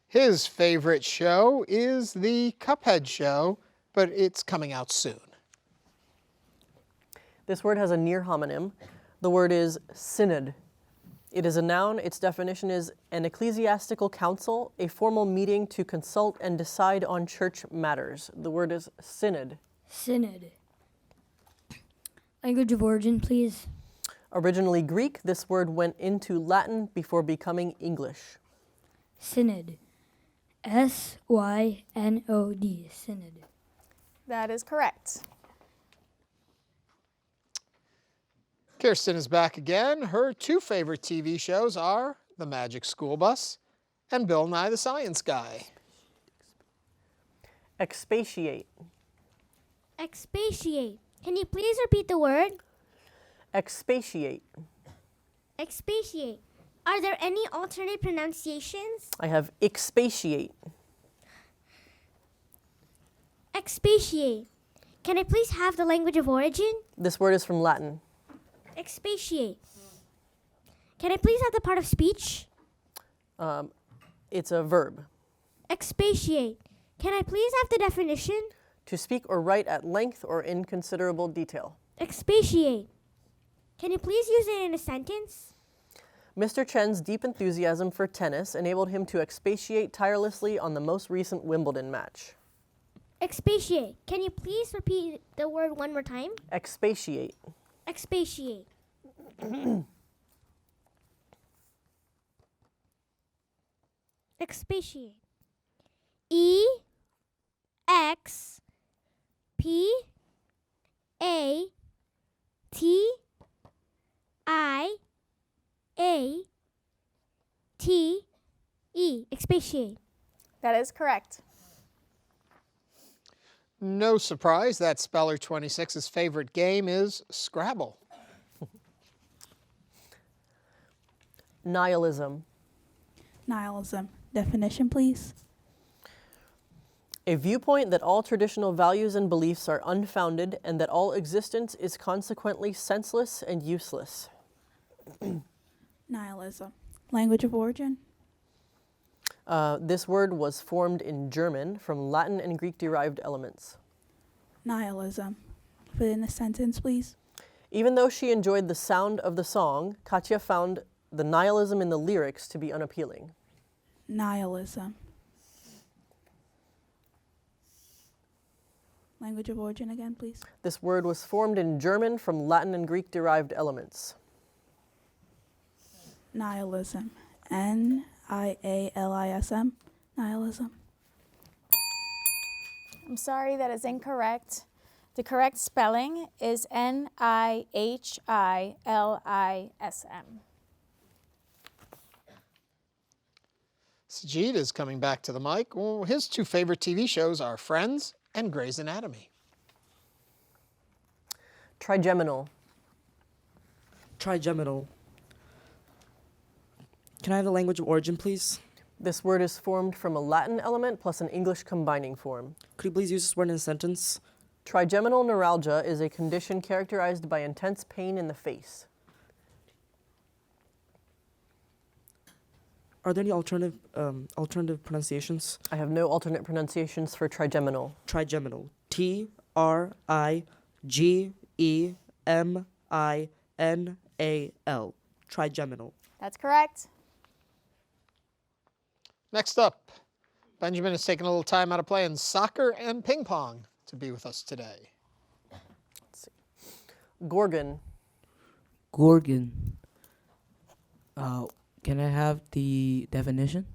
His favorite show is the Cuphead show, but it's coming out soon. This word has a near homonym. The word is synod. It is a noun. Its definition is an ecclesiastical council, a formal meeting to consult and decide on church matters. The word is synod. Synod. Language of origin, please. Originally Greek, this word went into Latin before becoming English. Synod. S-Y-N-O-D. Synod. That is correct. Kirsten is back again. Her two favorite TV shows are The Magic School Bus and Bill Nye the Science Guy. Expatiate. Expatiate. Can you please repeat the word? Expatiate. Expatiate. Are there any alternate pronunciations? I have expatiate. Expatiate. Can I please have the language of origin? This word is from Latin. Expatiate. Can I please have the part of speech? It's a verb. Expatiate. Can I please have the definition? To speak or write at length or in considerable detail. Expatiate. Can you please use it in a sentence? Mr. Chen's deep enthusiasm for tennis enabled him to expatiate tirelessly on the most recent Wimbledon match. Expatiate. Can you please repeat the word one more time? Expatiate. Expatiate. Expatiate. E X P A T I A T E. Expatiate. That is correct. No surprise that Speller 26's favorite game is Scrabble. Nihilism. Nihilism. Definition, please. A viewpoint that all traditional values and beliefs are unfounded and that all existence is consequently senseless and useless. Nihilism. Language of origin. This word was formed in German from Latin and Greek derived elements. Nihilism. Put in a sentence, please. Even though she enjoyed the sound of the song, Katya found the nihilism in the lyrics to be unappealing. Nihilism. Language of origin again, please. This word was formed in German from Latin and Greek derived elements. Nihilism. Nihilism. Nihilism. I'm sorry, that is incorrect. The correct spelling is Nihilism. Sajid is coming back to the mic. Well, his two favorite TV shows are Friends and Grey's Anatomy. Trigeminal. Trigeminal. Can I have the language of origin, please? This word is formed from a Latin element plus an English combining form. Could you please use this word in a sentence? Trigeminal neuralgia is a condition characterized by intense pain in the face. Are there any alternative pronunciations? I have no alternate pronunciations for trigeminal. Trigeminal. Trigeminal. Trigeminal. That's correct. Next up, Benjamin is taking a little time out of playing soccer and ping pong to be with us today. Let's see. Gorgon. Gorgon. Can I have the definition?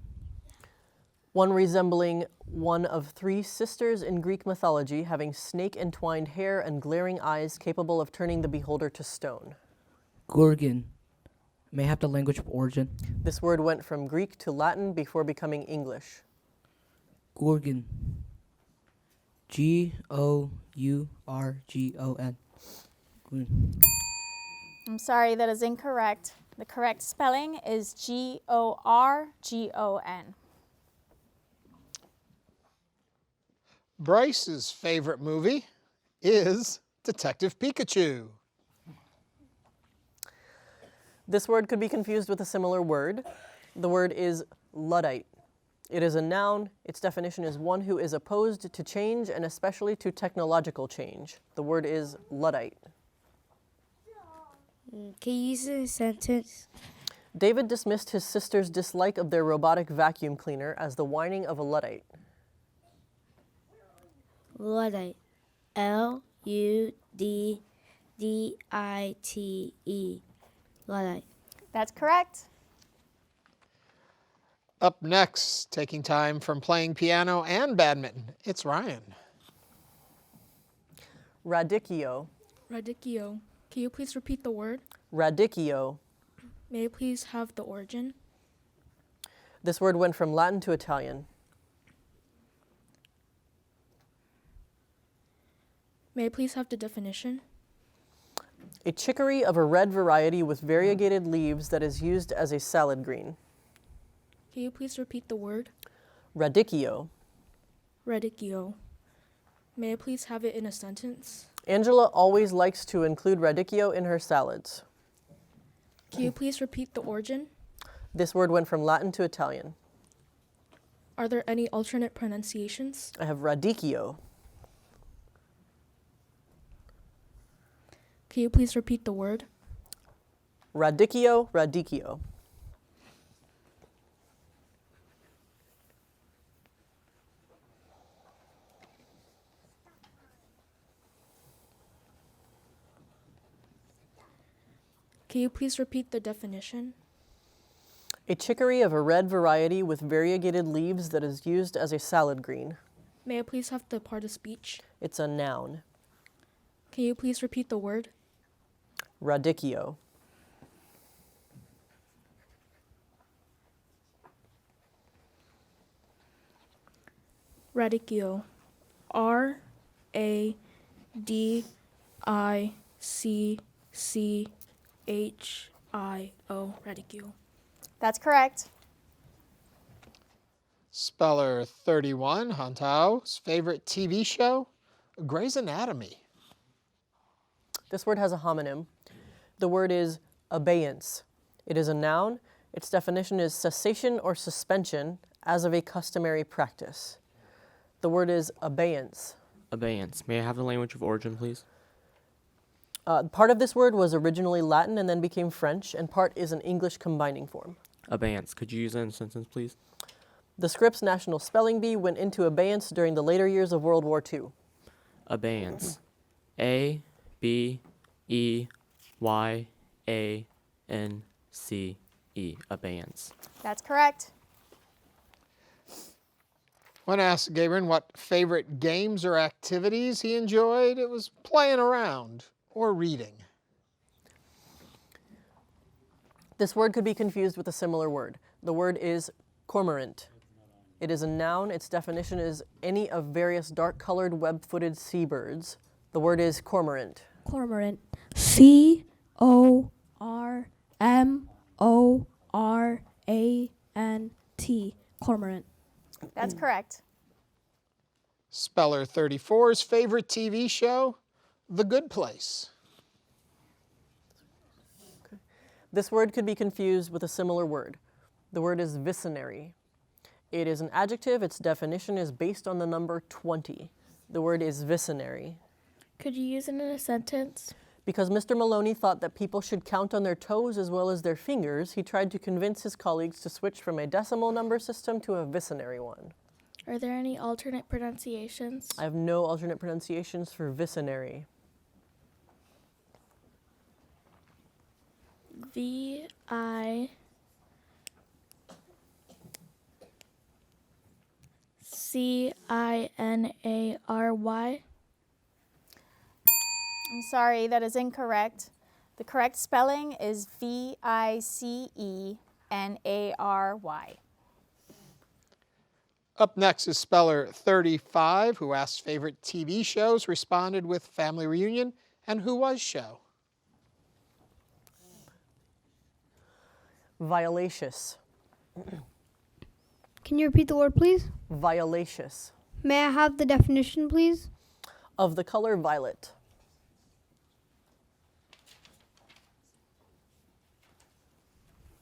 One resembling one of three sisters in Greek mythology, having snake-entwined hair and glaring eyes capable of turning the beholder to stone. Gorgon. May I have the language of origin? This word went from Greek to Latin before becoming English. Gorgon. Gourgon. I'm sorry, that is incorrect. The correct spelling is Gorgon. Bryce's favorite movie is Detective Pikachu. This word could be confused with a similar word. The word is Luddite. It is a noun. Its definition is one who is opposed to change and especially to technological change. The word is Luddite. Can you use it in a sentence? David dismissed his sister's dislike of their robotic vacuum cleaner as the whining of a Luddite. Luddite. Luddite. Luddite. That's correct. Up next, taking time from playing piano and badminton, it's Ryan. Radicchio. Radicchio. Can you please repeat the word? Radicchio. May I please have the origin? This word went from Latin to Italian. May I please have the definition? A chicory of a red variety with variegated leaves that is used as a salad green. Can you please repeat the word? Radicchio. Radicchio. May I please have it in a sentence? Angela always likes to include radicchio in her salads. Can you please repeat the origin? This word went from Latin to Italian. Are there any alternate pronunciations? I have radicchio. Can you please repeat the word? Radicchio, radicchio. Can you please repeat the definition? A chicory of a red variety with variegated leaves that is used as a salad green. May I please have the part of speech? It's a noun. Can you please repeat the word? Radicchio. Radicchio. R-A-D-I-C-C-H-I-O. Radicchio. That's correct. Speller 31, Hantao's favorite TV show? Grey's Anatomy. This word has a homonym. The word is abeyance. It is a noun. Its definition is cessation or suspension as of a customary practice. The word is abeyance. Abeyance. May I have the language of origin, please? Part of this word was originally Latin and then became French, and part is an English combining form. Abeyance. Could you use that in a sentence, please? The Scripps National Spelling Bee went into abeyance during the later years of World War II. Abeyance. A-B-E-Y-A-N-C-E. Abeyance. That's correct. When asked Gabriel what favorite games or activities he enjoyed, it was playing around or reading. This word could be confused with a similar word. The word is cormorant. It is a noun. Its definition is any of various dark-colored web-footed seabirds. The word is cormorant. Cormorant. C-O-R-M-O-R-A-N-T. Cormorant. That's correct. Speller 34's favorite TV show? The Good Place. This word could be confused with a similar word. The word is vicinary. It is an adjective. Its definition is based on the number 20. The word is vicinary. Could you use it in a sentence? Because Mr. Maloney thought that people should count on their toes as well as their fingers, he tried to convince his colleagues to switch from a decimal number system to a vicinary one. Are there any alternate pronunciations? I have no alternate pronunciations for vicinary. V-I-C-I-N-A-R-Y. I'm sorry, that is incorrect. The correct spelling is V-I-C-E-N-A-R-Y. Up next is Speller 35, who asked favorite TV shows, responded with Family Reunion and Who Was Show. Violaceous. Can you repeat the word, please? Violaceous. May I have the definition, please? Of the color violet.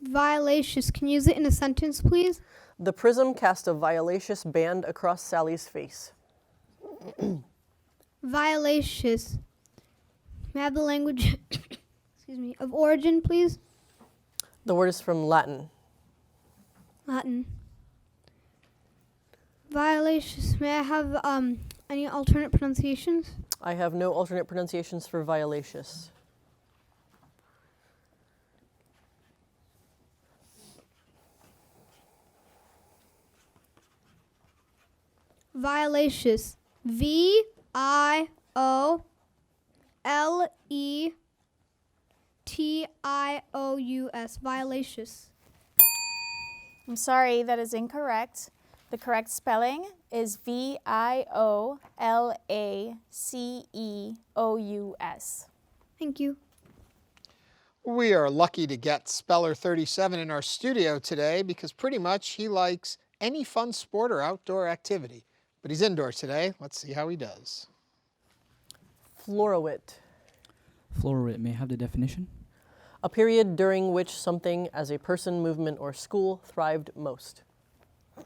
Violaceous. Can you use it in a sentence, please? The prism cast a violaceous band across Sally's face. Violaceous. May I have the language excuse me, of origin, please? The word is from Latin. Latin. Violaceous. May I have any alternate pronunciations? I have no alternate pronunciations for violaceous. Violaceous. V-I-O-L-E-T T-I-O-U-S, violacious. I'm sorry, that is incorrect. The correct spelling is V-I-O-L-A-C-E-O-U-S. Thank you. We are lucky to get Speller 37 in our studio today because pretty much he likes any fun sport or outdoor activity. But he's indoors today. Let's see how he does. Florowit. Florowit, may I have the definition? A period during which something as a person, movement, or school thrived most.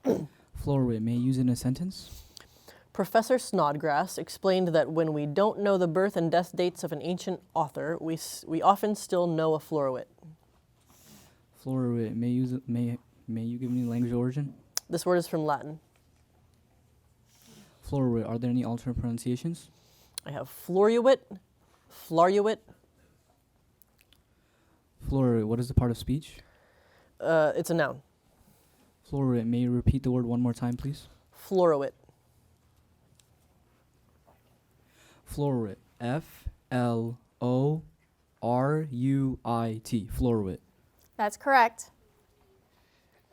Florowit, may I use it in a sentence? Professor Snodgrass explained that when we don't know the birth and death dates of an ancient author, we often still know a Florowit. Florowit, may you give me the language of origin? This word is from Latin. Florowit, are there any alternate pronunciations? I have floruit, flaruit. Florowit, what is the part of speech? It's a noun. Florowit, may you repeat the word one more time, please? Floruit. Florowit, F-L-O-R-U-I-T, Florowit. That's correct.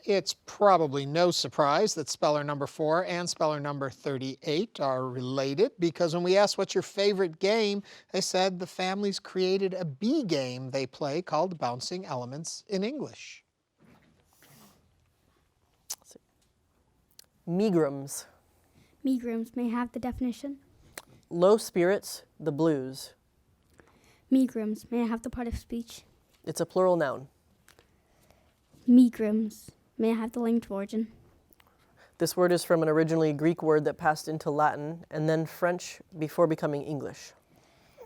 It's probably no surprise that speller number 4 and speller number 38 are related because when we asked what's your favorite game, they said the families created a bee game they play called Bouncing Elements in English. Megrims. Megrims, may I have the definition? Low spirits, the blues. Megrims, may I have the part of speech? It's a plural noun. Megrims, may I have the language of origin? This word is from an originally Greek word that passed into Latin and then French before becoming English.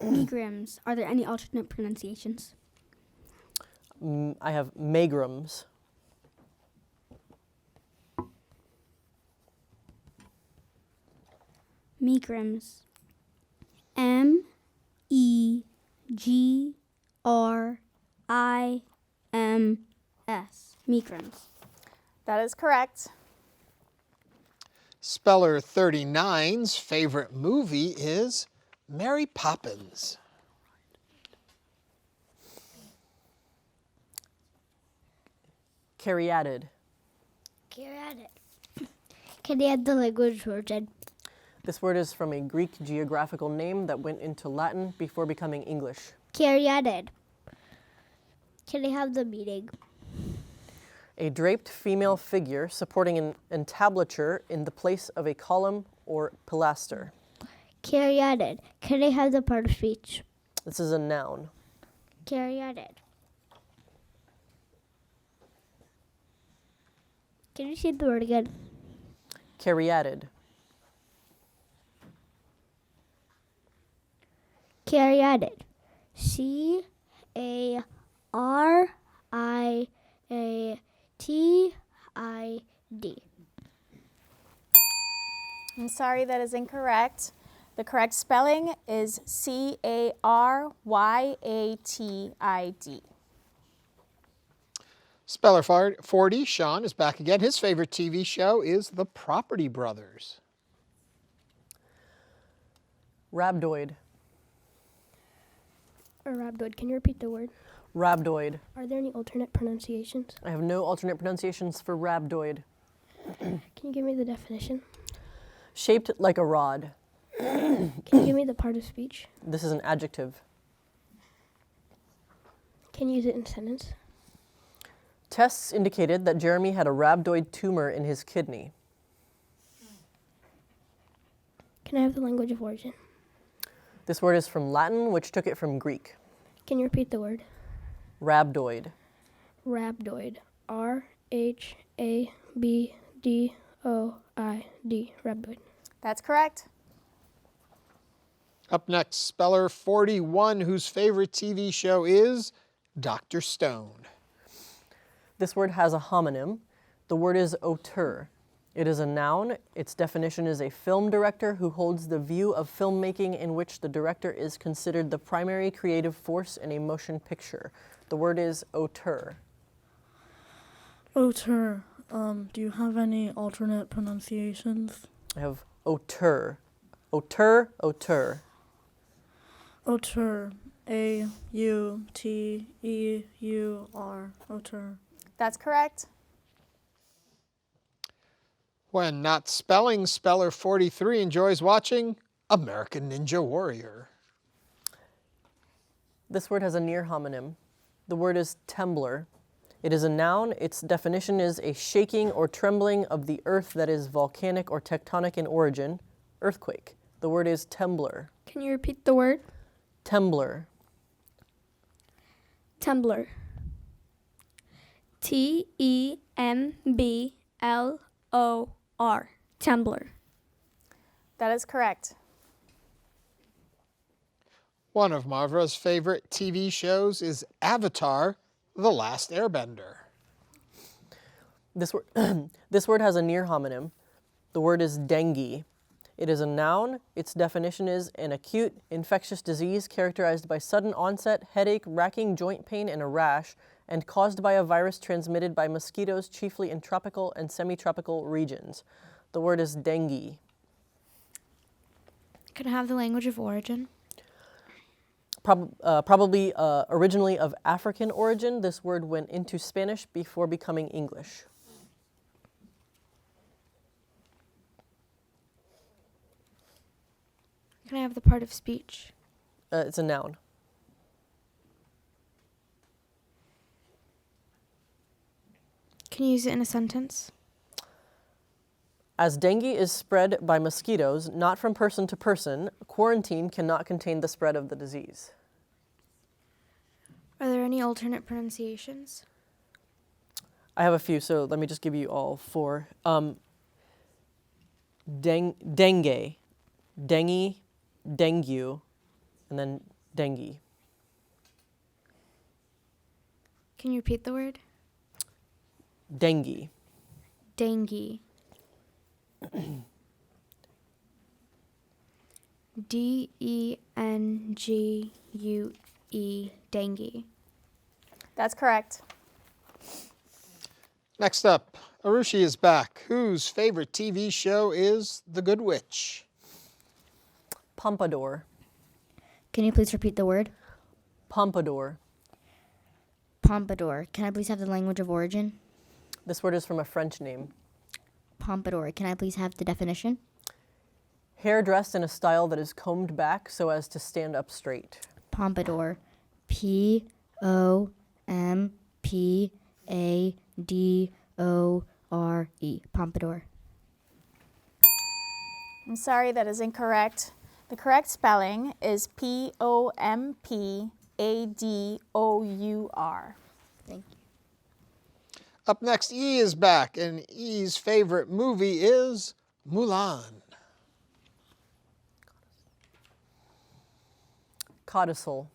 Megrims, are there any alternate pronunciations? I have megrims. Megrims. M-E-G-R-I-M-S. Megrims. That is correct. Speller 39's favorite movie is Mary Poppins. Caryatid. Caryatid. Can I add the language of origin? This word is from a Greek geographical name that went into Latin before becoming English. Caryatid. Can I have the meaning? A draped female figure supporting an entablature in the place of a column or pilaster. Caryatid. Can I have the part of speech? This is a noun. Caryatid. Can you say the word again? Caryatid. Caryatid. C-A-R-I-A-T-I-D. I'm sorry, that is incorrect. The correct spelling is C-A-R-Y-A-T-I-D. Speller 40, Sean, is back again. His favorite TV show is The Property Brothers. Rhabdoid. Rhabdoid, can you repeat the word? Rhabdoid. Are there any alternate pronunciations? I have no alternate pronunciations for rhabdoid. Can you give me the definition? Shaped like a rod. Can you give me the part of speech? This is an adjective. Can you use it in a sentence? Tests indicated that Jeremy had a rhabdoid tumor in his kidney. Can I have the language of origin? This word is from Latin, which took it from Greek. Can you repeat the word? Rhabdoid. Rhabdoid. R-H-A-B-D-O-I-D. Rhabdoid. That's correct. Up next, Speller 41, whose favorite TV show is Dr. Stone. This word has a homonym. The word is auteur. It is a noun. Its definition is a film director who holds the view of filmmaking in which the director is considered the primary creative force in a motion picture. The word is auteur. Auteur. Do you have any alternate pronunciations? I have auteur. Auteur, auteur. Auteur. A-U-T-E-U-R. Outer. That's correct. When not spelling, speller 43 enjoys watching American Ninja Warrior. This word has a near homonym. The word is temblor. It is a noun. Its definition is a shaking or trembling of the earth that is volcanic or tectonic in origin, earthquake. The word is temblor. Can you repeat the word? Temblor. Temblor. T-E-M-B-L-O-R. Temblor. That is correct. One of Marvra's favorite TV shows is Avatar: The Last Airbender. This word has a near homonym. The word is dengue. It is a noun. Its definition is an acute infectious disease characterized by sudden onset, headache, racking joint pain, and a rash, and caused by a virus transmitted by mosquitoes chiefly in tropical and semi-tropical regions. The word is dengue. Can I have the language of origin? Probably originally of African origin, this word went into Spanish before becoming English. Can I have the part of speech? It's a noun. Can you use it in a sentence? As dengue is spread by mosquitoes, not from person to person, quarantine cannot contain the spread of the disease. Are there any alternate pronunciations? I have a few, so let me just give you all four. Dengue, dengue, dengue, and then dengue. Can you repeat the word? Dengue. Dengue. D-E-N-G-U-E, dengue. That's correct. Next up, Arushi is back, whose favorite TV show is The Good Witch. Pompadour. Can you please repeat the word? Pompadour. Pompadour. Can I please have the language of origin? This word is from a French name. Pompadour. Can I please have the definition? Hair dressed in a style that is combed back so as to stand up straight. Pompadour. P-O-M-P-A-D-O-R-E. Pompadour. I'm sorry, that is incorrect. The correct spelling is P-O-M-P-A-D-O-U-R. Thank you. Up next, E is back, and E's favorite movie is Mulan. Codicil.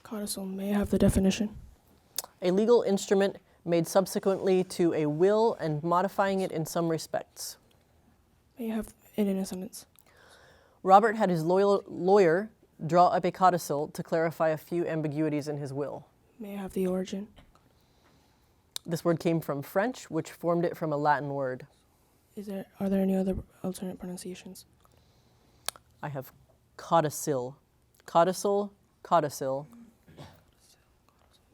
Codicil, may I have the definition? A legal instrument made subsequently to a will and modifying it in some respects. May I have it in a sentence? Robert had his lawyer draw up a codicil to clarify a few ambiguities in his will. May I have the origin? This word came from French, which formed it from a Latin word. Are there any other alternate pronunciations? I have codicil. Codicil, codicil.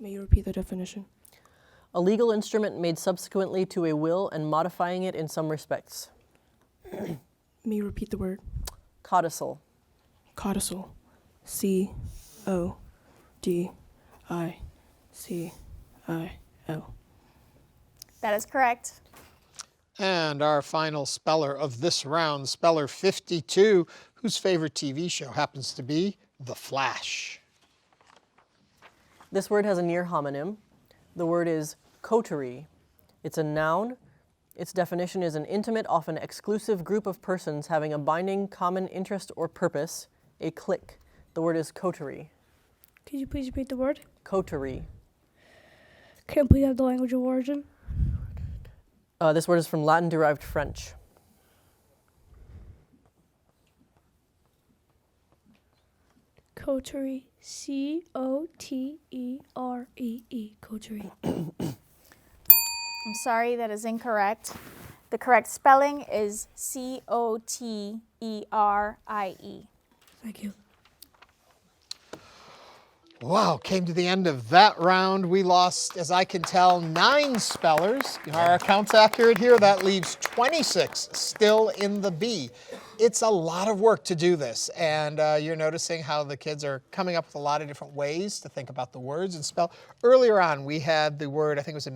May you repeat the definition? A legal instrument made subsequently to a will and modifying it in some respects. May you repeat the word? Codicil. Codicil. C-O-D-I-C-I-L. That is correct. And our final speller of this round, speller 52, whose favorite TV show happens to be The Flash. This word has a near homonym. The word is coterie. It's a noun. Its definition is an intimate, often exclusive group of persons having a binding common interest or purpose, a clique. The word is coterie. Could you please repeat the word? Coterie. Can I please have the language of origin? This word is from Latin-derived French. Coterie. C-O-T-E-R-E-E. Coterie. I'm sorry, that is incorrect. The correct spelling is C-O-T-E-R-I-E. Thank you. Wow, came to the end of that round. We lost, as I can tell, 9 spellers. Are our counts accurate here? That leaves 26 still in the B. It's a lot of work to do this, and you're noticing how the kids are coming up with a lot of different ways to think about the words and spell. Earlier on, we had the word, I think it was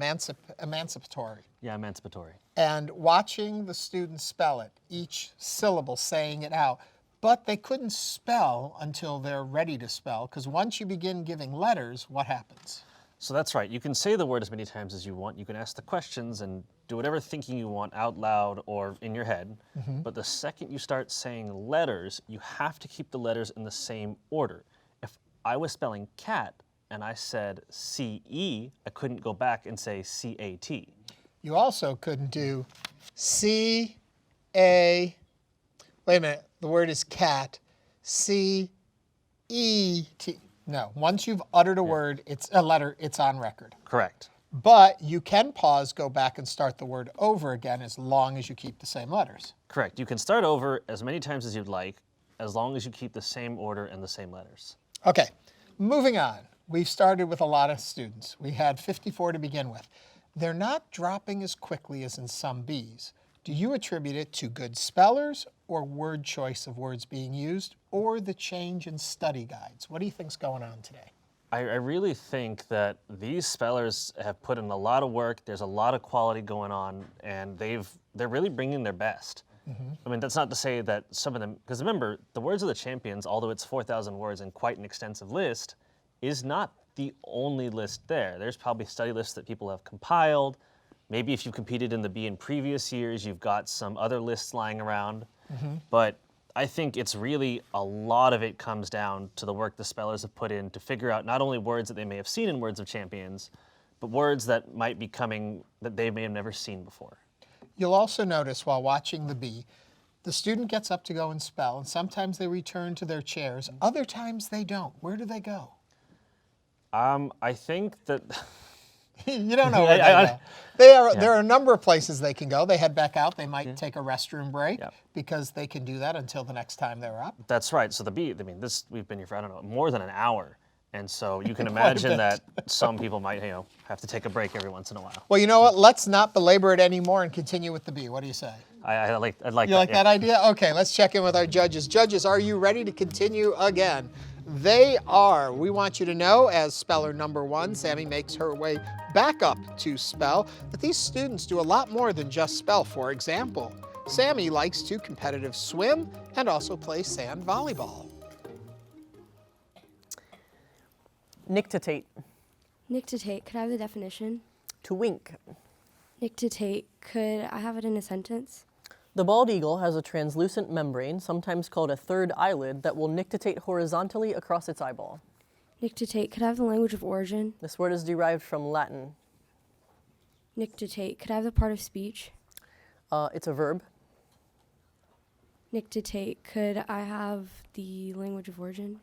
emancipatory. Yeah, emancipatory. And watching the students spell it, each syllable saying it out. But they couldn't spell until they're ready to spell, because once you begin giving letters, what happens? So that's right. You can say the word as many times as you want. You can ask the questions and do whatever thinking you want out loud or in your head. But the second you start saying letters, you have to keep the letters in the same order. If I was spelling cat and I said C-E, I couldn't go back and say C-A-T. You also couldn't do C-A, wait a minute, the word is cat, C-E-T. No, once you've uttered a word, it's a letter, it's on record. Correct. But you can pause, go back and start the word over again as long as you keep the same letters. Correct. You can start over as many times as you'd like, as long as you keep the same order and the same letters. Okay, moving on. We've started with a lot of students. We had 54 to begin with. They're not dropping as quickly as in some Bs. Do you attribute it to good spellers or word choice of words being used or the change in study guides? What do you think's going on today? I really think that these spellers have put in a lot of work. There's a lot of quality going on, and they're really bringing their best. I mean, that's not to say that some of them, because remember, the Words of the Champions, although it's 4,000 words and quite an extensive list, is not the only list there. There's probably study lists that people have compiled. Maybe if you've competed in the B in previous years, you've got some other lists lying around. But I think it's really a lot of it comes down to the work the spellers have put in to figure out not only words that they may have seen in Words of Champions, but words that might be coming that they may have never seen before. You'll also notice while watching the B, the student gets up to go and spell, and sometimes they return to their chairs. Other times they don't. Where do they go? I think that... You don't know where they go. There are a number of places they can go. They head back out. They might take a restroom break because they can do that until the next time they're up. That's right. So the B, I mean, we've been here for, I don't know, more than an hour. And so you can imagine that some people might, have to take a break every once in a while. Well, you know what? Let's not belabor it anymore and continue with the B. What do you say? I'd like you that. You like that idea? Okay, let's check in with our judges. Judges, are you ready to continue again? They are. We want you to know, as speller number 1, Sammy makes her way back up to spell, that these students do a lot more than just spell. For example, Sammy likes to competitive swim and also play sand volleyball. Nictitate. Nictitate, could I have the definition? To wink. Nictitate, could I have it in a sentence? The bald eagle has a translucent membrane, sometimes called a third eyelid, that will nictitate horizontally across its eyeball. Nictitate, could I have the language of origin? This word is derived from Latin. Nictitate, could I have the part of speech? It's a verb. Nictitate, could I have the language of origin?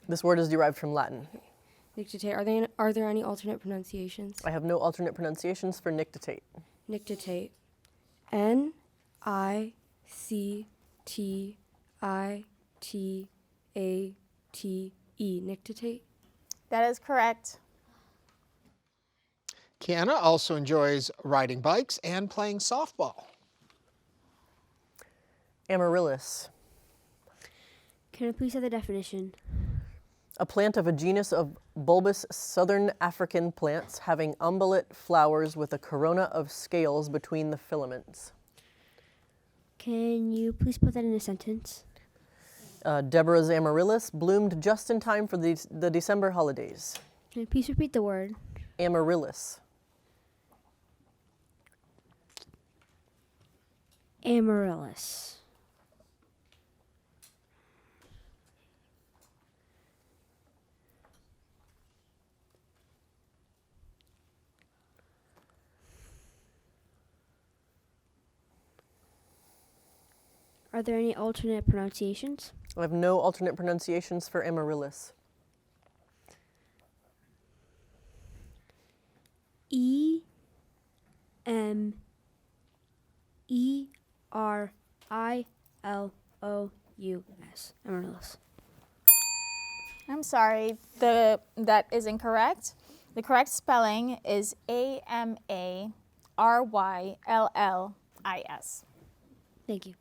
This word is derived from Latin. Nictitate, are there any alternate pronunciations? I have no alternate pronunciations for nictitate. Nictitate. N-I-C-T-I-T-A-T-E. Nictitate? That is correct. Kiana also enjoys riding bikes and playing softball. Amaryllis. Can I please have the definition? A plant of a genus of bulbous southern African plants having umbellate flowers with a corona of scales between the filaments. Can you please put that in a sentence? Deborah's amaryllis bloomed just in time for the December holidays. Can you please repeat the word? Amaryllis. Amaryllis. Are there any alternate pronunciations? I have no alternate pronunciations for amaryllis. E-M-E-R-I-L-O-U-S. Amaryllis. I'm sorry, that is incorrect. The correct spelling is Amaryllis. Thank you.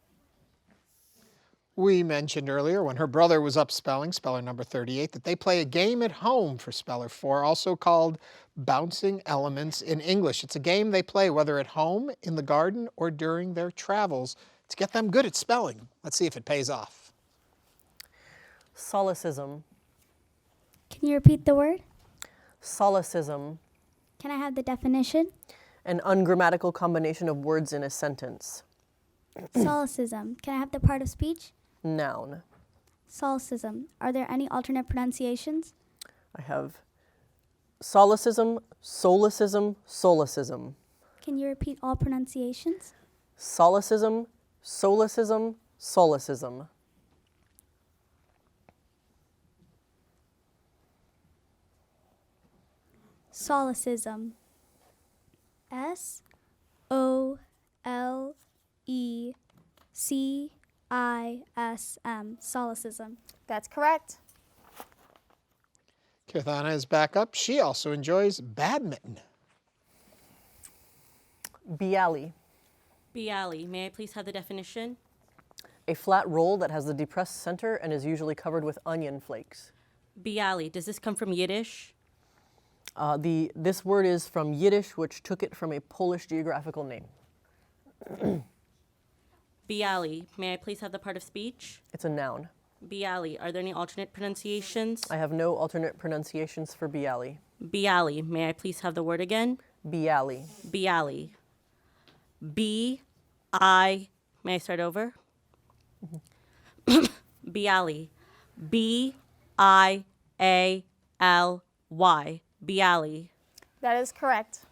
We mentioned earlier when her brother was up spelling, speller number 38, that they play a game at home for speller 4, also called Bouncing Elements in English. It's a game they play whether at home, in the garden, or during their travels to get them good at spelling. Let's see if it pays off. Solecism. Can you repeat the word? Solecism. Can I have the definition? An ungrammatical combination of words in a sentence. Solecism. Can I have the part of speech? Noun. Solecism. Are there any alternate pronunciations? I have solecism, solecism, solecism. Can you repeat all pronunciations? Solecism, solecism, solecism. Solecism. S-O-L-E-C-I-S-M. Solecism. That's correct. Kirthana is back up. She also enjoys badminton. Bialy. Bialy. May I please have the definition? A flat roll that has the depressed center and is usually covered with onion flakes. Bialy. Does this come from Yiddish? This word is from Yiddish, which took it from a Polish geographical name. Bialy. May I please have the part of speech? It's a noun. Bialy. Are there any alternate pronunciations? I have no alternate pronunciations for Bialy. Bialy. May I please have the word again? Bialy. Bialy. B-I... May I start over? Bialy. B-I-A-L-Y. Bialy. That is correct.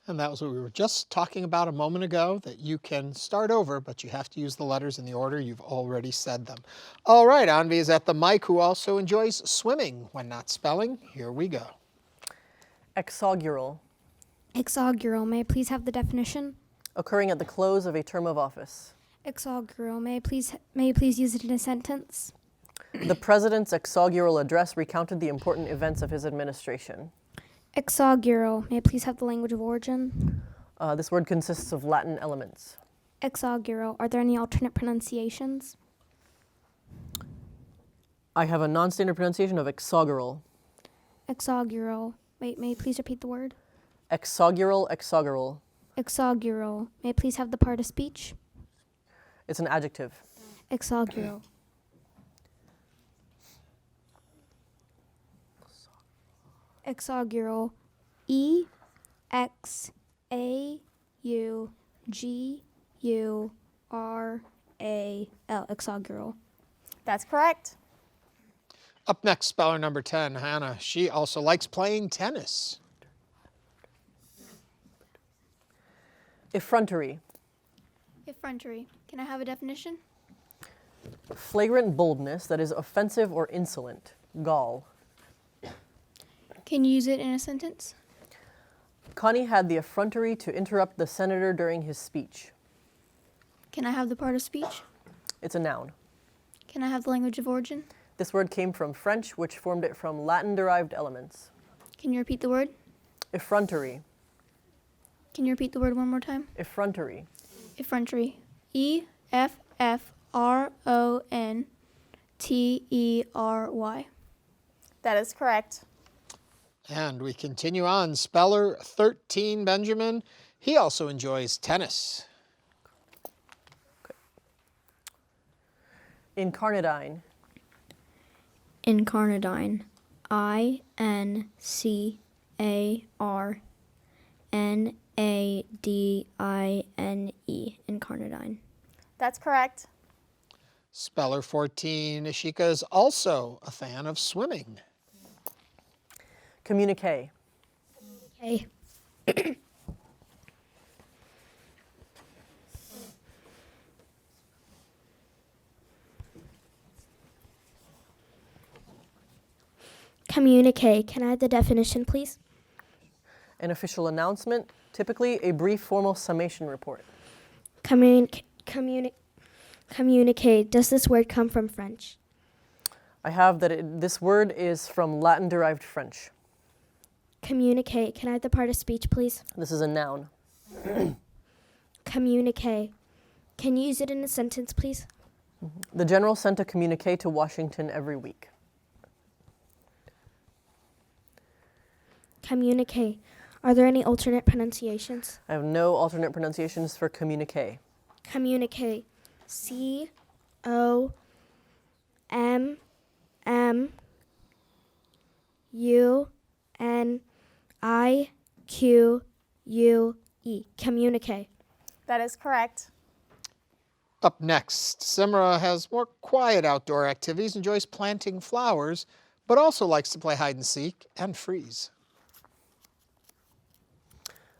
And that was what we were just talking about a moment ago, that you can start over, but you have to use the letters in the order you've already said them. All right, Anvi is at the mic, who also enjoys swimming when not spelling. Here we go. Exaugural. Exaugural. May I please have the definition? Occurring at the close of a term of office. Exaugural. May you please use it in a sentence? The president's exaugural address recounted the important events of his administration. Exaugural. May I please have the language of origin? This word consists of Latin elements. Exaugural. Are there any alternate pronunciations? I have a non-standard pronunciation of exaugural. Exaugural. Wait, may you please repeat the word? Exaugural, exaugural. Exaugural. May I please have the part of speech? It's an adjective. Exaugural. Exaugural. E-X-A-U-G-U-R-A-L. Exaugural. That's correct. Up next, speller number 10, Hannah. She also likes playing tennis. Effrontery. Effrontery. Can I have a definition? Flagrant boldness that is offensive or insolent. Gall. Can you use it in a sentence? Connie had the effrontery to interrupt the senator during his speech. Can I have the part of speech? It's a noun. Can I have the language of origin? This word came from French, which formed it from Latin-derived elements. Can you repeat the word? Effrontery. Can you repeat the word one more time? Effrontery. Effrontery. E-F-F-R-O-N-T-E-R-Y. That is correct. And we continue on. Speller 13, Benjamin. He also enjoys tennis. Incarnadine. Incarnadine. I-N-C-A-R-N-A-D-I-N-E. Incarnadine. That's correct. Speller 14, Ishika is also a fan of swimming. Communique. Okay. Communique. Can I have the definition, please? An official announcement, typically a brief formal summation report. Communique. Does this word come from French? I have that this word is from Latin-derived French. Communicate. Can I have the part of speech, please? This is a noun. Communicate. Can you use it in a sentence, please? The general sent a communique to Washington every week. Communicate. Are there any alternate pronunciations? I have no alternate pronunciations for communique. Communicate. C-O-M-M-U-N-I-Q-U-E. Communicate. That is correct. Up next, Simra has more quiet outdoor activities, enjoys planting flowers, but also likes to play hide and seek and freeze.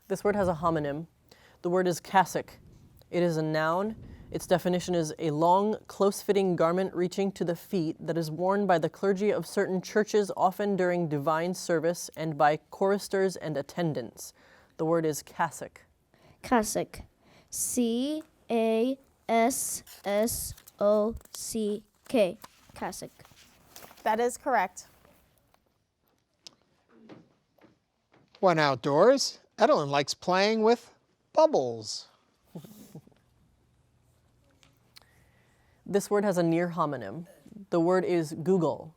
This word has a homonym. The word is cassock. It is a noun. Its definition is a long, close-fitting garment reaching to the feet that is worn by the clergy of certain churches, often during divine service, and by choristers and attendants. The word is cassock. Cassock. C-A-S-S-O-C-K. Cassock. That is correct. When outdoors, Edelyn likes playing with bubbles. This word has a near homonym. The word is Google.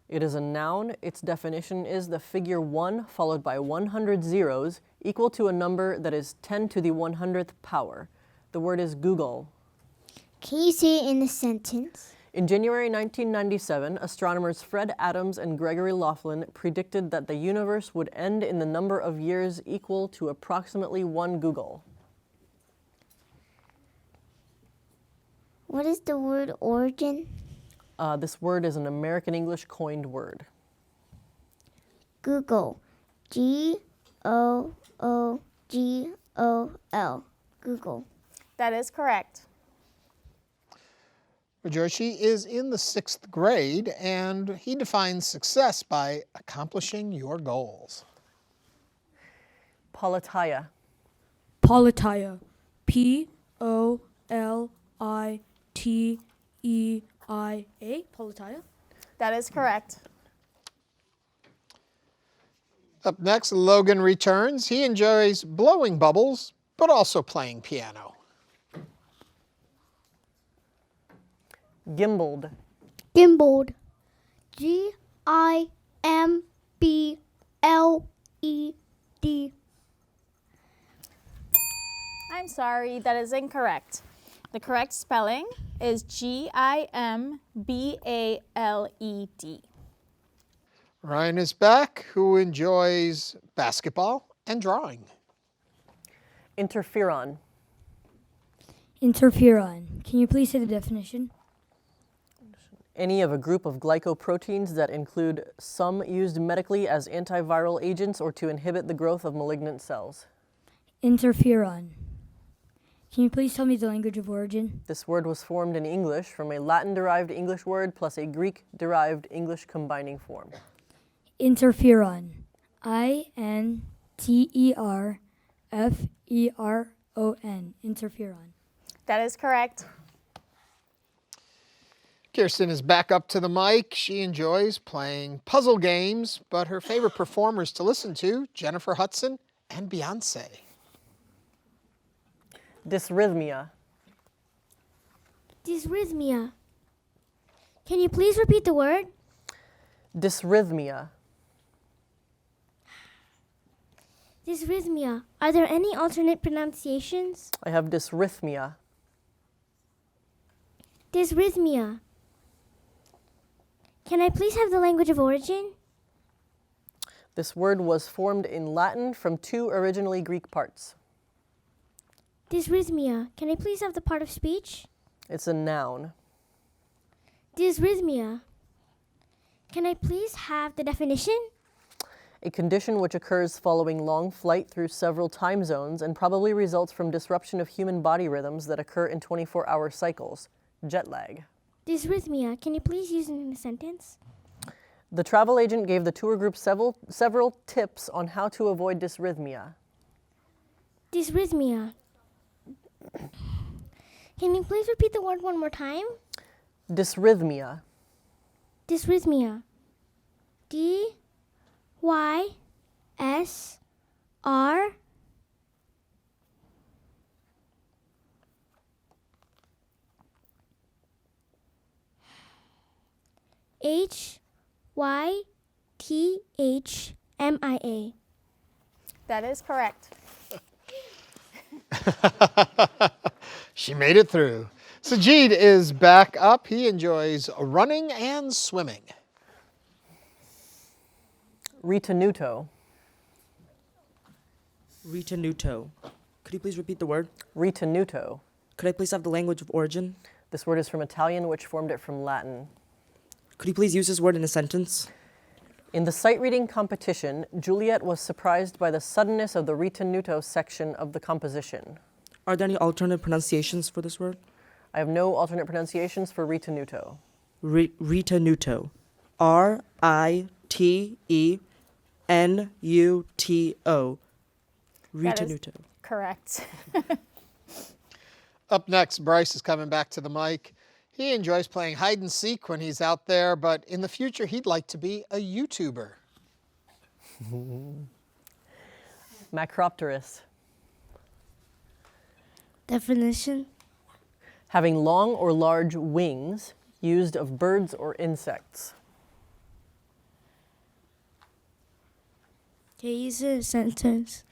It is a noun. Its definition is the figure 1 followed by 100 zeros equal to a number that is 10 to the 100th power. The word is Google. Can you say it in a sentence? In January 1997, astronomers Fred Adams and Gregory Laughlin predicted that the universe would end in the number of years equal to approximately 1 Google. What is the word origin? This word is an American English coined word. Google. G-O-O-G-O-L. Google. That is correct. Joshi is in the 6th grade, and he defines success by accomplishing your goals. Politeia. Politeia. P-O-L-I-T-E-I-A. Politeia. That is correct. Up next, Logan returns. He enjoys blowing bubbles, but also playing piano. Gimbaled. Gimbaled. G-I-M-B-L-E-D. I'm sorry, that is incorrect. The correct spelling is G-I-M-B-A-L-E-D. Ryan is back, who enjoys basketball and drawing. Interferon. Interferon. Can you please say the definition? Any of a group of glycoproteins that include some used medically as antiviral agents or to inhibit the growth of malignant cells. Interferon. Can you please tell me the language of origin? This word was formed in English from a Latin-derived English word plus a Greek-derived English combining form. Interferon. I-N-T-E-R-F-E-R-O-N. Interferon. That is correct. Kirsten is back up to the mic. She enjoys playing puzzle games, but her favorite performers to listen to, Jennifer Hudson and Beyonce. Dysrhythmia. Dysrhythmia. Can you please repeat the word? Dysrhythmia. Dysrhythmia. Are there any alternate pronunciations? I have dysrhythmia. Dysrhythmia. Can I please have the language of origin? This word was formed in Latin from 2 originally Greek parts. Dysrhythmia. Can I please have the part of speech? It's a noun. Dysrhythmia. Can I please have the definition? A condition which occurs following long flight through several time zones and probably results from disruption of human body rhythms that occur in 24-hour cycles. Jet lag. Dysrhythmia. Can you please use it in a sentence? The travel agent gave the tour group several tips on how to avoid dysrhythmia. Dysrhythmia. Can you please repeat the word one more time? Dysrhythmia. Dysrhythmia. D-Y-S-R H-Y-T-H-M-I-A. That is correct. She made it through. Sajid is back up. He enjoys running and swimming. Ritenuto. Ritenuto. Could you please repeat the word? Ritenuto. Could I please have the language of origin? This word is from Italian, which formed it from Latin. Could you please use this word in a sentence? In the sight reading competition, Juliet was surprised by the suddenness of the ritenuto section of the composition. Are there any alternate pronunciations for this word? I have no alternate pronunciations for ritenuto. Ritenuto. R-I-T-E-N-U-T-O. That is Ritenuto. correct. Up next, Bryce is coming back to the mic. He enjoys playing hide and seek when he's out there, but in the future, he'd like to be a YouTuber. Macropterus. Definition? Having long or large wings, used of birds or insects. Can you use it in a sentence?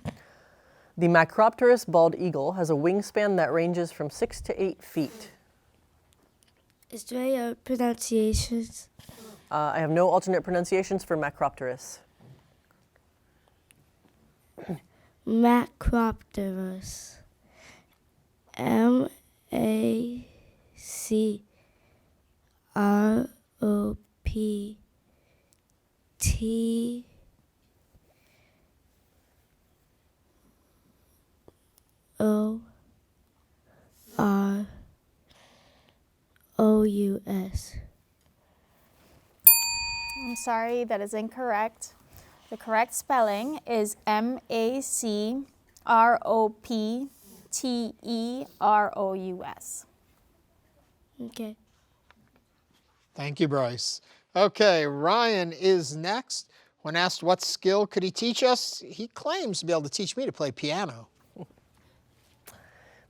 The Macropterus bald eagle has a wingspan that ranges from 6 to 8 feet. Is there any pronunciations? I have no alternate pronunciations for Macropterus. Macropterus. M-A-C-R-O-P-T O-R-O-U-S. I'm sorry, that is incorrect. The correct spelling is M-A-C-R-O-P-T-E-R-O-U-S. Okay. Thank you, Bryce. Okay, Ryan is next. When asked what skill could he teach us, he claims to be able to teach me to play piano.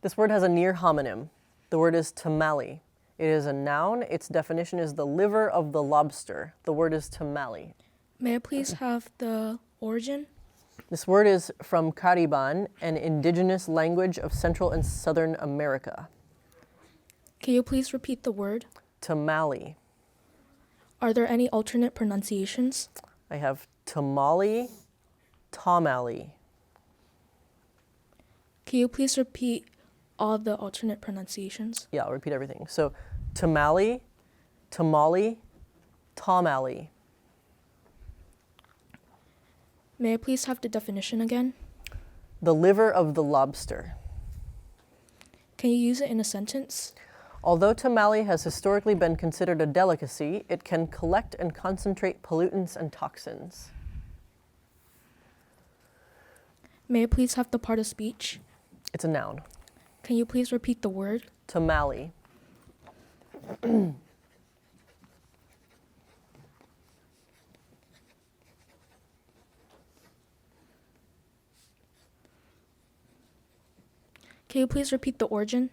This word has a near homonym. The word is tamale. It is a noun. Its definition is the liver of the lobster. The word is tamale. May I please have the origin? This word is from Cariban, an indigenous language of Central and Southern America. Can you please repeat the word? Tamale. Are there any alternate pronunciations? I have tamale, tamale. Can you please repeat all the alternate pronunciations? Yeah, I'll repeat everything. So tamale, tamale, tamale. May I please have the definition again? The liver of the lobster. Can you use it in a sentence? Although tamale has historically been considered a delicacy, it can collect and concentrate pollutants and toxins. May I please have the part of speech? It's a noun. Can you please repeat the word? Tamale. Can you please repeat the origin?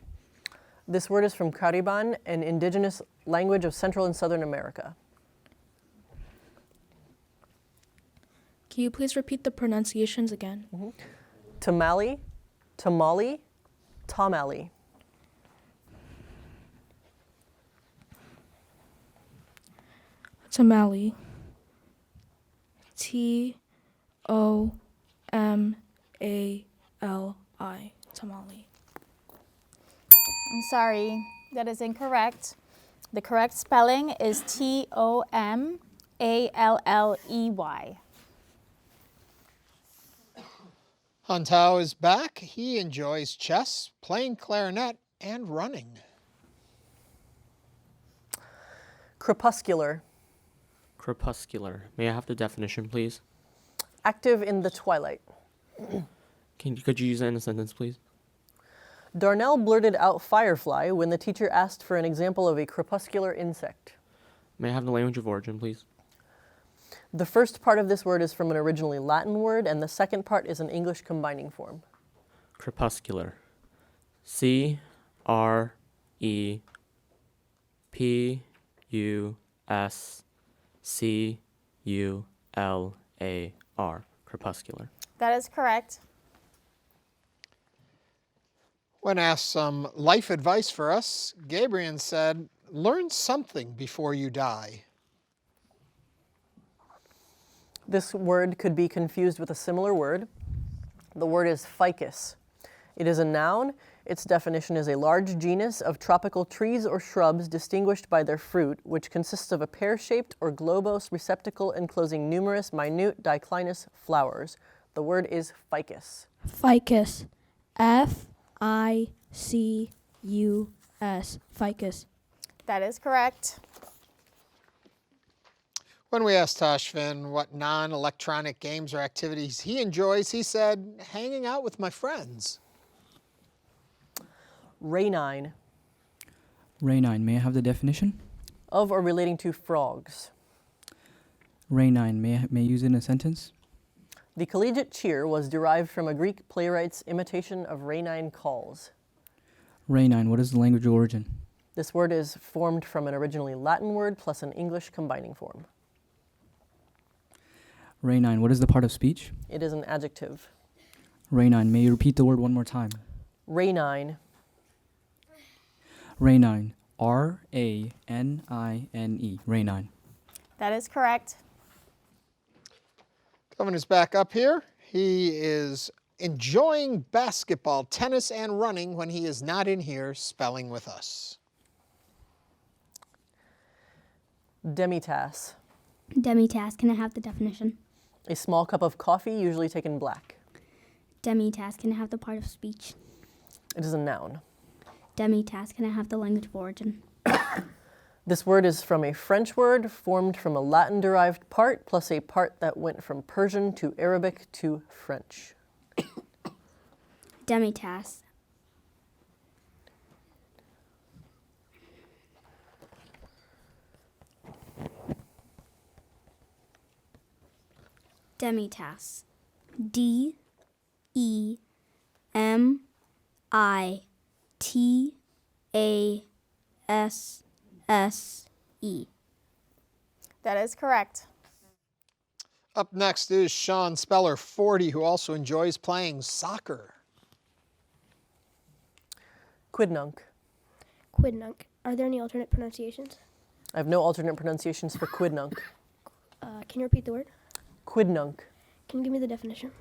This word is from Cariban, an indigenous language of Central and Southern America. Can you please repeat the pronunciations again? Tamale, tamale, tamale. Tamale. T-O-M-A-L-I. Tamale. I'm sorry, that is incorrect. The correct spelling is T-O-M-A-L-L-E-Y. Huntao is back. He enjoys chess, playing clarinet, and running. Crepuscular. Crepuscular. May I have the definition, please? Active in the twilight. Could you use it in a sentence, please? Darnell blurted out firefly when the teacher asked for an example of a crepuscular insect. May I have the language of origin, please? The first part of this word is from an originally Latin word, and the second part is an English combining form. Crepuscular. C-R-E-P-U-S-C-U-L-A-R. Crepuscular. That is correct. When asked some life advice for us, Gabriel said, learn something before you die. This word could be confused with a similar word. The word is ficus. It is a noun. Its definition is a large genus of tropical trees or shrubs distinguished by their fruit, which consists of a pear-shaped or globose receptacle enclosing numerous minute diclinous flowers. The word is ficus. Ficus. F-I-C-U-S. Ficus. That is correct. When we asked Tashvin what non-electronic games or activities he enjoys, he said, hanging out with my friends. Rainine. Rainine, may I have the definition? Of or relating to frogs. Rainine, may I use it in a sentence? The collegiate cheer was derived from a Greek playwright's imitation of rainine calls. Rainine, what is the language of origin? This word is formed from an originally Latin word plus an English combining form. Rainine, what is the part of speech? It is an adjective. Rainine, may you repeat the word one more time? Rainine. Rainine, R-A-N-I-N-E, Rainine. That is correct. Governor's back up here. He is enjoying basketball, tennis, and running when he is not in here spelling with us. Demitasse. Demitasse, can I have the definition? A small cup of coffee, usually taken black. Demitasse, can I have the part of speech? It is a noun. Demitasse, can I have the language of origin? This word is from a French word formed from a Latin-derived part plus a part that went from Persian to Arabic to French. Demitasse. Demitasse. D-E-M-I-T-A-S-S-E. That is correct. Up next is Sean Speller, 40, who also enjoys playing soccer. Quidnunc. Quidnunc. Are there any alternate pronunciations? I have no alternate pronunciations for quidnunc. Can you repeat the word? Quidnunc. Can you give me the definition?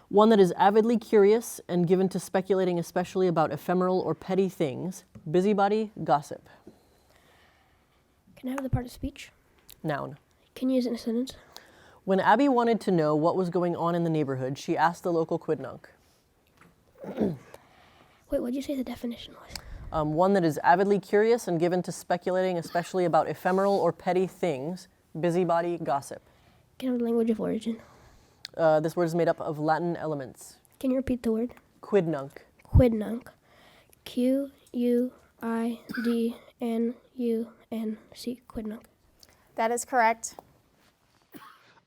One that is avidly curious and given to speculating especially about ephemeral or petty things. Busybody, gossip. Can I have the part of speech? Noun. Can you use it in a sentence? When Abby wanted to know what was going on in the neighborhood, she asked the local quidnunc. Wait, what did you say the definition was? One that is avidly curious and given to speculating especially about ephemeral or petty things. Busybody, gossip. Can I have the language of origin? This word is made up of Latin elements. Can you repeat the word? Quidnunc. Quidnunc. Q-U-I-D-N-U-N-C. Quidnunc. That is correct.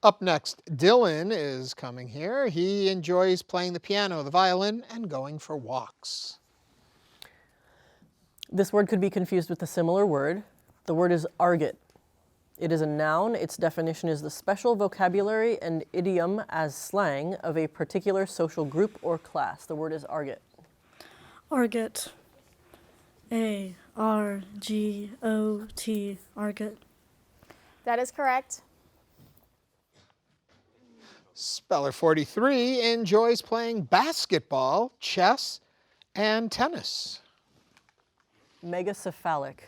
Up next, Dylan is coming here. He enjoys playing the piano, the violin, and going for walks. This word could be confused with a similar word. The word is argot. It is a noun. Its definition is the special vocabulary and idiom as slang of a particular social group or class. The word is argot. Argot. A-R-G-O-T. Argot. That is correct. Speller 43 enjoys playing basketball, chess, and tennis. Megacephalic.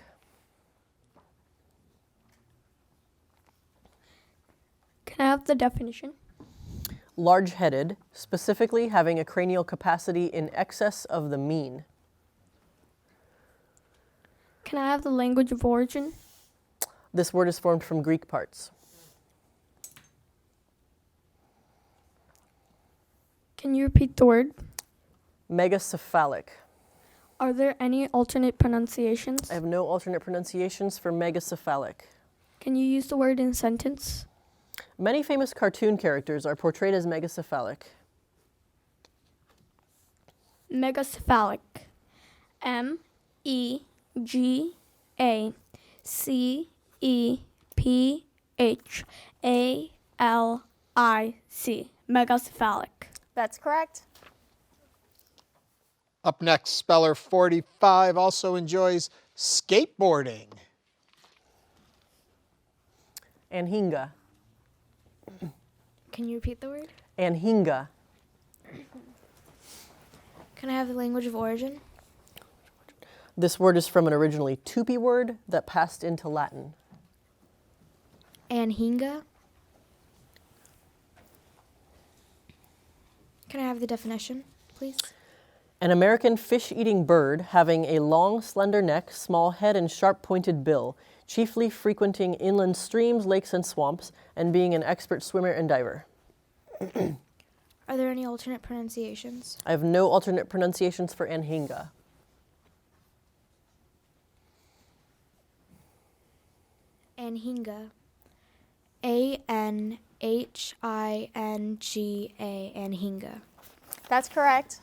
Can I have the definition? Large-headed, specifically having a cranial capacity in excess of the mean. Can I have the language of origin? This word is formed from Greek parts. Can you repeat the word? Megacephalic. Are there any alternate pronunciations? I have no alternate pronunciations for megacephalic. Can you use the word in a sentence? Many famous cartoon characters are portrayed as megacephalic. Megacephalic. MEGACEPHALIC. Megacephalic. That's correct. Up next, speller 45 also enjoys skateboarding. Anhinga. Can you repeat the word? Anhinga. Can I have the language of origin? This word is from an originally Tupi word that passed into Latin. Anhinga. Can I have the definition, please? An American fish-eating bird having a long, slender neck, small head, and sharp-pointed bill, chiefly frequenting inland streams, lakes, and swamps, and being an expert swimmer and diver. Are there any alternate pronunciations? I have no alternate pronunciations for anhinga. Anhinga. Anhinga. Anhinga. That's correct.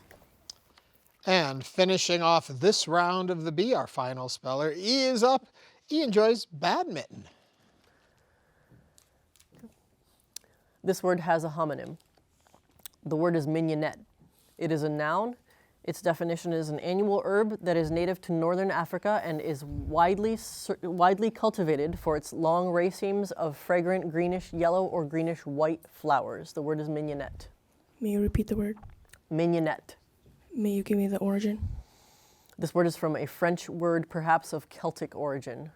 And finishing off this round of the bee, our final speller, E is up. E enjoys badminton. This word has a homonym. The word is mignonette. It is a noun. Its definition is an annual herb that is native to northern Africa and is widely cultivated for its long racemes of fragrant greenish yellow or greenish white flowers. The word is mignonette. May you repeat the word? Mignonette. May you give me the origin? This word is from a French word, perhaps of Celtic origin.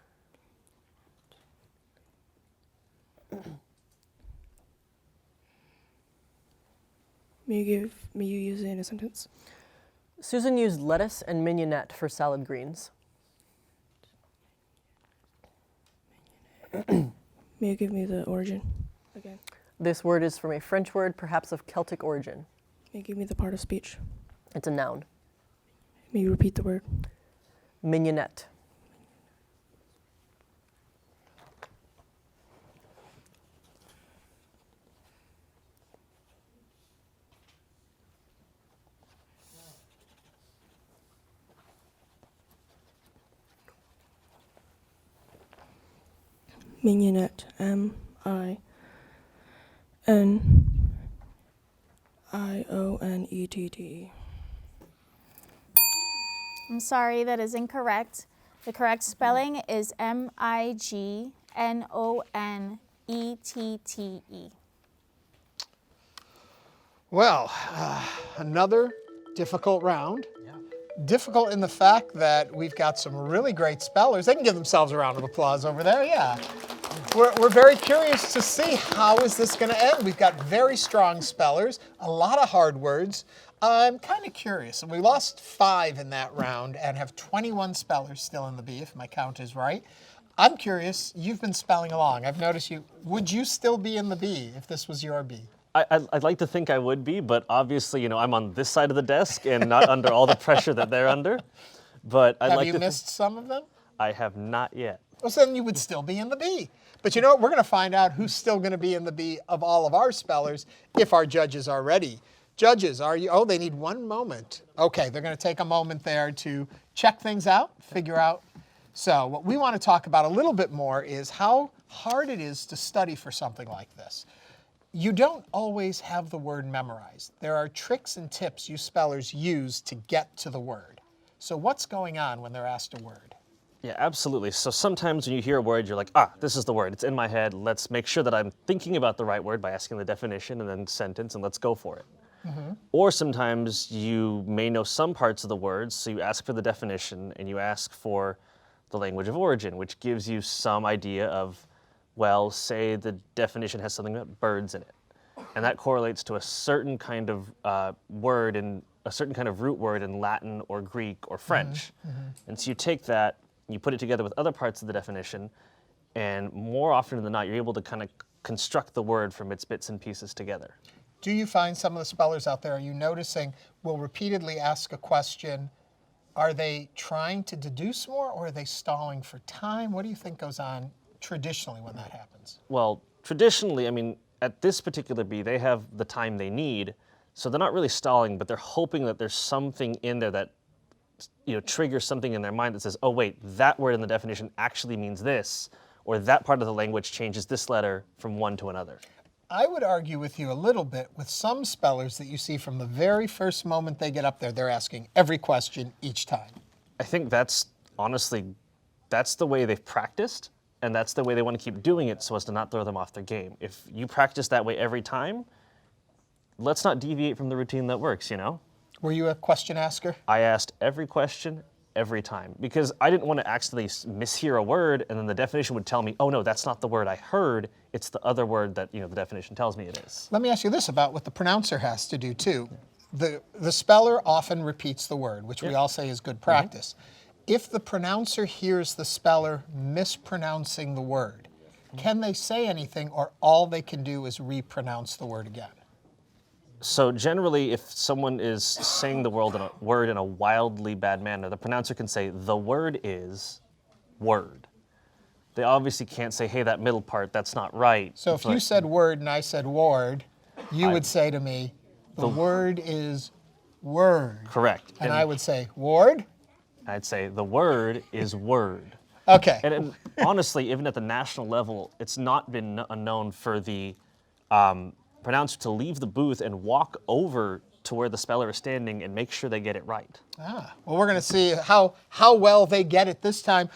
May you use it in a sentence? Susan used lettuce and mignonette for salad greens. May you give me the origin again? This word is from a French word, perhaps of Celtic origin. May you give me the part of speech? It's a noun. May you repeat the word? Mignonette. Mignonette. M-I-N-I-O-N-E-T-T-E. I'm sorry, that is incorrect. The correct spelling is M-I-G-N-O-N-E-T-T-E. Well, another difficult round. Difficult in the fact that we've got some really great spellers. They can give themselves a round of applause over there, yeah. We're very curious to see how is this going to end. We've got very strong spellers, a lot of hard words. I'm kind of curious. We lost 5 in that round and have 21 spellers still in the bee, if my count is right. I'm curious, you've been spelling along. I've noticed you. Would you still be in the bee if this was your bee? I'd like to think I would be, but obviously, you know, I'm on this side of the desk and not under all the pressure that they're under. But I'd have like you to missed some of them? I have not yet. Well, so then you would still be in the bee. But you know what? We're going to find out who's still going to be in the bee of all of our spellers if our judges are ready. Judges, are you? Oh, they need one moment. Okay, they're going to take a moment there to check things out, figure out. So what we want to talk about a little bit more is how hard it is to study for something like this. You don't always have the word memorized. There are tricks and tips you spellers use to get to the word. So what's going on when they're asked a word? Yeah, absolutely. So sometimes when you hear a word, you're like, this is the word. It's in my head. Let's make sure that I'm thinking about the right word by asking the definition and then sentence, and let's go for it. Or sometimes you may know some parts of the words, so you ask for the definition and you ask for the language of origin, which gives you some idea of, well, say the definition has something about birds in it. And that correlates to a certain kind of word and a certain kind of root word in Latin or Greek or French. And so you take that, you put it together with other parts of the definition, and more often than not, you're able to kind of construct the word from its bits and pieces together. Do you find some of the spellers out there, are you noticing, will repeatedly ask a question Are they trying to deduce more, or are they stalling for time? What do you think goes on traditionally when that happens? Well, traditionally, I mean, at this particular bee, they have the time they need, so they're not really stalling, but they're hoping that there's something in there that, you know, triggers something in their mind that says, oh wait, that word in the definition actually means this, or that part of the language changes this letter from one to another. I would argue with you a little bit with some spellers that you see from the very first moment they get up there, they're asking every question each time. I think that's, honestly, that's the way they've practiced, and that's the way they want to keep doing it so as to not throw them off their game. If you practice that way every time, let's not deviate from the routine that works, you know? Were you a question asker? I asked every question every time because I didn't want to accidentally mishear a word and then the definition would tell me, oh no, that's not the word I heard, it's the other word that, you know, the definition tells me it is. Let me ask you this about what the pronouncer has to do too. The speller often repeats the word, which we all say is good practice. If the pronouncer hears the speller mispronouncing the word, can they say anything, or all they can do is repronounce the word again? So generally, if someone is saying the word in a wildly bad manner, the pronouncer can say, the word is word. They obviously can't say, hey, that middle part, that's not right. So if you said word and I said ward, you would say to me, the word is word. Correct. And I would say, ward? I'd say, the word is word. Okay. And honestly, even at the national level, it's not been known for the pronouncer to leave the booth and walk over to where the speller is standing and make sure they get it right. Well, we're going to see how well they get it this time.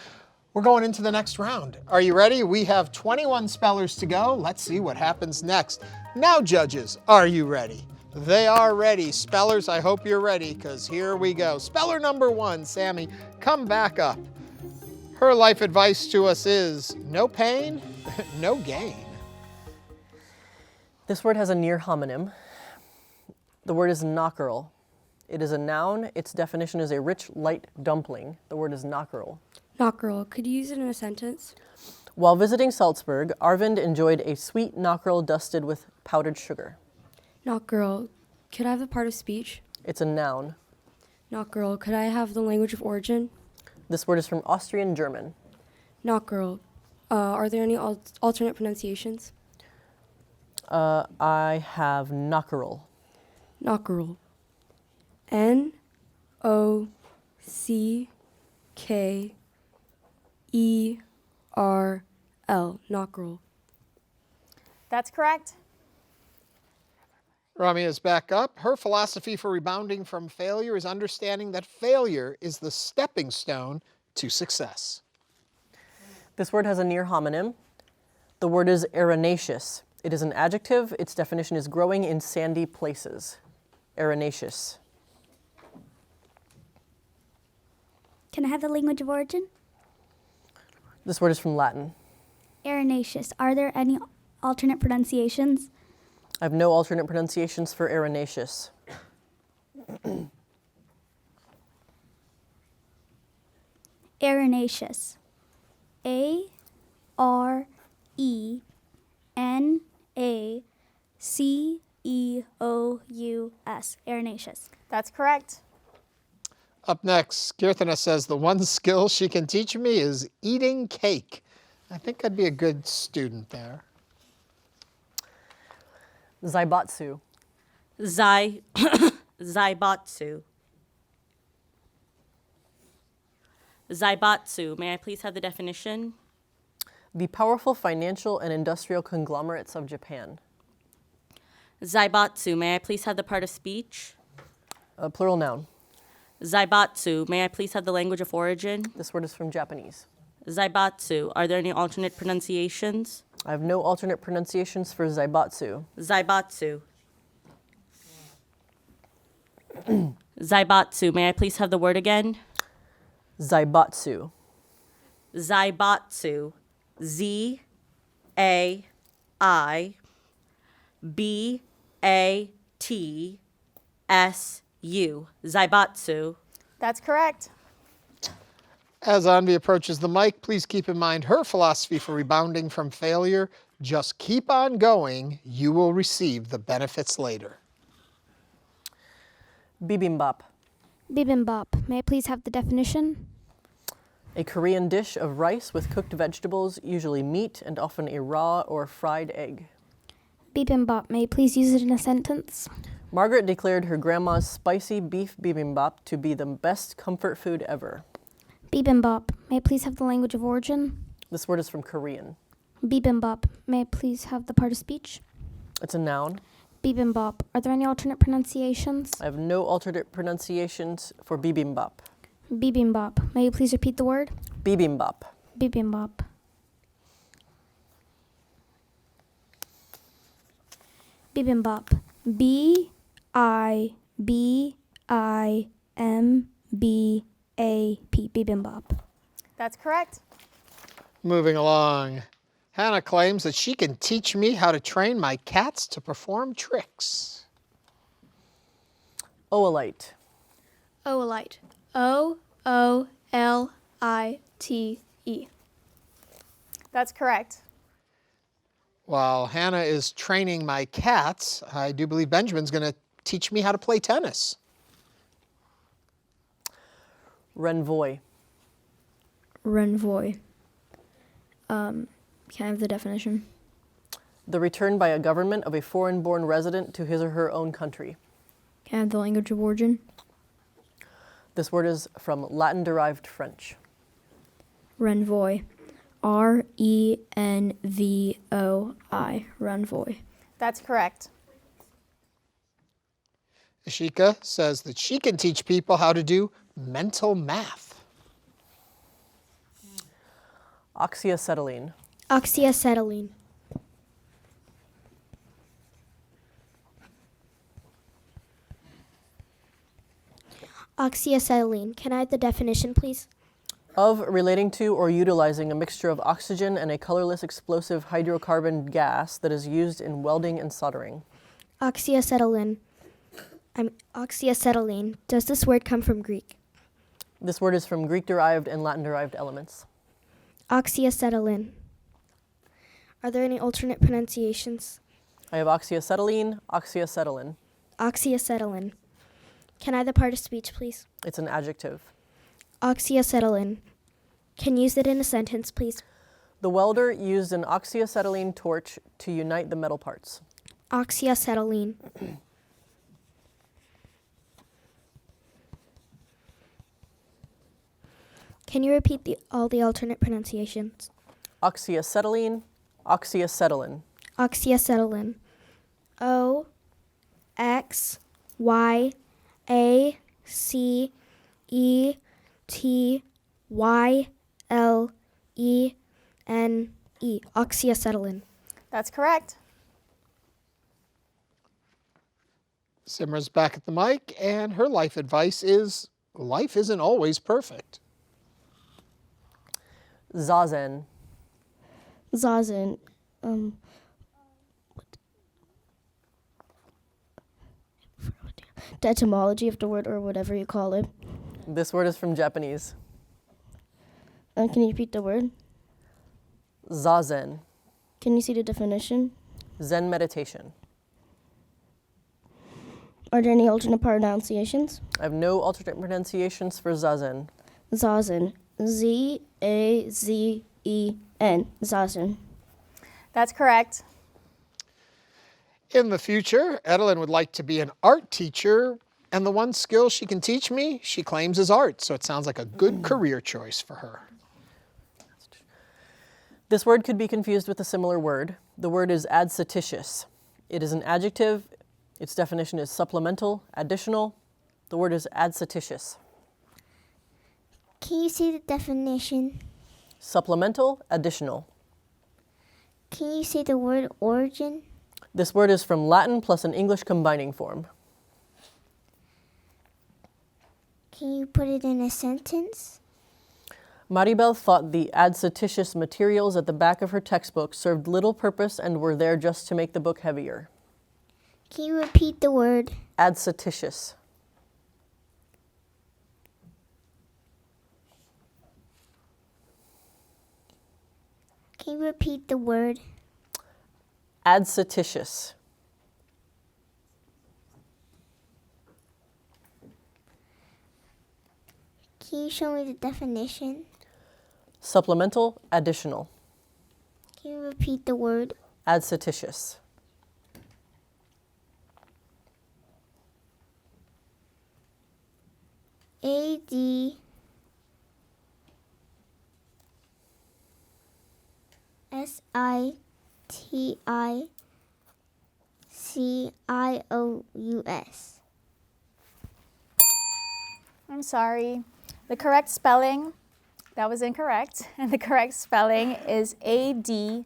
We're going into the next round. Are you ready? We have 21 spellers to go. Let's see what happens next. Now, judges, are you ready? They are ready. Spellers, I hope you're ready, because here we go. Speller number 1, Sammy, come back up. Her life advice to us is, no pain, no gain. This word has a near homonym. The word is knockerel. It is a noun. Its definition is a rich, light dumpling. The word is knockerel. Knockerel. Could you use it in a sentence? While visiting Salzburg, Arvind enjoyed a sweet knockerel dusted with powdered sugar. Knockerel. Could I have the part of speech? It's a noun. Knockerel. Could I have the language of origin? This word is from Austrian German. Knockerel. Are there any alternate pronunciations? I have knockerel. Knockerel. N-O-C-K-E-R-L. Knockerel. That's correct. Ramya is back up. Her philosophy for rebounding from failure is understanding that failure is the stepping stone to success. This word has a near homonym. The word is arenaceous. It is an adjective. Its definition is growing in sandy places. Arenaceous. Can I have the language of origin? This word is from Latin. Arenaceous. Are there any alternate pronunciations? I have no alternate pronunciations for arenaceous. Arenaceous. A-R-E-N-A-C-E-O-U-S. Arenaceous. That's correct. Up next, Kirtana says the one skill she can teach me is eating cake. I think I'd be a good student there. Zaibatsu. Zaibatsu. Zaibatsu. May I please have the definition? The powerful financial and industrial conglomerates of Japan. Zaibatsu. May I please have the part of speech? A plural noun. Zaibatsu. May I please have the language of origin? This word is from Japanese. Zaibatsu. Are there any alternate pronunciations? I have no alternate pronunciations for Zaibatsu. Zaibatsu. Zaibatsu. May I please have the word again? Zaibatsu. Zaibatsu. Z-A-I-B-A-T-S-U. Zaibatsu. That's correct. As Anvi approaches the mic, please keep in mind her philosophy for rebounding from failure. Just keep on going. You will receive the benefits later. Bibimbap. Bibimbap. May I please have the definition? A Korean dish of rice with cooked vegetables, usually meat, and often a raw or fried egg. Bibimbap. May I please use it in a sentence? Margaret declared her grandma's spicy beef bibimbap to be the best comfort food ever. Bibimbap. May I please have the language of origin? This word is from Korean. Bibimbap. May I please have the part of speech? It's a noun. Bibimbap. Are there any alternate pronunciations? I have no alternate pronunciations for bibimbap. Bibimbap. May you please repeat the word? Bibimbap. Bibimbap. Bibimbap. B-I-B-I-M-B-A-P. Bibimbap. That's correct. Moving along. Hannah claims that she can teach me how to train my cats to perform tricks. Oolite. Oolite. O-O-L-I-T-E. That's correct. While Hannah is training my cats, I do believe Benjamin's going to teach me how to play tennis. Renvoi. Renvoi. Can I have the definition? The return by a government of a foreign-born resident to his or her own country. Can I have the language of origin? This word is from Latin-derived French. Renvoi. R-E-N-V-O-I. Renvoi. That's correct. Ashika says that she can teach people how to do mental math. Oxyacetylene. Oxyacetylene. Oxyacetylene. Can I have the definition, please? Of, relating to, or utilizing a mixture of oxygen and a colorless explosive hydrocarbon gas that is used in welding and soldering. Oxyacetylene. Oxyacetylene. Does this word come from Greek? This word is from Greek-derived and Latin-derived elements. Oxyacetylene. Are there any alternate pronunciations? I have oxyacetylene, oxyacetylene. Oxyacetylene. Can I have the part of speech, please? It's an adjective. Oxyacetylene. Can you use it in a sentence, please? The welder used an oxyacetylene torch to unite the metal parts. Oxyacetylene. Can you repeat all the alternate pronunciations? Oxyacetylene, oxyacetylene. Oxyacetylene. O-X-Y-A-C-E-T-Y-L-E-N-E. Oxyacetylene. That's correct. Simra's back at the mic, and her life advice is, life isn't always perfect. Zazen. Zazen. The etymology of the word, or whatever you call it. This word is from Japanese. Can you repeat the word? Zazen. Can you see the definition? Zen meditation. Are there any alternate pronunciations? I have no alternate pronunciations for zazen. Zazen. Z-A-Z-E-N. Zazen. That's correct. In the future, Edelyn would like to be an art teacher, and the one skill she can teach me, she claims is art, so it sounds like a good career choice for her. This word could be confused with a similar word. The word is adscititious. It is an adjective. Its definition is supplemental, additional. The word is adscititious. Can you see the definition? Supplemental, additional. Can you see the word origin? This word is from Latin plus an English combining form. Can you put it in a sentence? Maribel thought the adscititious materials at the back of her textbook served little purpose and were there just to make the book heavier. Can you repeat the word? Adscititious. Can you repeat the word? Adscititious. Can you show me the definition? Supplemental, additional. Can you repeat the word? Adventitious. A-D S-I-T-I-C-I-O-U-S. I'm sorry. The correct spelling, that was incorrect. And the correct spelling is A-D-S-C-I-T-I-T-I-O-U-S.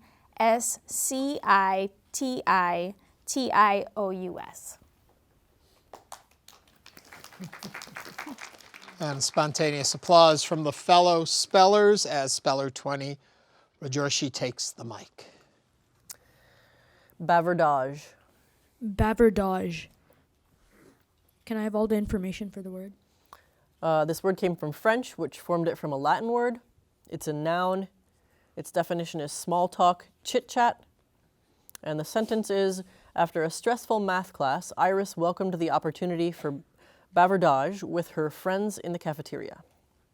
And spontaneous applause from the fellow spellers as Speller 20, Rajorshi, takes the mic. Bavardage. Bavardage. Can I have all the information for the word? This word came from French, which formed it from a Latin word. It's a noun. Its definition is small talk, chit-chat. And the sentence is, after a stressful math class, Iris welcomed the opportunity for bavardage with her friends in the cafeteria.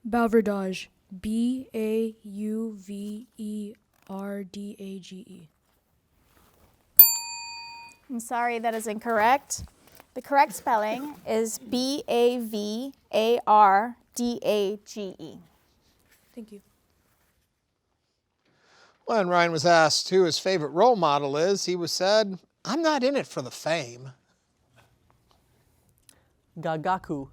Bavardage. B-A-U-V-E-R-D-A-G-E. I'm sorry, that is incorrect. The correct spelling is B-A-V-A-R-D-A-G-E. Thank you. When Ryan was asked who his favorite role model is, he said, "I'm not in it for the fame." Gagaku.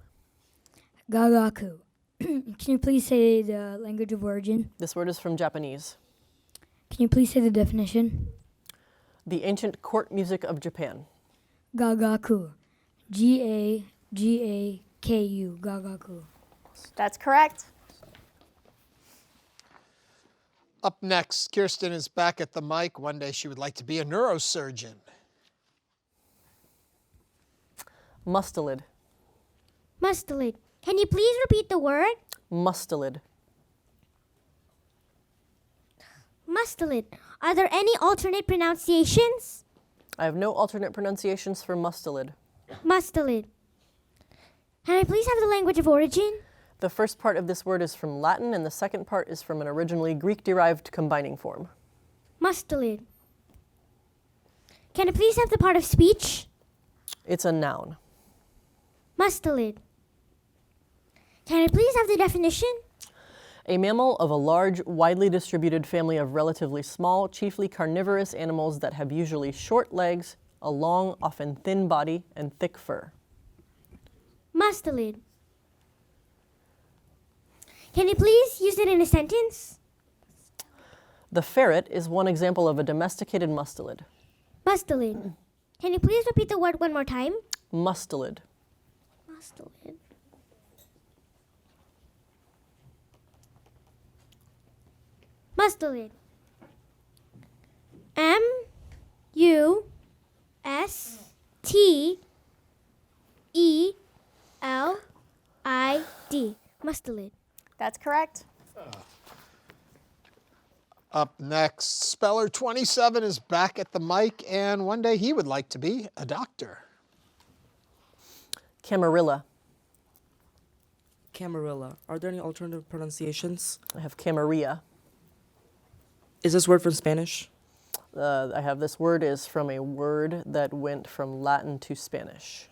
Gagaku. Can you please say the language of origin? This word is from Japanese. Can you please say the definition? The ancient court music of Japan. Gagaku. G-A-G-A-K-U. Gagaku. That's correct. Up next, Kirsten is back at the mic. One day she would like to be a neurosurgeon. Mustelid. Mustelid. Can you please repeat the word? Mustelid. Mustelid. Are there any alternate pronunciations? I have no alternate pronunciations for mustelid. Mustelid. Can I please have the language of origin? The first part of this word is from Latin, and the second part is from an originally Greek-derived combining form. Mustelid. Can I please have the part of speech? It's a noun. Mustelid. Can I please have the definition? A mammal of a large, widely distributed family of relatively small, chiefly carnivorous animals that have usually short legs, a long, often thin body, and thick fur. Mustelid. Can you please use it in a sentence? The ferret is one example of a domesticated mustelid. Mustelid. Can you please repeat the word one more time? Mustelid. Mustelid. Mustelid. M-U-S-T-E-L-I-D. Mustelid. That's correct. Up next, Speller 27 is back at the mic, and one day he would like to be a doctor. Camarilla. Camarilla. Are there any alternative pronunciations? I have camarilla. Is this word from Spanish? I have this word is from a word that went from Latin to Spanish.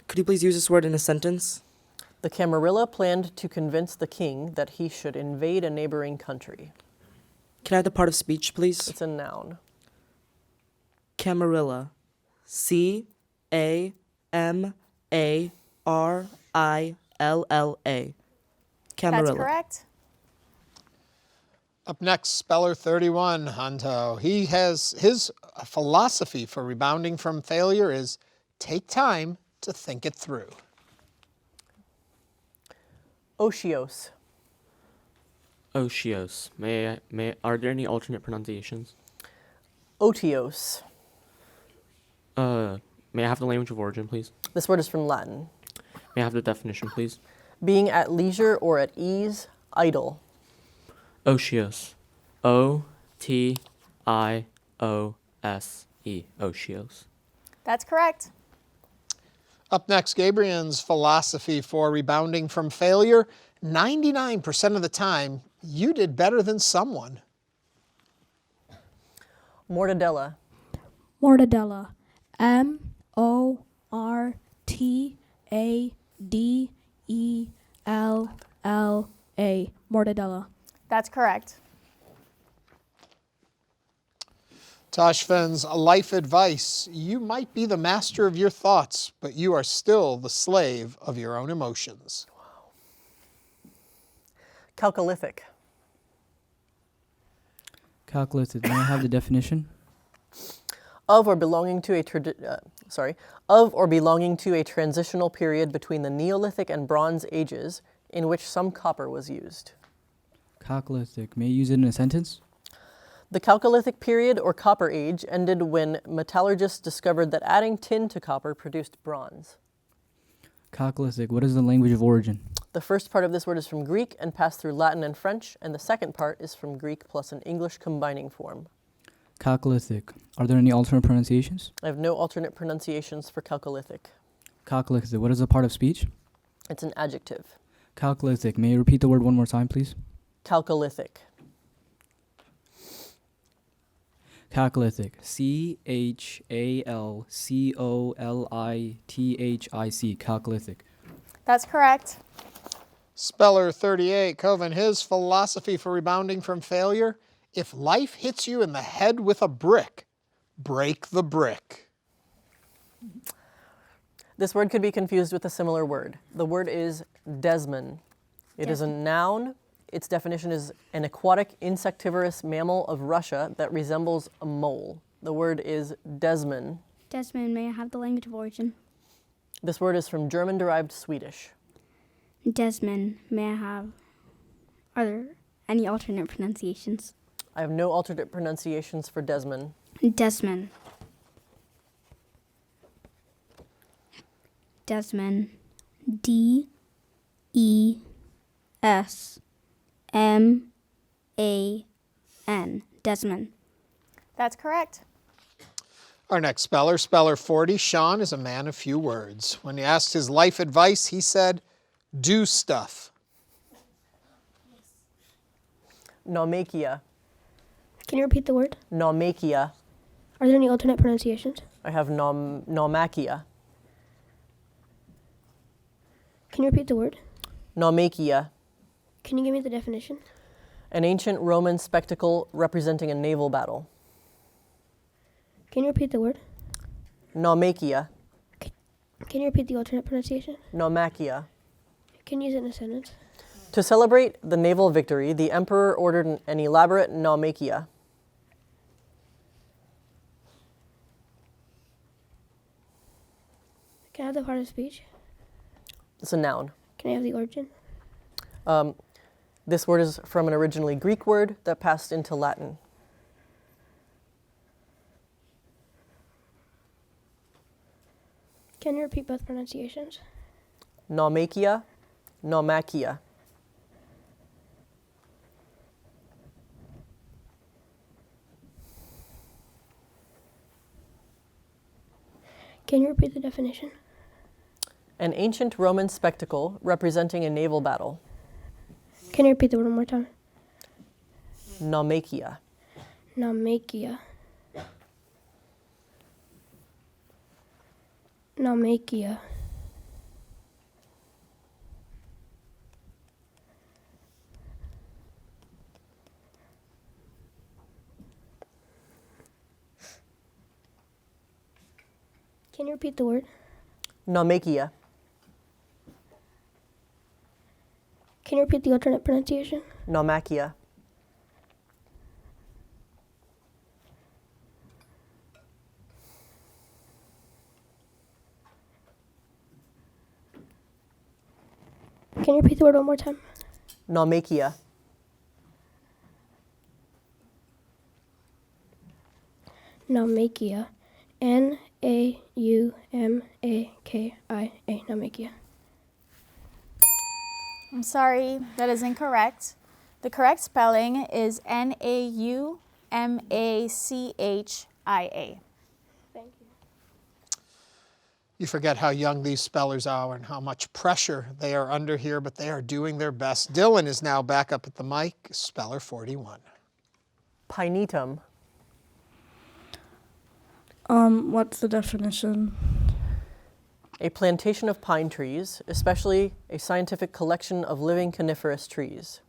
Could you please use this word in a sentence? The Camarilla planned to convince the king that he should invade a neighboring country. Can I have the part of speech, please? It's a noun. Camarilla. C-A-M-A-R-I-L-L-A. Camarilla. That's correct. Up next, Speller 31, Hanto. He has his philosophy for rebounding from failure is take time to think it through. Otios. Otios. Are there any alternate pronunciations? Otios. May I have the language of origin, please? This word is from Latin. May I have the definition, please? Being at leisure or at ease, idle. Otios. O-T-I-O-S-E. Otios. That's correct. Up next, Gabriel's philosophy for rebounding from failure. 99% of the time, you did better than someone. Mortadella. Mortadella. M-O-R-T-A-D-E-L-L-A. Mortadella. That's correct. Toshfen's life advice. You might be the master of your thoughts, but you are still the slave of your own emotions. Calcolithic. Calculated. May I have the definition? Of or belonging to a transitional period between the Neolithic and Bronze Ages in which some copper was used. Calculatic. May I use it in a sentence? The Chalcolithic period or Copper Age ended when metallurgists discovered that adding tin to copper produced bronze. Calculatic. What is the language of origin? The first part of this word is from Greek and passed through Latin and French, and the second part is from Greek plus an English combining form. Calculatic. Are there any alternate pronunciations? I have no alternate pronunciations for Chalcolithic. Calculatic. What is a part of speech? It's an adjective. Calculatic. May you repeat the word one more time, please? Chalcolithic. Calcolatic. C-H-A-L-C-O-L-I-T-H-I-C. Calcolatic. That's correct. Speller 38, Coven, his philosophy for rebounding from failure. If life hits you in the head with a brick, break the brick. This word could be confused with a similar word. The word is desman. It is a noun. Its definition is an aquatic insectivorous mammal of Russia that resembles a mole. The word is desman. Desmond, may I have the language of origin? This word is from German-derived Swedish. Desmond, may I have... Are there any alternate pronunciations? I have no alternate pronunciations for desman. Desmond. Desmond. D-E-S-M-A-N. Desmond. That's correct. Our next speller, speller 40, Sean is a man of few words. When he asked his life advice, he said, do stuff. Naumakia. Can you repeat the word? Naumakia. Are there any alternate pronunciations? I have naumakia. Can you repeat the word? Naumakia. Can you give me the definition? An ancient Roman spectacle representing a naval battle. Can you repeat the word? Naumakia. Can you repeat the alternate pronunciation? Naumakia. Can you use it in a sentence? To celebrate the naval victory, the emperor ordered an elaborate naumakia. Can I have the part of speech? It's a noun. Can I have the origin? This word is from an originally Greek word that passed into Latin. Can you repeat both pronunciations? Naumakia, naumakia. Can you repeat the definition? An ancient Roman spectacle representing a naval battle. Can you repeat the word one more time? Naumakia. Naumakia. Naumakia. Can you repeat the word? Naumakia. Can you repeat the alternate pronunciation? Naumakia. Can you repeat the word one more time? Naumakia. Naumakia. N-A-U-M-A-K-I-A. Naumakia. I'm sorry, that is incorrect. The correct spelling is N-A-U-M-A-C-H-I-A. Thank you. You forget how young these spellers are and how much pressure they are under here, but they are doing their best. Dylan is now back up at the mic, speller 41. Pinetum. What's the definition? A plantation of pine trees, especially a scientific collection of living coniferous trees.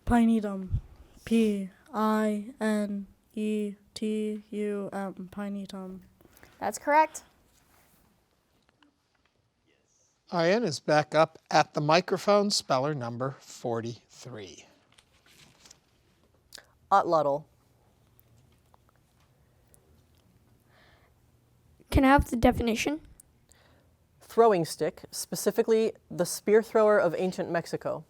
Pinetum. P-I-N-E-T-U-M. Pinetum. That's correct. Ian is back up at the microphone, speller number 43. Otlotl. Can I have the definition? Throwing stick, specifically the spear thrower of ancient Mexico.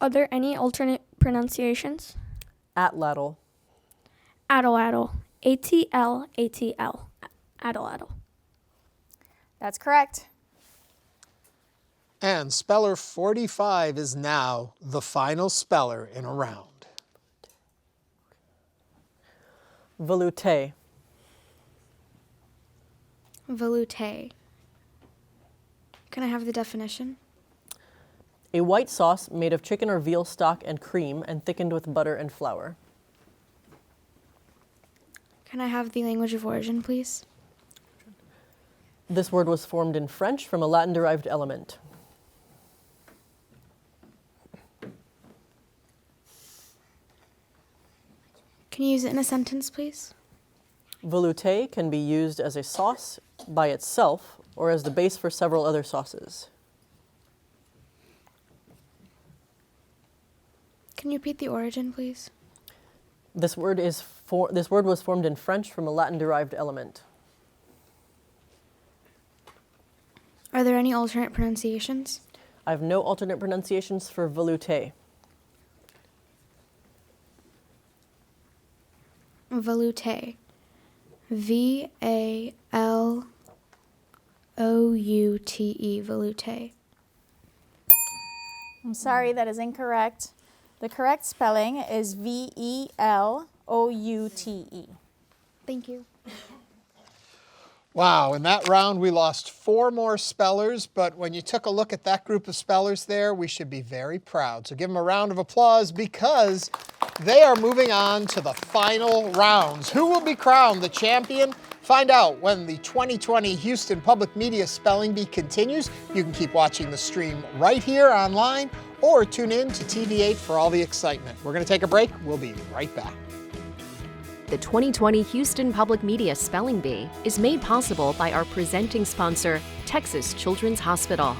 Are there any alternate pronunciations? Atlatl. Atlatl. A-T-L-A-T-L. Atlatl. That's correct. And speller 45 is now the final speller in a round. Velouté. Velouté. Can I have the definition? A white sauce made of chicken or veal stock and cream and thickened with butter and flour. Can I have the language of origin, please? This word was formed in French from a Latin-derived element. Can you use it in a sentence, please? Velouté can be used as a sauce by itself or as the base for several other sauces. Can you repeat the origin, please? This word was formed in French from a Latin-derived element. Are there any alternate pronunciations? I have no alternate pronunciations for velouté. Velouté. V-A-L-O-U-T-E. Velouté. I'm sorry, that is incorrect. The correct spelling is V-E-L-O-U-T-E. Thank you. Wow, in that round we lost 4 more spellers, but when you took a look at that group of spellers there, we should be very proud. So give them a round of applause because they are moving on to the final rounds. Who will be crowned the champion? Find out when the 2020 Houston Public Media Spelling Bee continues. You can keep watching the stream right here online or tune in to TV8 for all the excitement. We're going to take a break. We'll be right back. The 2020 Houston Public Media Spelling Bee is made possible by our presenting sponsor, Texas Children's Hospital.